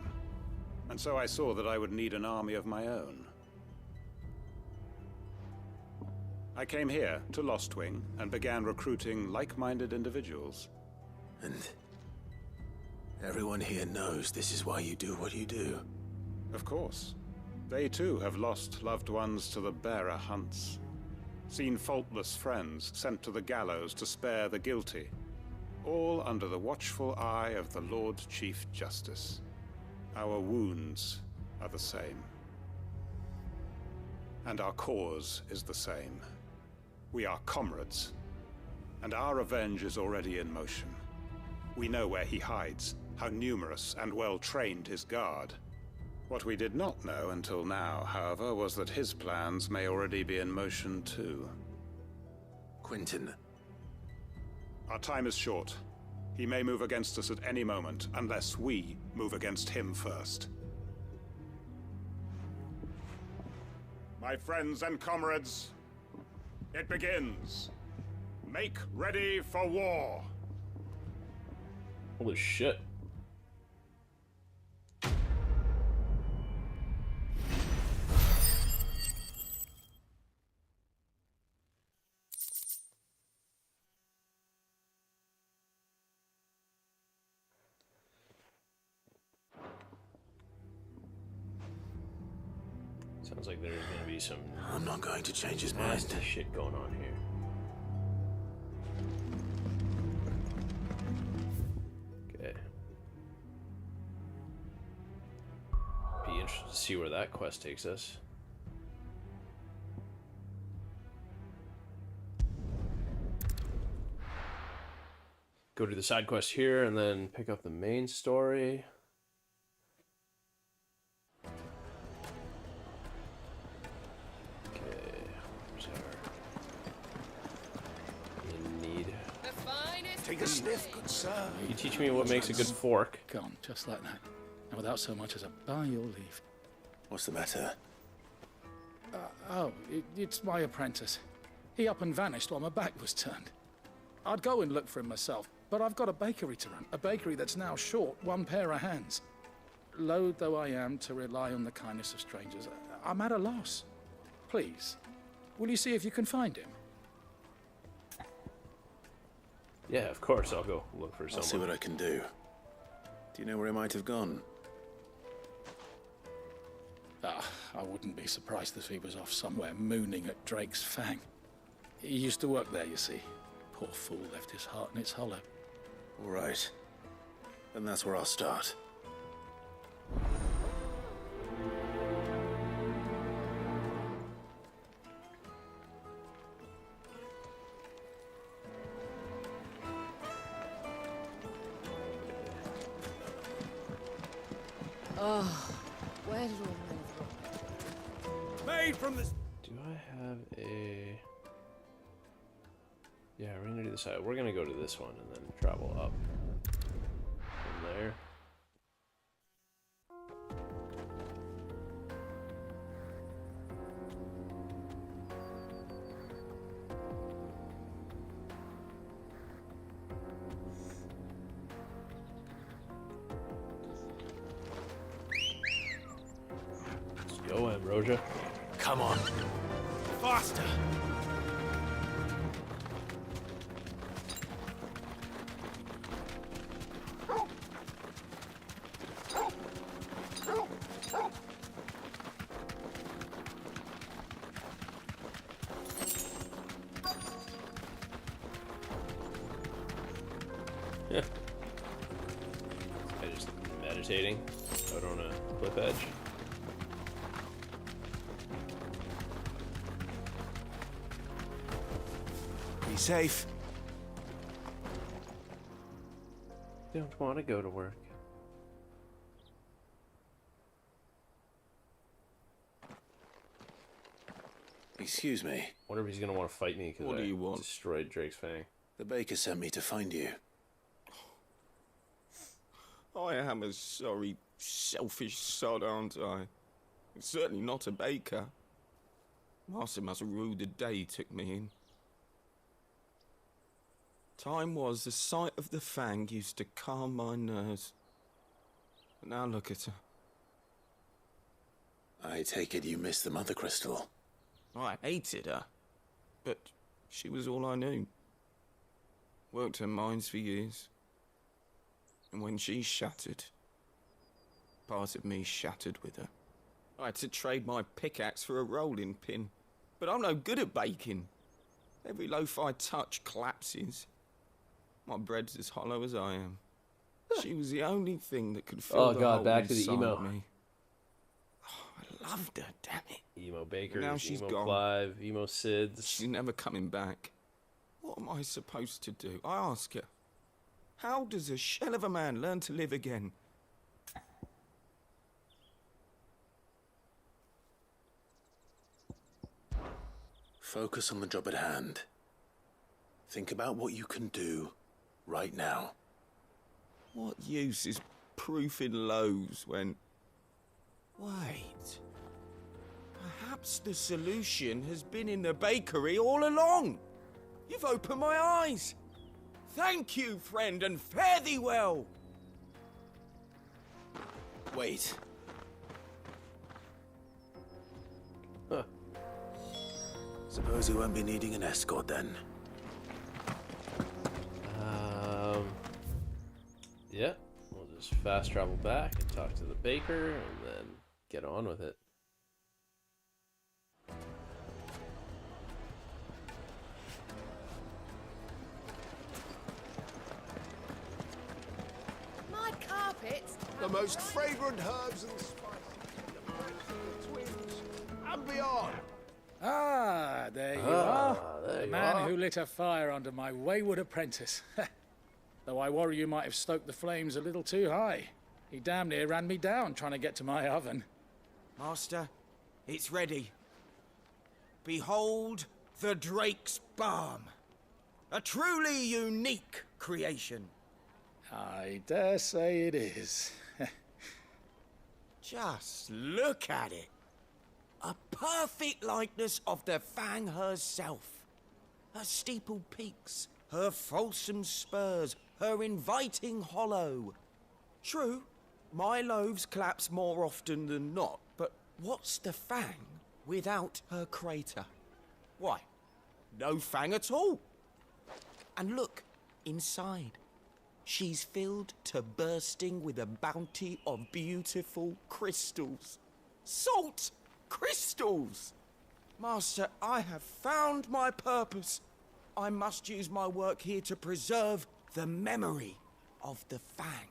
Speaker 17: And so I saw that I would need an army of my own. I came here to Lostwing and began recruiting like-minded individuals.
Speaker 5: And everyone here knows this is why you do what you do.
Speaker 17: Of course. They too have lost loved ones to the bearer hunts. Seen faultless friends sent to the gallows to spare the guilty, all under the watchful eye of the Lord Chief Justice. Our wounds are the same. And our cause is the same. We are comrades, and our revenge is already in motion. We know where he hides, how numerous and well-trained his guard. What we did not know until now, however, was that his plans may already be in motion too.
Speaker 5: Quentin.
Speaker 17: Our time is short. He may move against us at any moment, unless we move against him first. My friends and comrades, it begins. Make ready for war.
Speaker 1: Holy shit. Sounds like there's gonna be some.
Speaker 5: I'm not going to change his mind.
Speaker 1: Nasty shit going on here. Okay. Be interested to see where that quest takes us. Go to the side quest here and then pick up the main story.
Speaker 21: Take a sniff, good sir.
Speaker 1: You teach me what makes a good fork.
Speaker 21: Gone, just like that. And without so much as a by your leave.
Speaker 5: What's the matter?
Speaker 21: It's my apprentice. He up and vanished while my back was turned. I'd go and look for him myself, but I've got a bakery to run. A bakery that's now short one pair of hands. Loath though I am to rely on the kindness of strangers, I'm at a loss. Please, will you see if you can find him?
Speaker 1: Yeah, of course, I'll go look for someone.
Speaker 5: I'll see what I can do. Do you know where he might have gone?
Speaker 21: I wouldn't be surprised if he was off somewhere mooning at Drake's Fang. He used to work there, you see. Poor fool left his heart in its hollow.
Speaker 5: All right. Then that's where I'll start.
Speaker 11: Oh, where did all the men from?
Speaker 21: Made from this.
Speaker 1: Do I have a? Yeah, we're gonna do this side. We're gonna go to this one and then travel up from there. Let's go, Ambrosia.
Speaker 10: Come on. Faster.
Speaker 1: Yeah. I just meditating out on a cliff edge.
Speaker 10: Be safe.
Speaker 1: Don't want to go to work.
Speaker 5: Excuse me.
Speaker 1: Wonder if he's gonna want to fight me because
Speaker 5: What do
Speaker 1: I
Speaker 5: you want?
Speaker 1: destroyed Drake's Fang.
Speaker 5: The baker sent me to find you.
Speaker 8: I am a sorry, selfish sod, aren't I? Certainly not a baker. Master must have ruled the day he took me in. Time was the sight of the Fang used to calm my nerves. But now look at her.
Speaker 5: I take it you missed the Mother Crystal.
Speaker 8: I hated her, but she was all I knew. Worked her mines for years. And when she shattered, part of me shattered with her. I had to trade my pickaxe for a rolling pin, but I'm no good at baking. Every loaf I touch collapses. My bread's as hollow as I am. She was the only thing that could fill the hole
Speaker 1: back to the
Speaker 8: inside
Speaker 1: emo.
Speaker 8: me. Oh, I loved her, damn it.
Speaker 1: Emo Bakers,
Speaker 8: Now she's
Speaker 1: Emo
Speaker 8: gone.
Speaker 1: Clive, Emo Sids.
Speaker 8: She's never coming back. What am I supposed to do? I ask her. How does a shell of a man learn to live again?
Speaker 5: Focus on the job at hand. Think about what you can do right now.
Speaker 8: What use is proofing loaves when... Wait. Perhaps the solution has been in the bakery all along. You've opened my eyes. Thank you, friend, and fare thee well.
Speaker 5: Wait.
Speaker 1: Huh.
Speaker 5: Suppose we won't be needing an escort then.
Speaker 1: Yeah, we'll just fast travel back and talk to the baker and then get on with it.
Speaker 12: My carpets.
Speaker 10: The most fragrant herbs and spices. Twins and beyond.
Speaker 21: Ah, there you
Speaker 1: Ah,
Speaker 21: are.
Speaker 1: there
Speaker 21: The
Speaker 1: you
Speaker 21: man
Speaker 1: are.
Speaker 21: who lit a fire under my wayward apprentice. Though I worry you might have stoked the flames a little too high. He damn near ran me down trying to get to my oven.
Speaker 8: Master, it's ready. Behold the Drake's Balm. A truly unique creation.
Speaker 21: I dare say it is.
Speaker 8: Just look at it. A perfect likeness of the Fang herself. Her steepled peaks, her fulsome spurs, her inviting hollow. True, my loaves collapse more often than not, but what's the Fang without her crater? Why, no Fang at all. And look, inside. She's filled to bursting with a bounty of beautiful crystals. Salt crystals! Master, I have found my purpose. I must use my work here to preserve the memory of the Fang.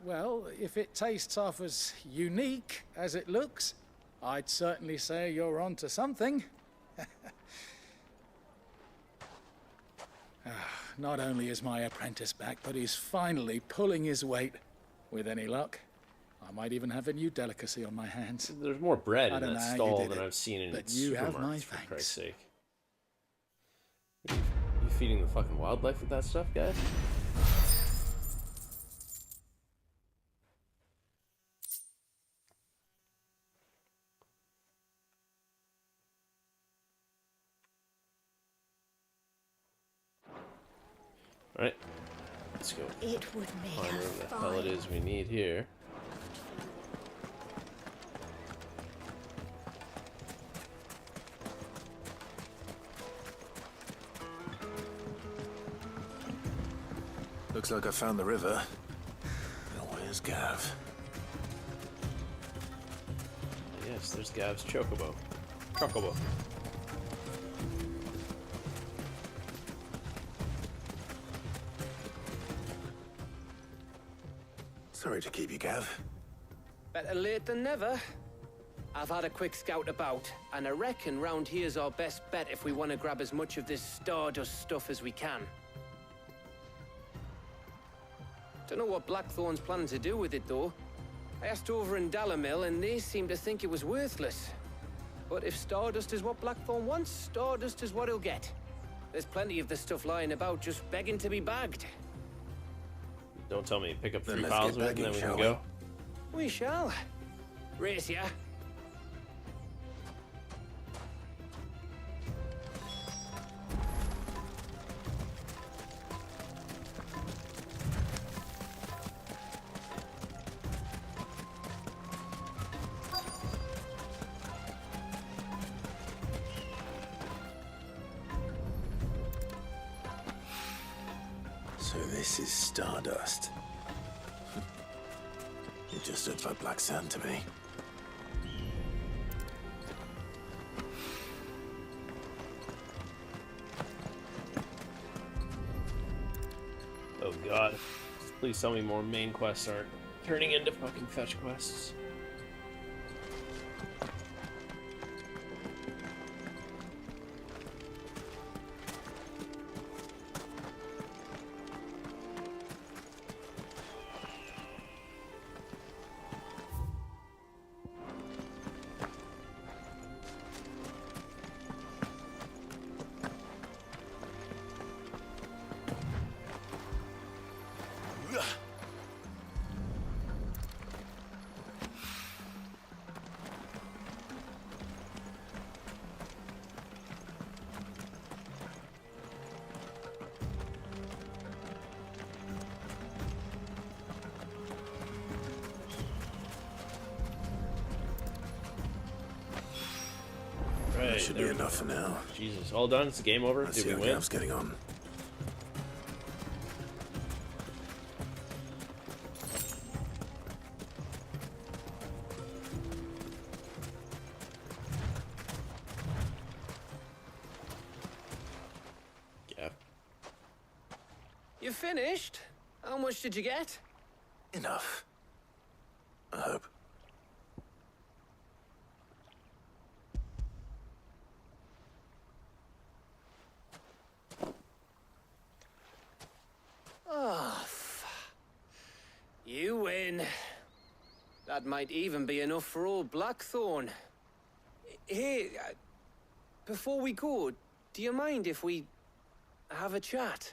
Speaker 21: Well, if it tastes half as unique as it looks, I'd certainly say you're onto something. Not only is my apprentice back, but he's finally pulling his weight. With any luck, I might even have a new delicacy on my hands.
Speaker 1: There's more bread
Speaker 21: I
Speaker 1: in
Speaker 21: don't
Speaker 1: that
Speaker 21: know how you
Speaker 1: stall
Speaker 21: did
Speaker 1: than
Speaker 21: it,
Speaker 1: I've seen in
Speaker 21: but you have my
Speaker 1: supermarkets, for Christ's
Speaker 21: thanks.
Speaker 1: sake. feeding the fucking wildlife with that stuff, guys? Alright. Let's go.
Speaker 6: It would make
Speaker 1: Find whatever the hell it is we need here.
Speaker 5: Looks like I found the river. Now where's Gav?
Speaker 1: Yes, there's Gav's chocobo. Chocobo.
Speaker 5: Sorry to keep you, Gav.
Speaker 14: Better late than never. I've had a quick scout about, and I reckon round here's our best bet if we want to grab as much of this Stardust stuff as we can. Don't know what Blackthorn's planning to do with it, though. I asked over in Dalamil, and they seem to think it was worthless. But if Stardust is what Blackthorn wants, Stardust is what he'll get. There's plenty of this stuff lying about, just begging to be bagged.
Speaker 1: Don't tell me. Pick up
Speaker 5: Then
Speaker 1: 3
Speaker 5: let's
Speaker 1: piles
Speaker 5: get
Speaker 1: of it and then
Speaker 5: bagging,
Speaker 1: we can
Speaker 5: shall
Speaker 1: go.
Speaker 14: We shall. Race ya.
Speaker 5: So this is Stardust. It just looks like black sand to me.
Speaker 1: Oh god. Please tell me more main quests aren't turning into fucking fetch quests.
Speaker 5: That should be enough for now.
Speaker 1: Jesus, all done? It's the game over?
Speaker 5: Let's
Speaker 1: Did
Speaker 5: see
Speaker 1: we
Speaker 5: how
Speaker 1: win?
Speaker 5: Gav's getting on.
Speaker 1: Yeah.
Speaker 14: You finished? How much did you get?
Speaker 5: Enough. I hope.
Speaker 14: Oh, you win. That might even be enough for old Blackthorn. Hey, before we go, do you mind if we have a chat?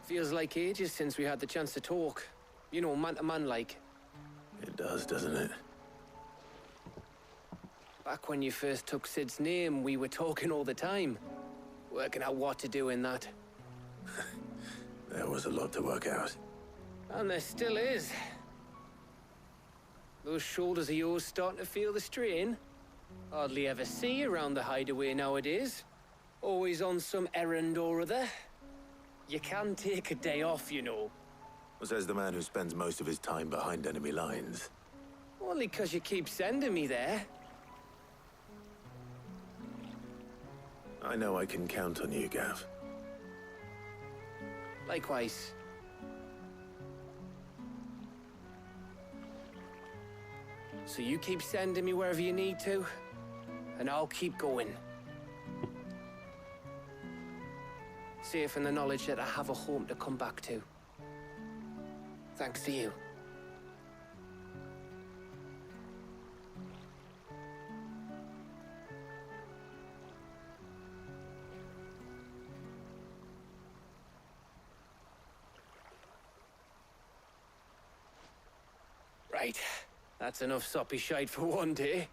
Speaker 14: Feels like ages since we had the chance to talk. You know, man to man like.
Speaker 5: It does, doesn't it?
Speaker 14: Back when you first took Sid's name, we were talking all the time. Working out what to do in that.
Speaker 5: There was a lot to work out.
Speaker 14: And there still is. Those shoulders of yours starting to feel the strain. Hardly ever see you around the hideaway nowadays. Always on some errand or other. You can take a day off, you know.
Speaker 5: Says the man who spends most of his time behind enemy lines.
Speaker 14: Only 'cause you keep sending me there.
Speaker 5: I know I can count on you, Gav.
Speaker 14: Likewise. So you keep sending me wherever you need to, and I'll keep going. safe in the knowledge that I have a home to come back to. Thanks to you. Right, that's enough soppy shite for one day.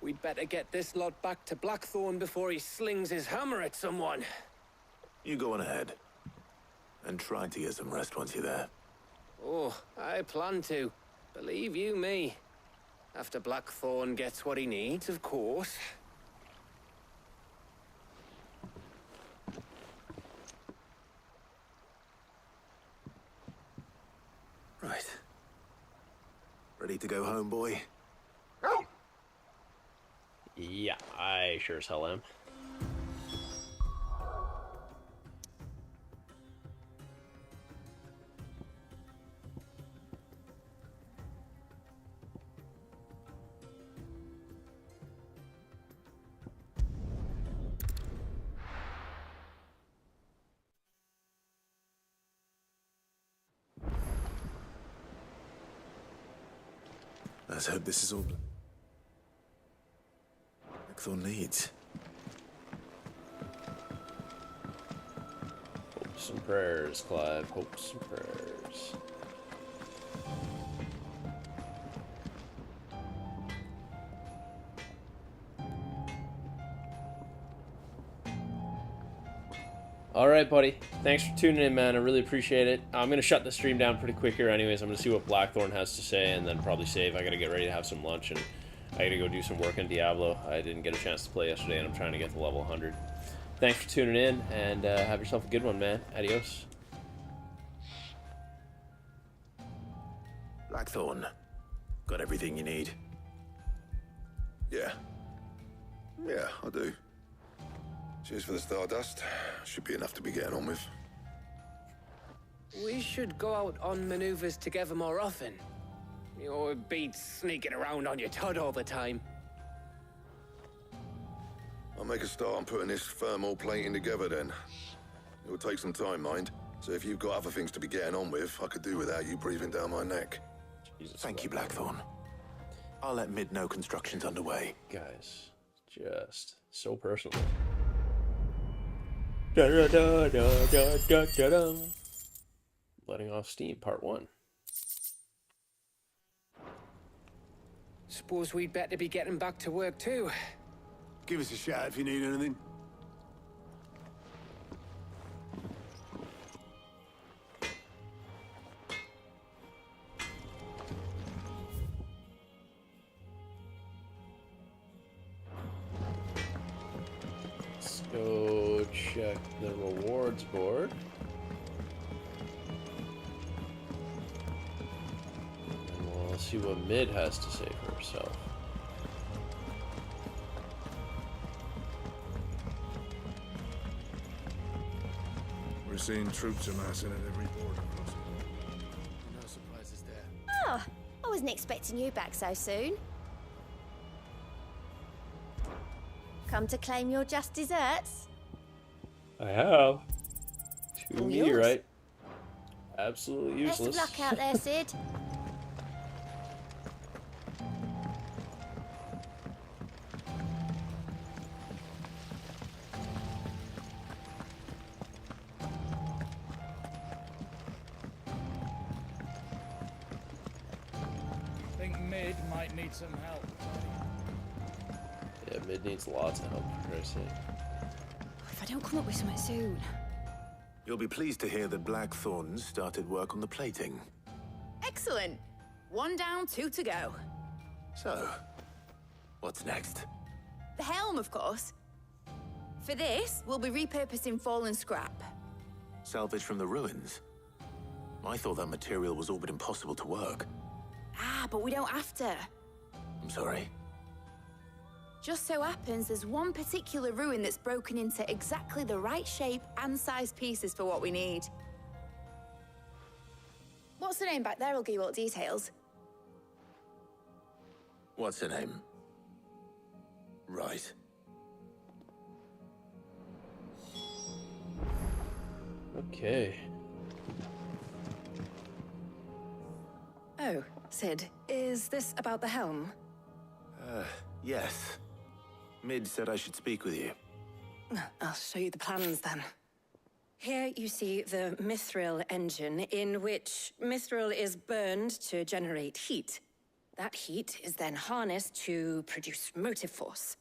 Speaker 14: We'd better get this lot back to Blackthorn before he slings his hammer at someone.
Speaker 5: You go on ahead. And try to get some rest once you're there.
Speaker 14: Oh, I plan to. Believe you me. After Blackthorn gets what he needs, of course.
Speaker 5: Right. Ready to go home, boy?
Speaker 1: Yeah, I sure as hell am.
Speaker 5: Let's hope this is all Blackthorn needs.
Speaker 1: Hopes and prayers, Clive. Hopes and prayers. All right, buddy. Thanks for tuning in, man. I really appreciate it. I'm going to shut the stream down pretty quick here anyways. I'm going to see what Blackthorn has to say and then probably save. I got to get ready to have some lunch and I got to go do some work in Diablo. I didn't get a chance to play yesterday and I'm trying to get to level 100. Thanks for tuning in and have yourself a good one, man. Adios.
Speaker 5: Blackthorn, got everything you need?
Speaker 13: Yeah. Yeah, I do. Cheers for the Stardust. Should be enough to be getting on with.
Speaker 14: We should go out on maneuvers together more often. You know, it beats sneaking around on your Todd all the time.
Speaker 13: I'll make a start on putting this thermal plating together then. It'll take some time, mind. So if you've got other things to be getting on with, I could do without you breathing down my neck.
Speaker 5: Thank you, Blackthorn. I'll let Mid know construction's underway.
Speaker 1: Guys, just so personal. Letting off steam, part 1.
Speaker 14: Suppose we'd better be getting back to work too.
Speaker 10: Give us a shout if you need anything.
Speaker 1: Let's go check the rewards board. And we'll see what Mid has to say for herself.
Speaker 15: We're seeing troops amassing at every border crossing.
Speaker 3: No surprises there.
Speaker 6: Oh, I wasn't expecting you back so soon. Come to claim your just desserts?
Speaker 1: I have. 2
Speaker 6: All
Speaker 1: meteorite. Absolutely useless.
Speaker 6: Best of luck out there, Sid.
Speaker 21: I think Mid might need some help.
Speaker 1: Yeah, Mid needs lots of help, for Christ's sake.
Speaker 6: If I don't come up with something soon.
Speaker 5: You'll be pleased to hear that Blackthorn started work on the plating.
Speaker 12: Excellent. 1 down, 2 to go.
Speaker 5: So, what's next?
Speaker 12: The helm, of course. For this, we'll be repurposing fallen scrap.
Speaker 5: Salvage from the ruins? I thought that material was all but impossible to work.
Speaker 12: Ah, but we don't have to.
Speaker 5: I'm sorry.
Speaker 12: Just so happens there's one particular ruin that's broken into exactly the right shape and size pieces for what we need. What's the name back there? I'll give you all the details.
Speaker 5: What's her name? Right.
Speaker 1: Okay.
Speaker 11: Oh, Sid, is this about the helm?
Speaker 5: Yes. Mid said I should speak with you.
Speaker 11: I'll show you the plans then. Here you see the mithril engine, in which mithril is burned to generate heat. That heat is then harnessed to produce motive force.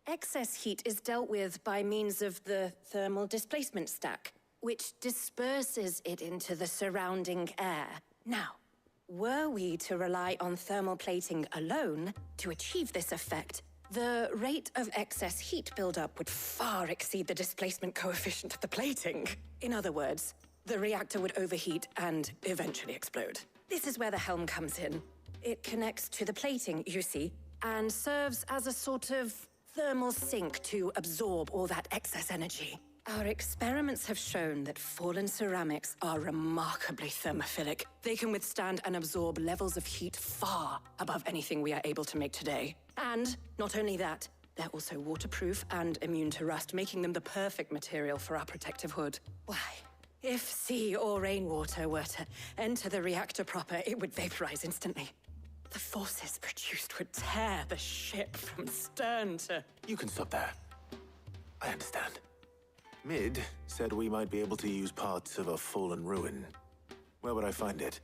Speaker 11: Excess heat is dealt with by means of the thermal displacement stack, which disperses it into the surrounding air. Now, were we to rely on thermal plating alone to achieve this effect, the rate of excess heat buildup would far exceed the displacement coefficient of the plating. In other words, the reactor would overheat and eventually explode. This is where the helm comes in. It connects to the plating, you see, and serves as a sort of thermal sink to absorb all that excess energy. Our experiments have shown that fallen ceramics are remarkably thermophilic. They can withstand and absorb levels of heat far above anything we are able to make today. And not only that, they're also waterproof and immune to rust, making them the perfect material for our protective hood. Why, if sea or rainwater were to enter the reactor proper, it would vaporize instantly. The forces produced would tear the ship from stern to...
Speaker 5: You can stop there. I understand. Mid said we might be able to use parts of a fallen ruin. Where would I find it?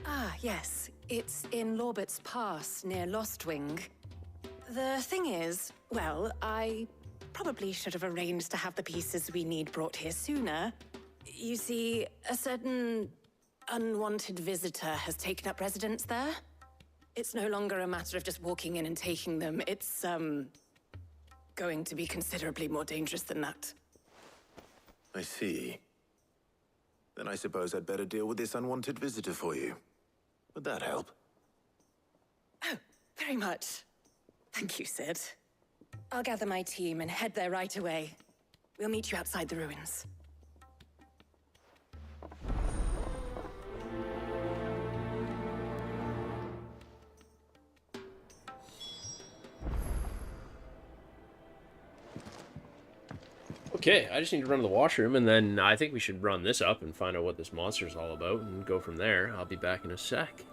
Speaker 11: Ah, yes. It's in Lorbert's Pass, near Lostwing. The thing is, well, I probably should have arranged to have the pieces we need brought here sooner. You see, a certain unwanted visitor has taken up residence there. It's no longer a matter of just walking in and taking them. It's, going to be considerably more dangerous than that.
Speaker 5: I see. Then I suppose I'd better deal with this unwanted visitor for you. Would that help?
Speaker 11: Oh, very much. Thank you, Sid. I'll gather my team and head there right away. We'll meet you outside the ruins.
Speaker 1: Okay, I just need to run to the washroom, and then I think we should run this up and find out what this monster's all about, and go from there. I'll be back in a sec.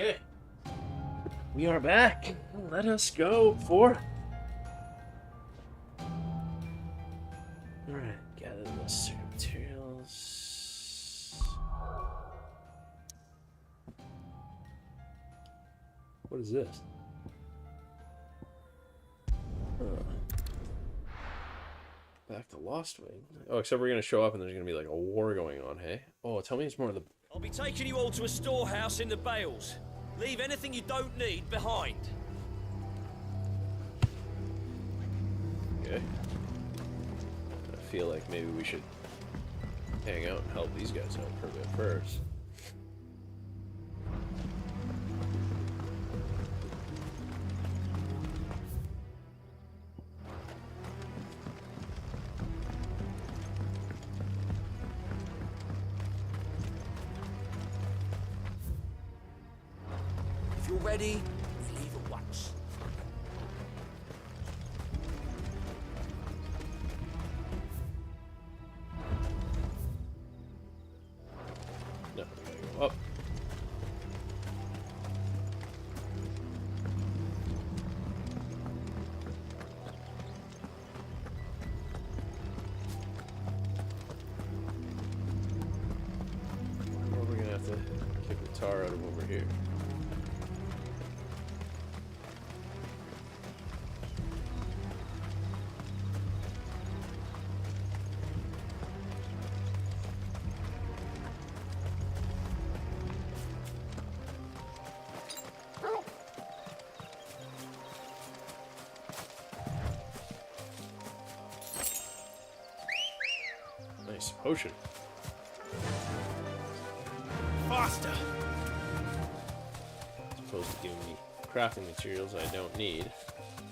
Speaker 1: Okay. We are back. Let us go for... Alright, gather the necessary materials. What is this? Huh. Back to Lost Wing. Oh, except we're gonna show up and there's gonna be like a war going on, hey? Oh, tell me it's more of the...
Speaker 9: I'll be taking you all to a storehouse in the Bales. Leave anything you don't need behind.
Speaker 1: Okay. I feel like maybe we should hang out and help these guys out for a bit first.
Speaker 9: If you're ready, we leave at once.
Speaker 1: No, we gotta go up. Or we're gonna have to kick the tar out of over here. Nice potion.
Speaker 9: Faster!
Speaker 1: As opposed to giving me crafting materials I don't need,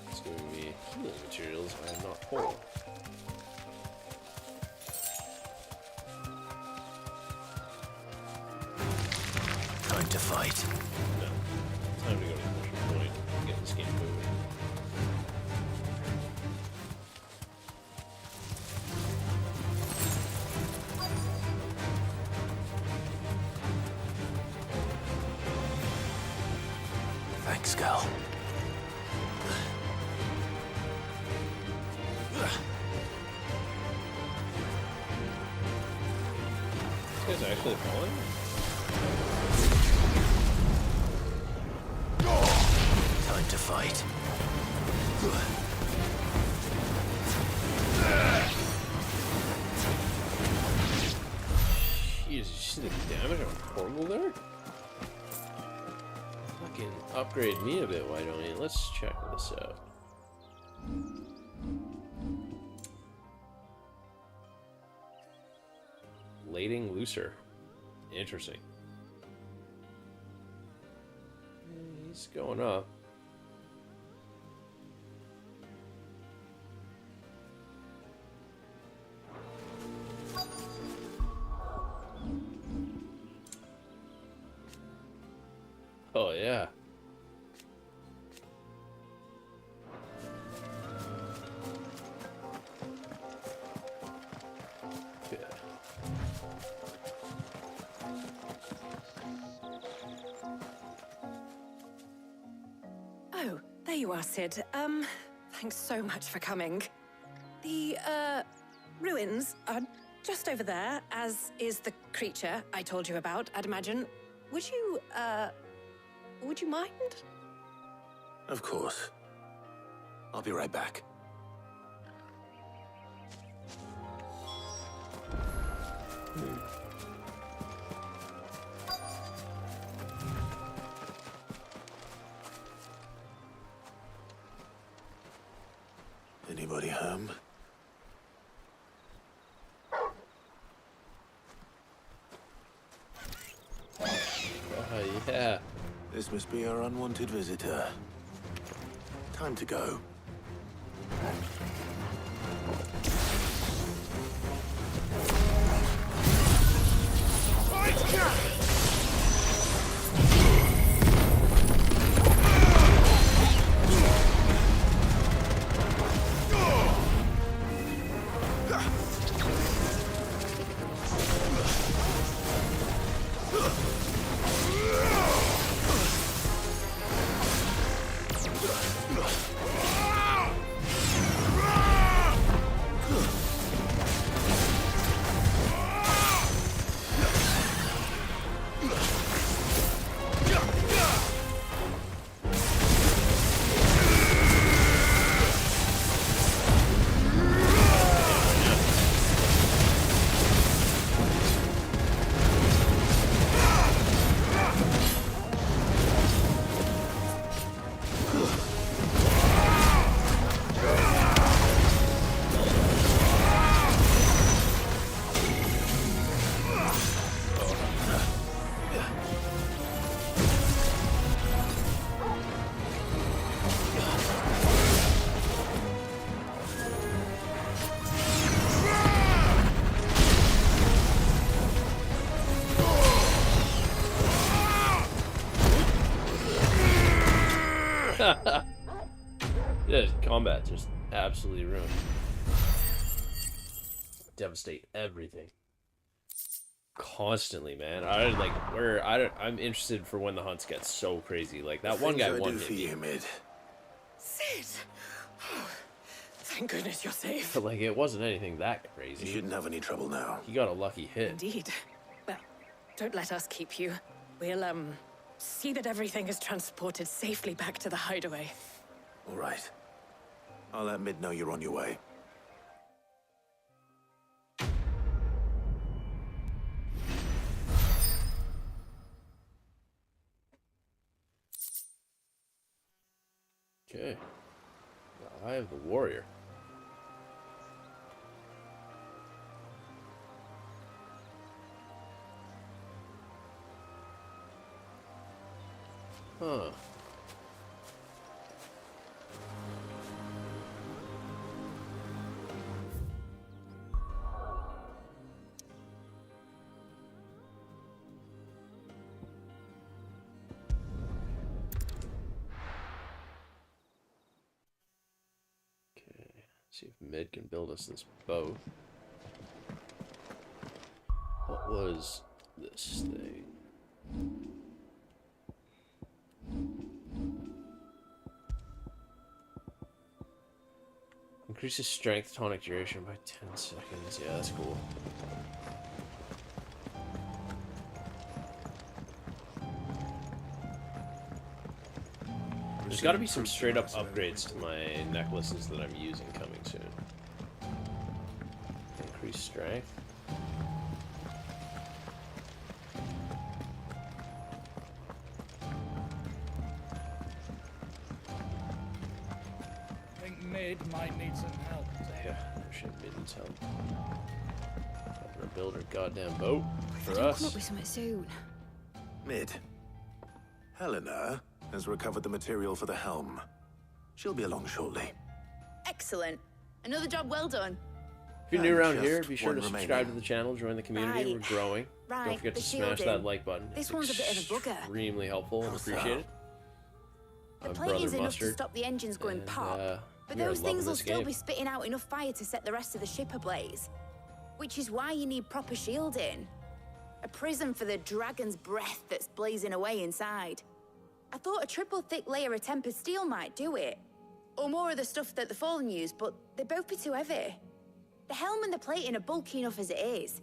Speaker 1: it's giving me healing materials I am not whole.
Speaker 5: Time to fight.
Speaker 1: No. Time to go to the mission point and get this game moving.
Speaker 5: Thanks, Gal.
Speaker 1: This guy's actually falling?
Speaker 5: Time to fight.
Speaker 1: Jeez, you see the damage on Portal there? Fucking upgrade me a bit, why don't you? Let's check this out. Lading looser. Interesting. He's going up. Oh, yeah. Yeah.
Speaker 11: Oh, there you are, Sid. Thanks so much for coming. The, ruins are just over there, as is the creature I told you about, I'd imagine. Would you mind?
Speaker 5: Of course. I'll be right back. Anybody home?
Speaker 1: Yeah.
Speaker 5: This must be our unwanted visitor. Time to go.
Speaker 1: combat just absolutely ruined. Devastate everything. Constantly, man. I'm interested for when the hunts get so crazy. Like that one guy won
Speaker 5: for you, Mid.
Speaker 11: Sid! Oh, thank goodness you're safe.
Speaker 1: But like it wasn't anything that crazy.
Speaker 5: You shouldn't have any trouble now.
Speaker 1: He got a lucky hit.
Speaker 11: Indeed. Well, don't let us keep you. We'll, see that everything is transported safely back to the hideaway.
Speaker 5: All right. I'll let Mid know you're on your way.
Speaker 1: Okay. The Eye of the Warrior. Huh. See if Mid can build us this bow. What was this thing? Increases strength tonic duration by 10 seconds. Yeah, that's cool. There's got to be some straight up upgrades to my necklaces that I'm using coming soon. Increase strength.
Speaker 21: I think Mid might need some help.
Speaker 1: Yeah, shit, Mid needs help. Helping her build her goddamn boat for
Speaker 12: Come up
Speaker 1: us.
Speaker 12: with something soon.
Speaker 5: Mid. Helena has recovered the material for the helm. She'll be along shortly.
Speaker 12: Excellent. Another job well done.
Speaker 1: If you're new around
Speaker 5: just
Speaker 1: here, be sure to
Speaker 5: one
Speaker 1: subscribe
Speaker 5: remaining.
Speaker 1: to the channel, join the community.
Speaker 12: Right.
Speaker 1: We're growing. Don't
Speaker 12: Right,
Speaker 1: forget
Speaker 12: the
Speaker 1: to smash that
Speaker 12: shielding.
Speaker 1: like button.
Speaker 12: This
Speaker 1: It's
Speaker 12: one's a bit of a bugger.
Speaker 1: extremely helpful and appreciate it.
Speaker 12: The
Speaker 1: My
Speaker 12: plating's
Speaker 1: brother
Speaker 12: enough to
Speaker 1: Mustard.
Speaker 12: stop the engines going
Speaker 1: And,
Speaker 12: pop, but
Speaker 1: we are
Speaker 12: those
Speaker 1: loving
Speaker 12: things will
Speaker 1: this
Speaker 12: still
Speaker 1: game.
Speaker 12: be spitting out enough fire to set the rest of the ship ablaze. Which is why you need proper shielding. A prism for the dragon's breath that's blazing away inside. I thought a triple thick layer of tempered steel might do it. Or more of the stuff that the Fallen use, but they'd both be too heavy. The helm and the plating are bulky enough as it is.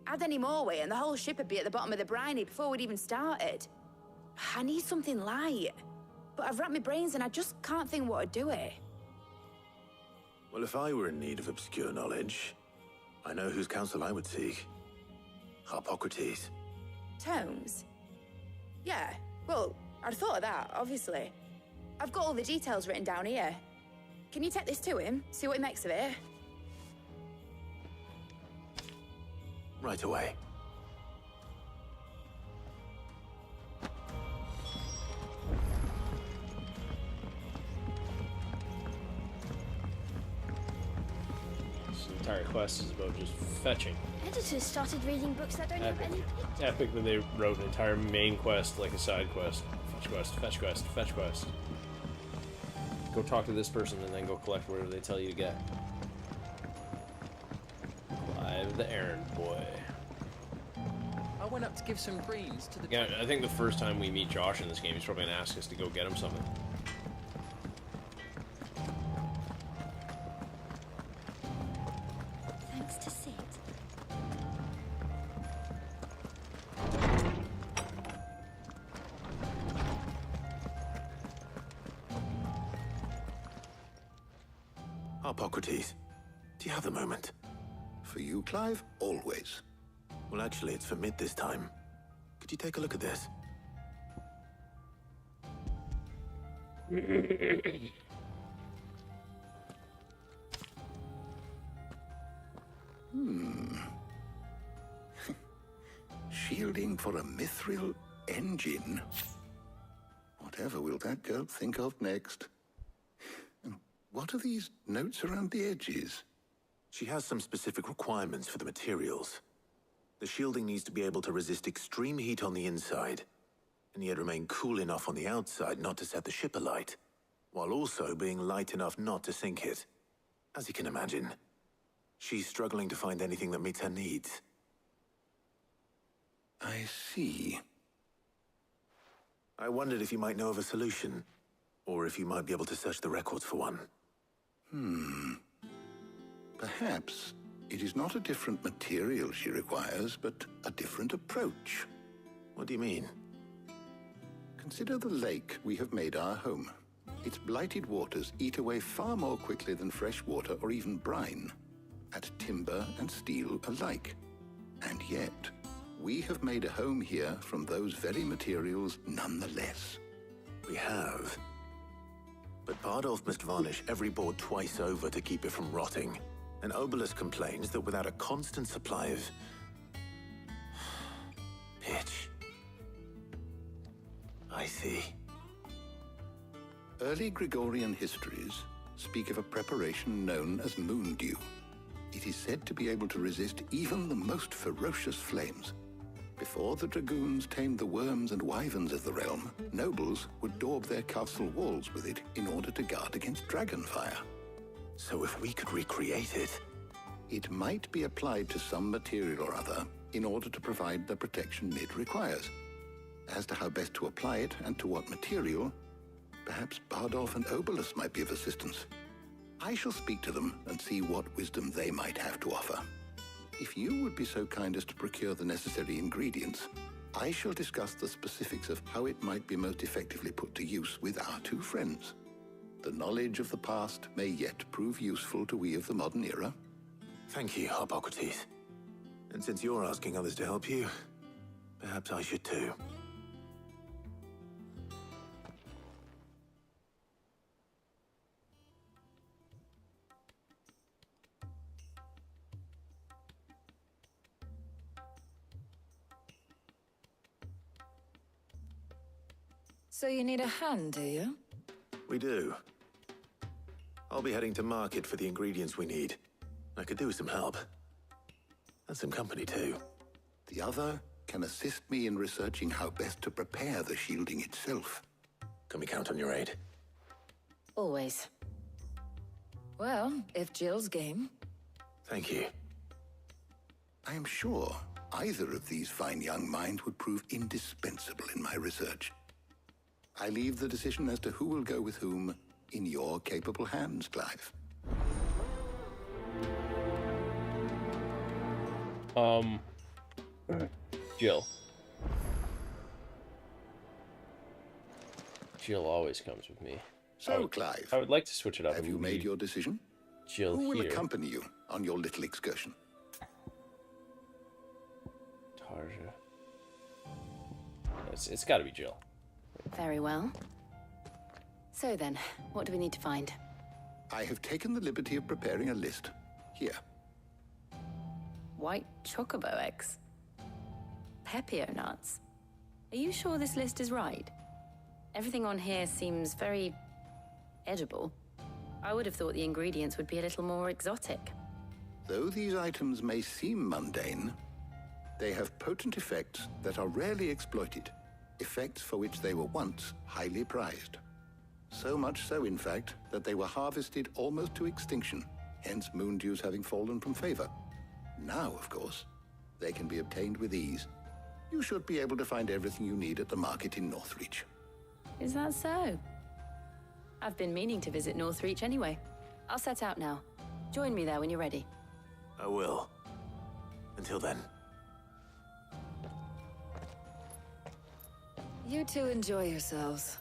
Speaker 12: Add any more weight and the whole ship would be at the bottom of the briny before we'd even started. I need something light. But I've racked my brains and I just can't think what would do it.
Speaker 5: Well, if I were in need of obscure knowledge, I know whose counsel I would seek. Harpocrates.
Speaker 12: Tomes? Yeah, well, I'd thought of that, obviously. I've got all the details written down here. Can you take this to him, see what he makes of it?
Speaker 5: Right away.
Speaker 1: This entire quest is about just fetching.
Speaker 6: Editors started reading books that don't have any.
Speaker 1: Epic that they wrote an entire main quest like a side quest. Fetch quest, fetch quest, fetch quest. Go talk to this person and then go collect whatever they tell you to get. Clive the errand boy.
Speaker 3: I went up to give some greens to the...
Speaker 1: Yeah, I think the first time we meet Josh in this game, he's probably gonna ask us to go get him something.
Speaker 6: Thanks to Sid.
Speaker 5: Harpocrates, do you have a moment?
Speaker 2: For you, Clive, always.
Speaker 5: Well, actually, it's for Mid this time. Could you take a look at this?
Speaker 2: Shielding for a mithril engine. Whatever will that girl think of next? And what are these notes around the edges?
Speaker 5: She has some specific requirements for the materials. The shielding needs to be able to resist extreme heat on the inside, and yet remain cool enough on the outside not to set the ship alight. while also being light enough not to sink it. As you can imagine, she's struggling to find anything that meets her needs.
Speaker 2: I see.
Speaker 5: I wondered if you might know of a solution, or if you might be able to search the records for one.
Speaker 2: Perhaps it is not a different material she requires, but a different approach.
Speaker 5: What do you mean?
Speaker 2: Consider the lake we have made our home. Its blighted waters eat away far more quickly than fresh water or even brine, at timber and steel alike. And yet, we have made a home here from those very materials nonetheless.
Speaker 5: We have. But Bardolph must varnish every board twice over to keep it from rotting. And Obelisk complains that without a constant supply of pitch. I see.
Speaker 2: Early Gregorian histories speak of a preparation known as moon dew. It is said to be able to resist even the most ferocious flames. Before the dragoons tamed the worms and wyverns of the realm, nobles would daub their castle walls with it in order to guard against dragonfire.
Speaker 5: So if we could recreate it...
Speaker 2: It might be applied to some material or other in order to provide the protection it requires. As to how best to apply it and to what material, perhaps Bardolph and Obelisk might be of assistance. I shall speak to them and see what wisdom they might have to offer. If you would be so kind as to procure the necessary ingredients, I shall discuss the specifics of how it might be most effectively put to use with our two friends. The knowledge of the past may yet prove useful to we of the modern era.
Speaker 5: Thank you, Hippocrates. And since you're asking others to help you, perhaps I should too.
Speaker 18: So you need a hand, do you?
Speaker 5: We do. I'll be heading to market for the ingredients we need. I could do with some help. And some company, too.
Speaker 2: The other can assist me in researching how best to prepare the shielding itself.
Speaker 5: Can we count on your aid?
Speaker 18: Always. Well, if Jill's game.
Speaker 5: Thank you.
Speaker 2: I am sure either of these fine young minds would prove indispensable in my research. I leave the decision as to who will go with whom in your capable hands, Clive.
Speaker 1: Jill. Jill always comes with me.
Speaker 2: So, Clive,
Speaker 1: I would like to switch it up.
Speaker 2: Have you made your decision?
Speaker 1: Jill
Speaker 2: Who will
Speaker 1: here.
Speaker 2: accompany you on your little excursion?
Speaker 1: Tarja. It's got to be Jill.
Speaker 11: Very well. So then, what do we need to find?
Speaker 2: I have taken the liberty of preparing a list. Here.
Speaker 11: White chocobo eggs. Pepio nuts. Are you sure this list is right? Everything on here seems very edible. I would have thought the ingredients would be a little more exotic.
Speaker 2: Though these items may seem mundane, they have potent effects that are rarely exploited, effects for which they were once highly prized. So much so, in fact, that they were harvested almost to extinction, hence moon dews having fallen from favor. Now, of course, they can be obtained with ease. You should be able to find everything you need at the market in Northreach.
Speaker 11: Is that so? I've been meaning to visit Northreach anyway. I'll set out now. Join me there when you're ready.
Speaker 5: I will. Until then.
Speaker 18: You two enjoy yourselves.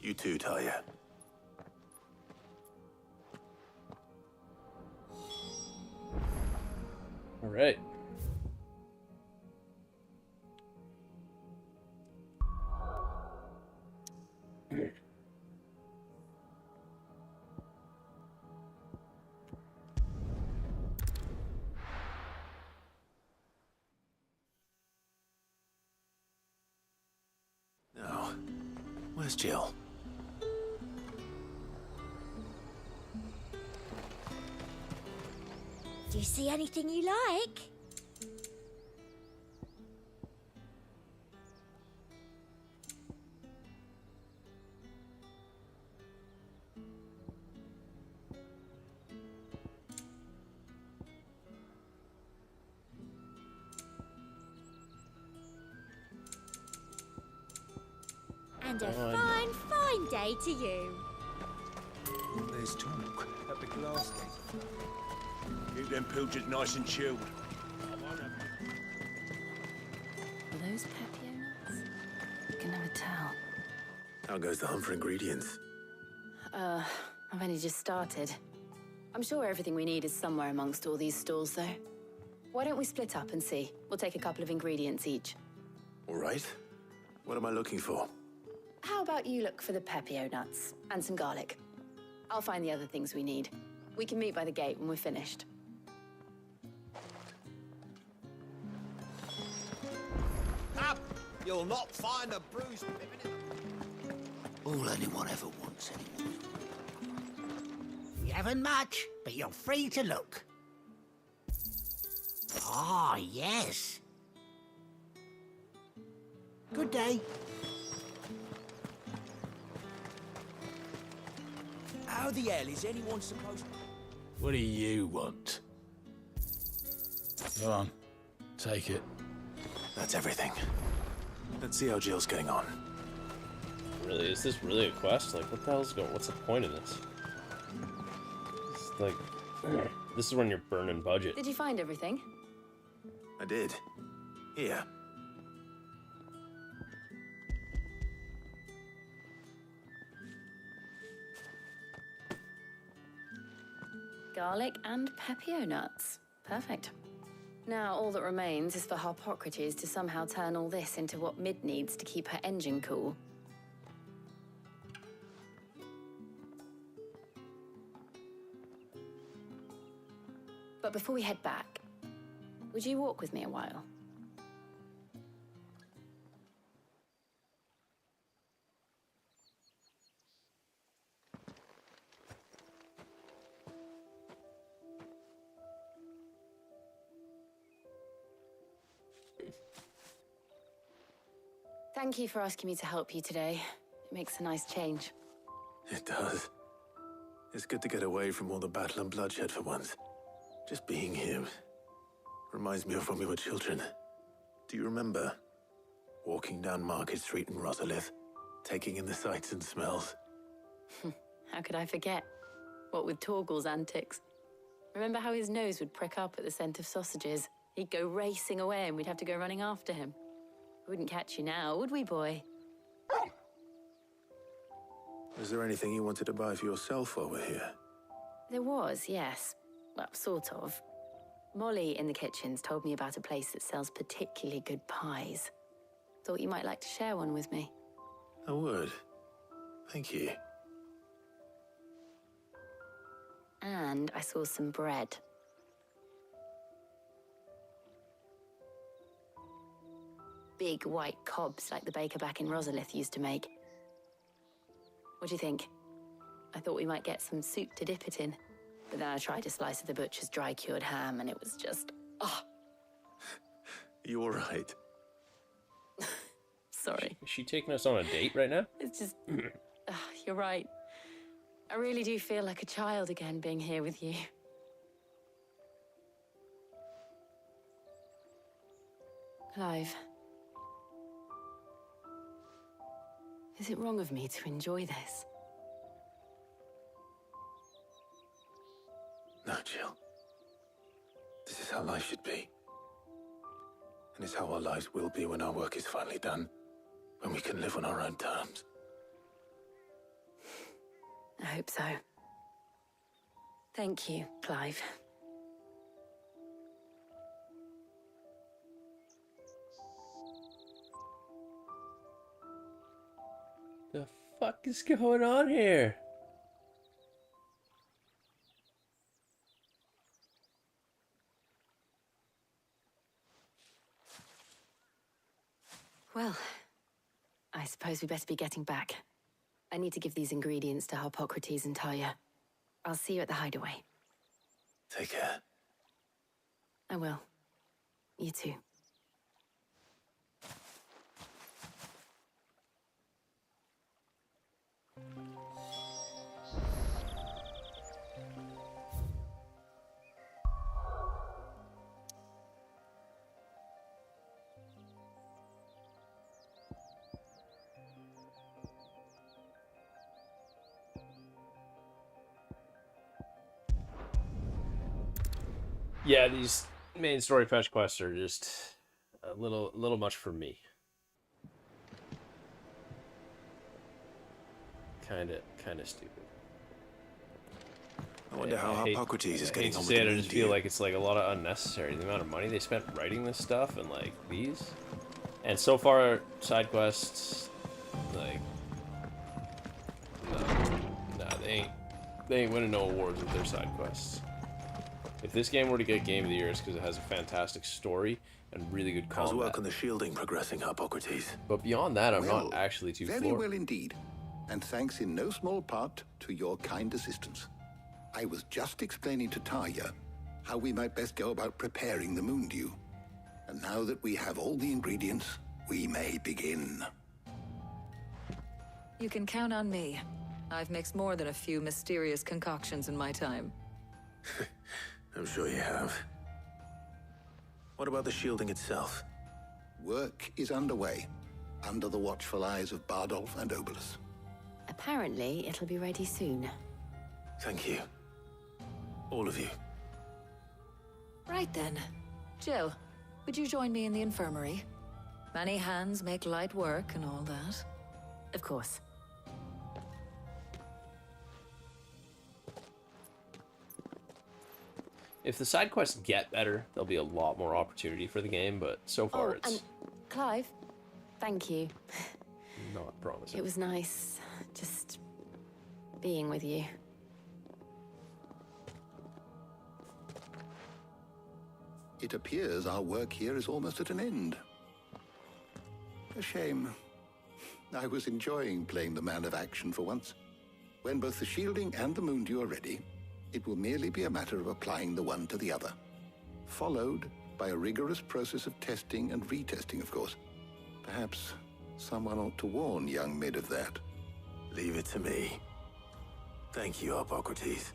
Speaker 5: You too, Talia.
Speaker 1: All right.
Speaker 5: Now, where's Jill?
Speaker 6: Do you see anything you like? And a fine, fine day to you.
Speaker 8: There's talk at the glass gate.
Speaker 9: Keep them pilgers nice and chilled.
Speaker 11: Are those Papio nuts? I can never tell.
Speaker 5: How goes the hunt for ingredients?
Speaker 11: I've only just started. I'm sure everything we need is somewhere amongst all these stalls, though. Why don't we split up and see? We'll take a couple of ingredients each.
Speaker 5: All right. What am I looking for?
Speaker 11: How about you look for the Papio nuts and some garlic? I'll find the other things we need. We can meet by the gate when we're finished.
Speaker 8: Up! You'll not find a bruised pippin in the...
Speaker 16: All anyone ever wants anymore. We haven't much, but you're free to look. Ah, yes. Good day.
Speaker 8: How the hell is anyone supposed to...
Speaker 21: What do you want? Go on. Take it.
Speaker 5: That's everything. Let's see how Jill's getting on.
Speaker 1: Really, is this really a quest? Like, what the hell's going? What's the point of this? It's like, this is when you're burning budget.
Speaker 11: Did you find everything?
Speaker 5: I did. Here.
Speaker 11: Garlic and Papio nuts. Perfect. Now, all that remains is for Harpocrates to somehow turn all this into what Mid needs to keep her engine cool. But before we head back, would you walk with me a while? Thank you for asking me to help you today. It makes a nice change.
Speaker 5: It does. It's good to get away from all the battle and bloodshed for once. Just being here reminds me of when we were children. Do you remember walking down Market Street in Rosalith, taking in the sights and smells?
Speaker 11: How could I forget? What with Torgal's antics. Remember how his nose would prick up at the scent of sausages? He'd go racing away and we'd have to go running after him. We wouldn't catch you now, would we, boy?
Speaker 5: Was there anything you wanted to buy for yourself while we're here?
Speaker 11: There was, yes. Well, sort of. Molly in the kitchens told me about a place that sells particularly good pies. Thought you might like to share one with me.
Speaker 5: I would. Thank you.
Speaker 11: And I saw some bread. Big white cobs like the baker back in Rosalith used to make. What do you think? I thought we might get some soup to dip it in. But then I tried a slice of the butcher's dry-cured ham and it was just... oh.
Speaker 5: You all right?
Speaker 11: Sorry.
Speaker 1: Is she taking us on a date right now?
Speaker 11: It's just... you're right. I really do feel like a child again being here with you. Clive. Is it wrong of me to enjoy this?
Speaker 5: No, Jill. This is how life should be. And it's how our lives will be when our work is finally done. When we can live on our own terms.
Speaker 11: I hope so. Thank you, Clive.
Speaker 1: The fuck is going on here?
Speaker 11: Well, I suppose we better be getting back. I need to give these ingredients to Harpocrates and Talia. I'll see you at the hideaway.
Speaker 5: Take care.
Speaker 11: I will. You too.
Speaker 1: Yeah, these main story fetch quests are just a little much for me. Kind of stupid.
Speaker 5: I wonder how Hippocrates is getting on with
Speaker 1: it.
Speaker 5: the
Speaker 1: I just feel like it's like a lot of unnecessary. The amount of money they spent writing this stuff and like these, and so far side quests, like no, they ain't winning no awards with their side quests. If this game were to get Game of the Year, it's because it has a fantastic story and really good combat.
Speaker 5: How's work on the shielding progressing, Hippocrates?
Speaker 1: But beyond that, I'm not actually too
Speaker 2: Very
Speaker 1: floored.
Speaker 2: well indeed, and thanks in no small part to your kind assistance. I was just explaining to Tarja how we might best go about preparing the moon dew. And now that we have all the ingredients, we may begin.
Speaker 4: You can count on me. I've mixed more than a few mysterious concoctions in my time.
Speaker 5: I'm sure you have. What about the shielding itself?
Speaker 2: Work is underway, under the watchful eyes of Bardolph and Obolus.
Speaker 6: Apparently, it'll be ready soon.
Speaker 5: Thank you. All of you.
Speaker 4: Right then. Jill, would you join me in the infirmary? Many hands make light work and all that.
Speaker 6: Of course.
Speaker 1: If the side quests get better, there'll be a lot more opportunity for the game, but so far it's
Speaker 6: And Clive, thank you.
Speaker 1: not promising.
Speaker 6: It was nice just being with you.
Speaker 2: It appears our work here is almost at an end. A shame. I was enjoying playing the man of action for once. When both the shielding and the moon dew are ready, it will merely be a matter of applying the one to the other. Followed by a rigorous process of testing and retesting, of course. Perhaps someone ought to warn young Mid of that.
Speaker 5: Leave it to me. Thank you, Hippocrates.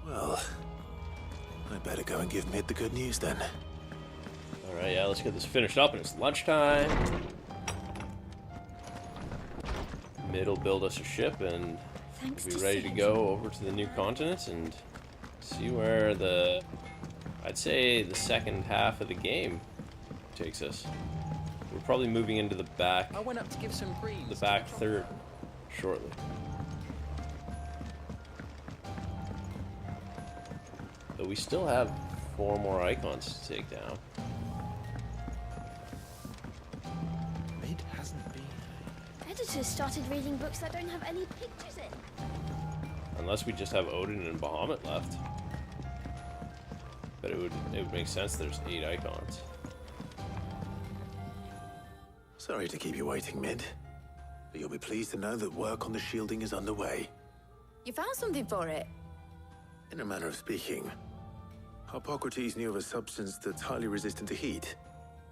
Speaker 5: Well, I better go and give Mid the good news then.
Speaker 1: Alright, yeah, let's get this finished up, and it's lunchtime. Mid will build us a ship, and we'll be ready to go over to the new continent and see where I'd say the second half of the game takes us. We're probably moving into the back,
Speaker 3: I went up to give some greens.
Speaker 1: the back third shortly. But we still have 4 more icons to take down.
Speaker 3: Mid hasn't been.
Speaker 6: Editors started reading books that don't have any pictures in.
Speaker 1: Unless we just have Odin and Bahamut left. But it would make sense there's 8 icons.
Speaker 5: Sorry to keep you waiting, Mid. But you'll be pleased to know that work on the shielding is underway.
Speaker 12: You found something for it?
Speaker 5: In a manner of speaking, Hippocrates knew of a substance that's highly resistant to heat.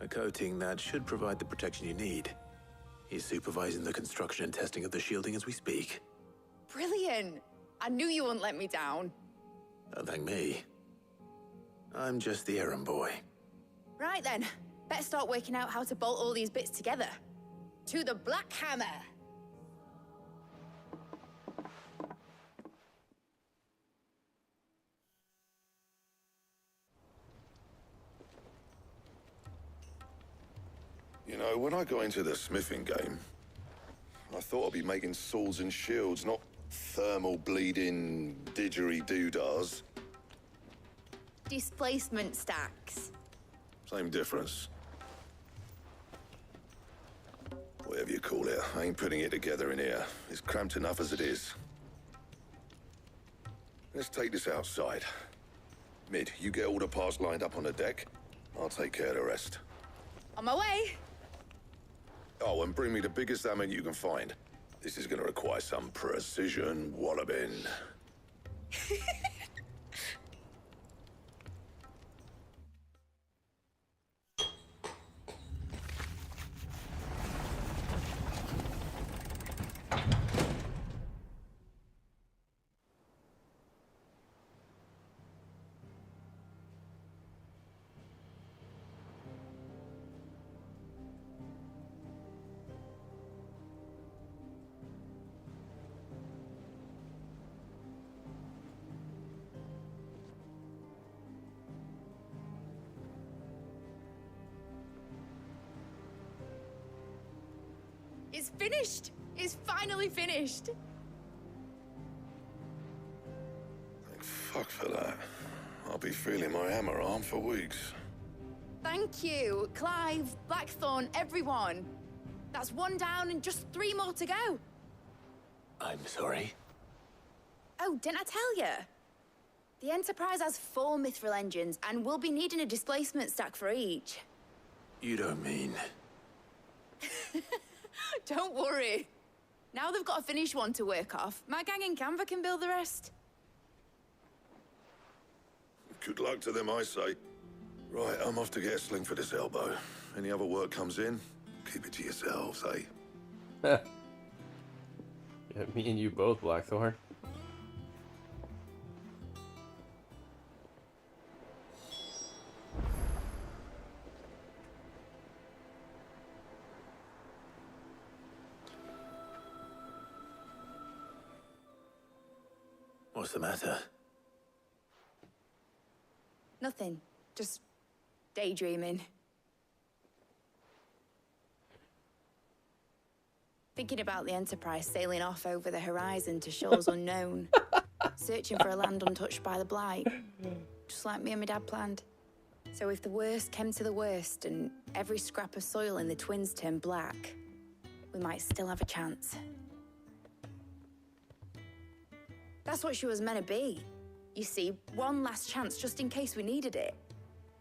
Speaker 5: A coating that should provide the protection you need. He's supervising the construction and testing of the shielding as we speak.
Speaker 12: Brilliant! I knew you wouldn't let me down.
Speaker 5: Don't thank me. I'm just the errand boy.
Speaker 12: Right then, better start working out how to bolt all these bits together. To the Black Hammer!
Speaker 13: You know, when I got into the smithing game, I thought I'd be making swords and shields, not thermal bleeding didgeridoo-dahs.
Speaker 12: Displacement stacks.
Speaker 13: Same difference. Whatever you call it, I ain't putting it together in here. It's cramped enough as it is. Let's take this outside. Mid, you get all the parts lined up on the deck. I'll take care of the rest.
Speaker 12: On my way!
Speaker 13: Oh, and bring me the biggest salmon you can find. This is gonna require some precision walloping.
Speaker 12: It's finished! It's finally finished!
Speaker 13: Thank fuck for that. I'll be feeling my hammer arm for weeks.
Speaker 12: Thank you, Clive, Blackthorn, everyone. That's one down and just 3 more to go.
Speaker 5: I'm sorry.
Speaker 12: Oh, didn't I tell you? The Enterprise has 4 mithril engines, and we'll be needing a displacement stack for each.
Speaker 5: You don't mean...
Speaker 12: Don't worry. Now they've got a finished one to work off. My gang in Canva can build the rest.
Speaker 13: Good luck to them, I say. Right, I'm off to get a sling for this elbow. Any other work comes in, keep it to yourselves, eh?
Speaker 1: Yeah, me and you both, Blackthorn.
Speaker 5: What's the matter?
Speaker 12: Nothing. Just daydreaming. Thinking about the Enterprise sailing off over the horizon to shores unknown. Searching for a land untouched by the Blight. Just like me and my dad planned. So if the worst came to the worst and every scrap of soil in the Twins turned black, we might still have a chance. That's what she was meant to be. You see, one last chance just in case we needed it.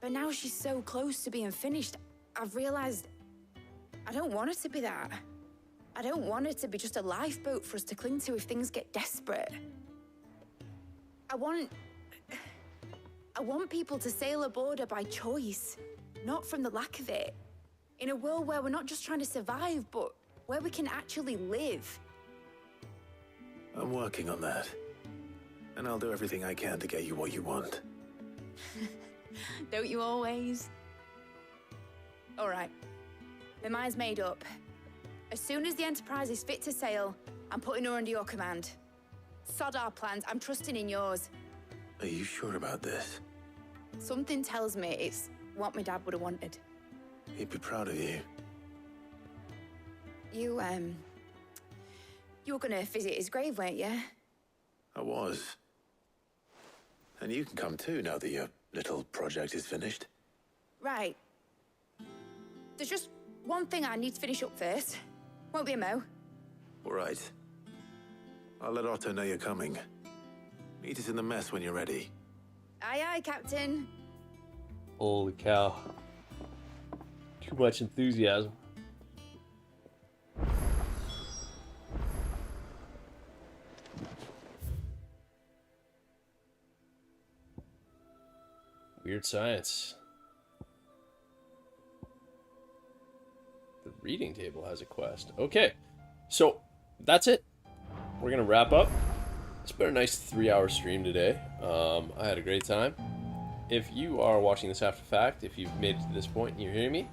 Speaker 12: But now she's so close to being finished, I've realized I don't want it to be that. I don't want it to be just a lifeboat for us to cling to if things get desperate. I want people to sail aboard her by choice, not from the lack of it. In a world where we're not just trying to survive, but where we can actually live.
Speaker 5: I'm working on that. And I'll do everything I can to get you what you want.
Speaker 12: Don't you always? All right. My mind's made up. As soon as the Enterprise is fit to sail, I'm putting her under your command. Sod our plans, I'm trusting in yours.
Speaker 5: Are you sure about this?
Speaker 12: Something tells me it's what my dad would have wanted.
Speaker 5: He'd be proud of you.
Speaker 12: You were gonna visit his grave, weren't you?
Speaker 5: I was. And you can come too now that your little project is finished.
Speaker 12: Right. There's just one thing I need to finish up first. Won't be a mo.
Speaker 5: All right. I'll let Otto know you're coming. Meet us in the mess when you're ready.
Speaker 12: Aye, aye, Captain.
Speaker 1: Holy cow. Too much enthusiasm. Weird science. The reading table has a quest. Okay, so that's it. We're gonna wrap up. It's been a nice 3-hour stream today. I had a great time. If you are watching this after the fact, if you've made it to this point and you're hearing me,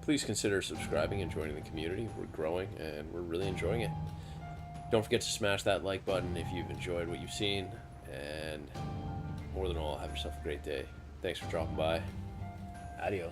Speaker 1: please consider subscribing and joining the community. We're growing and we're really enjoying it. Don't forget to smash that like button if you've enjoyed what you've seen. And more than all, have yourself a great day. Thanks for dropping by. Adios.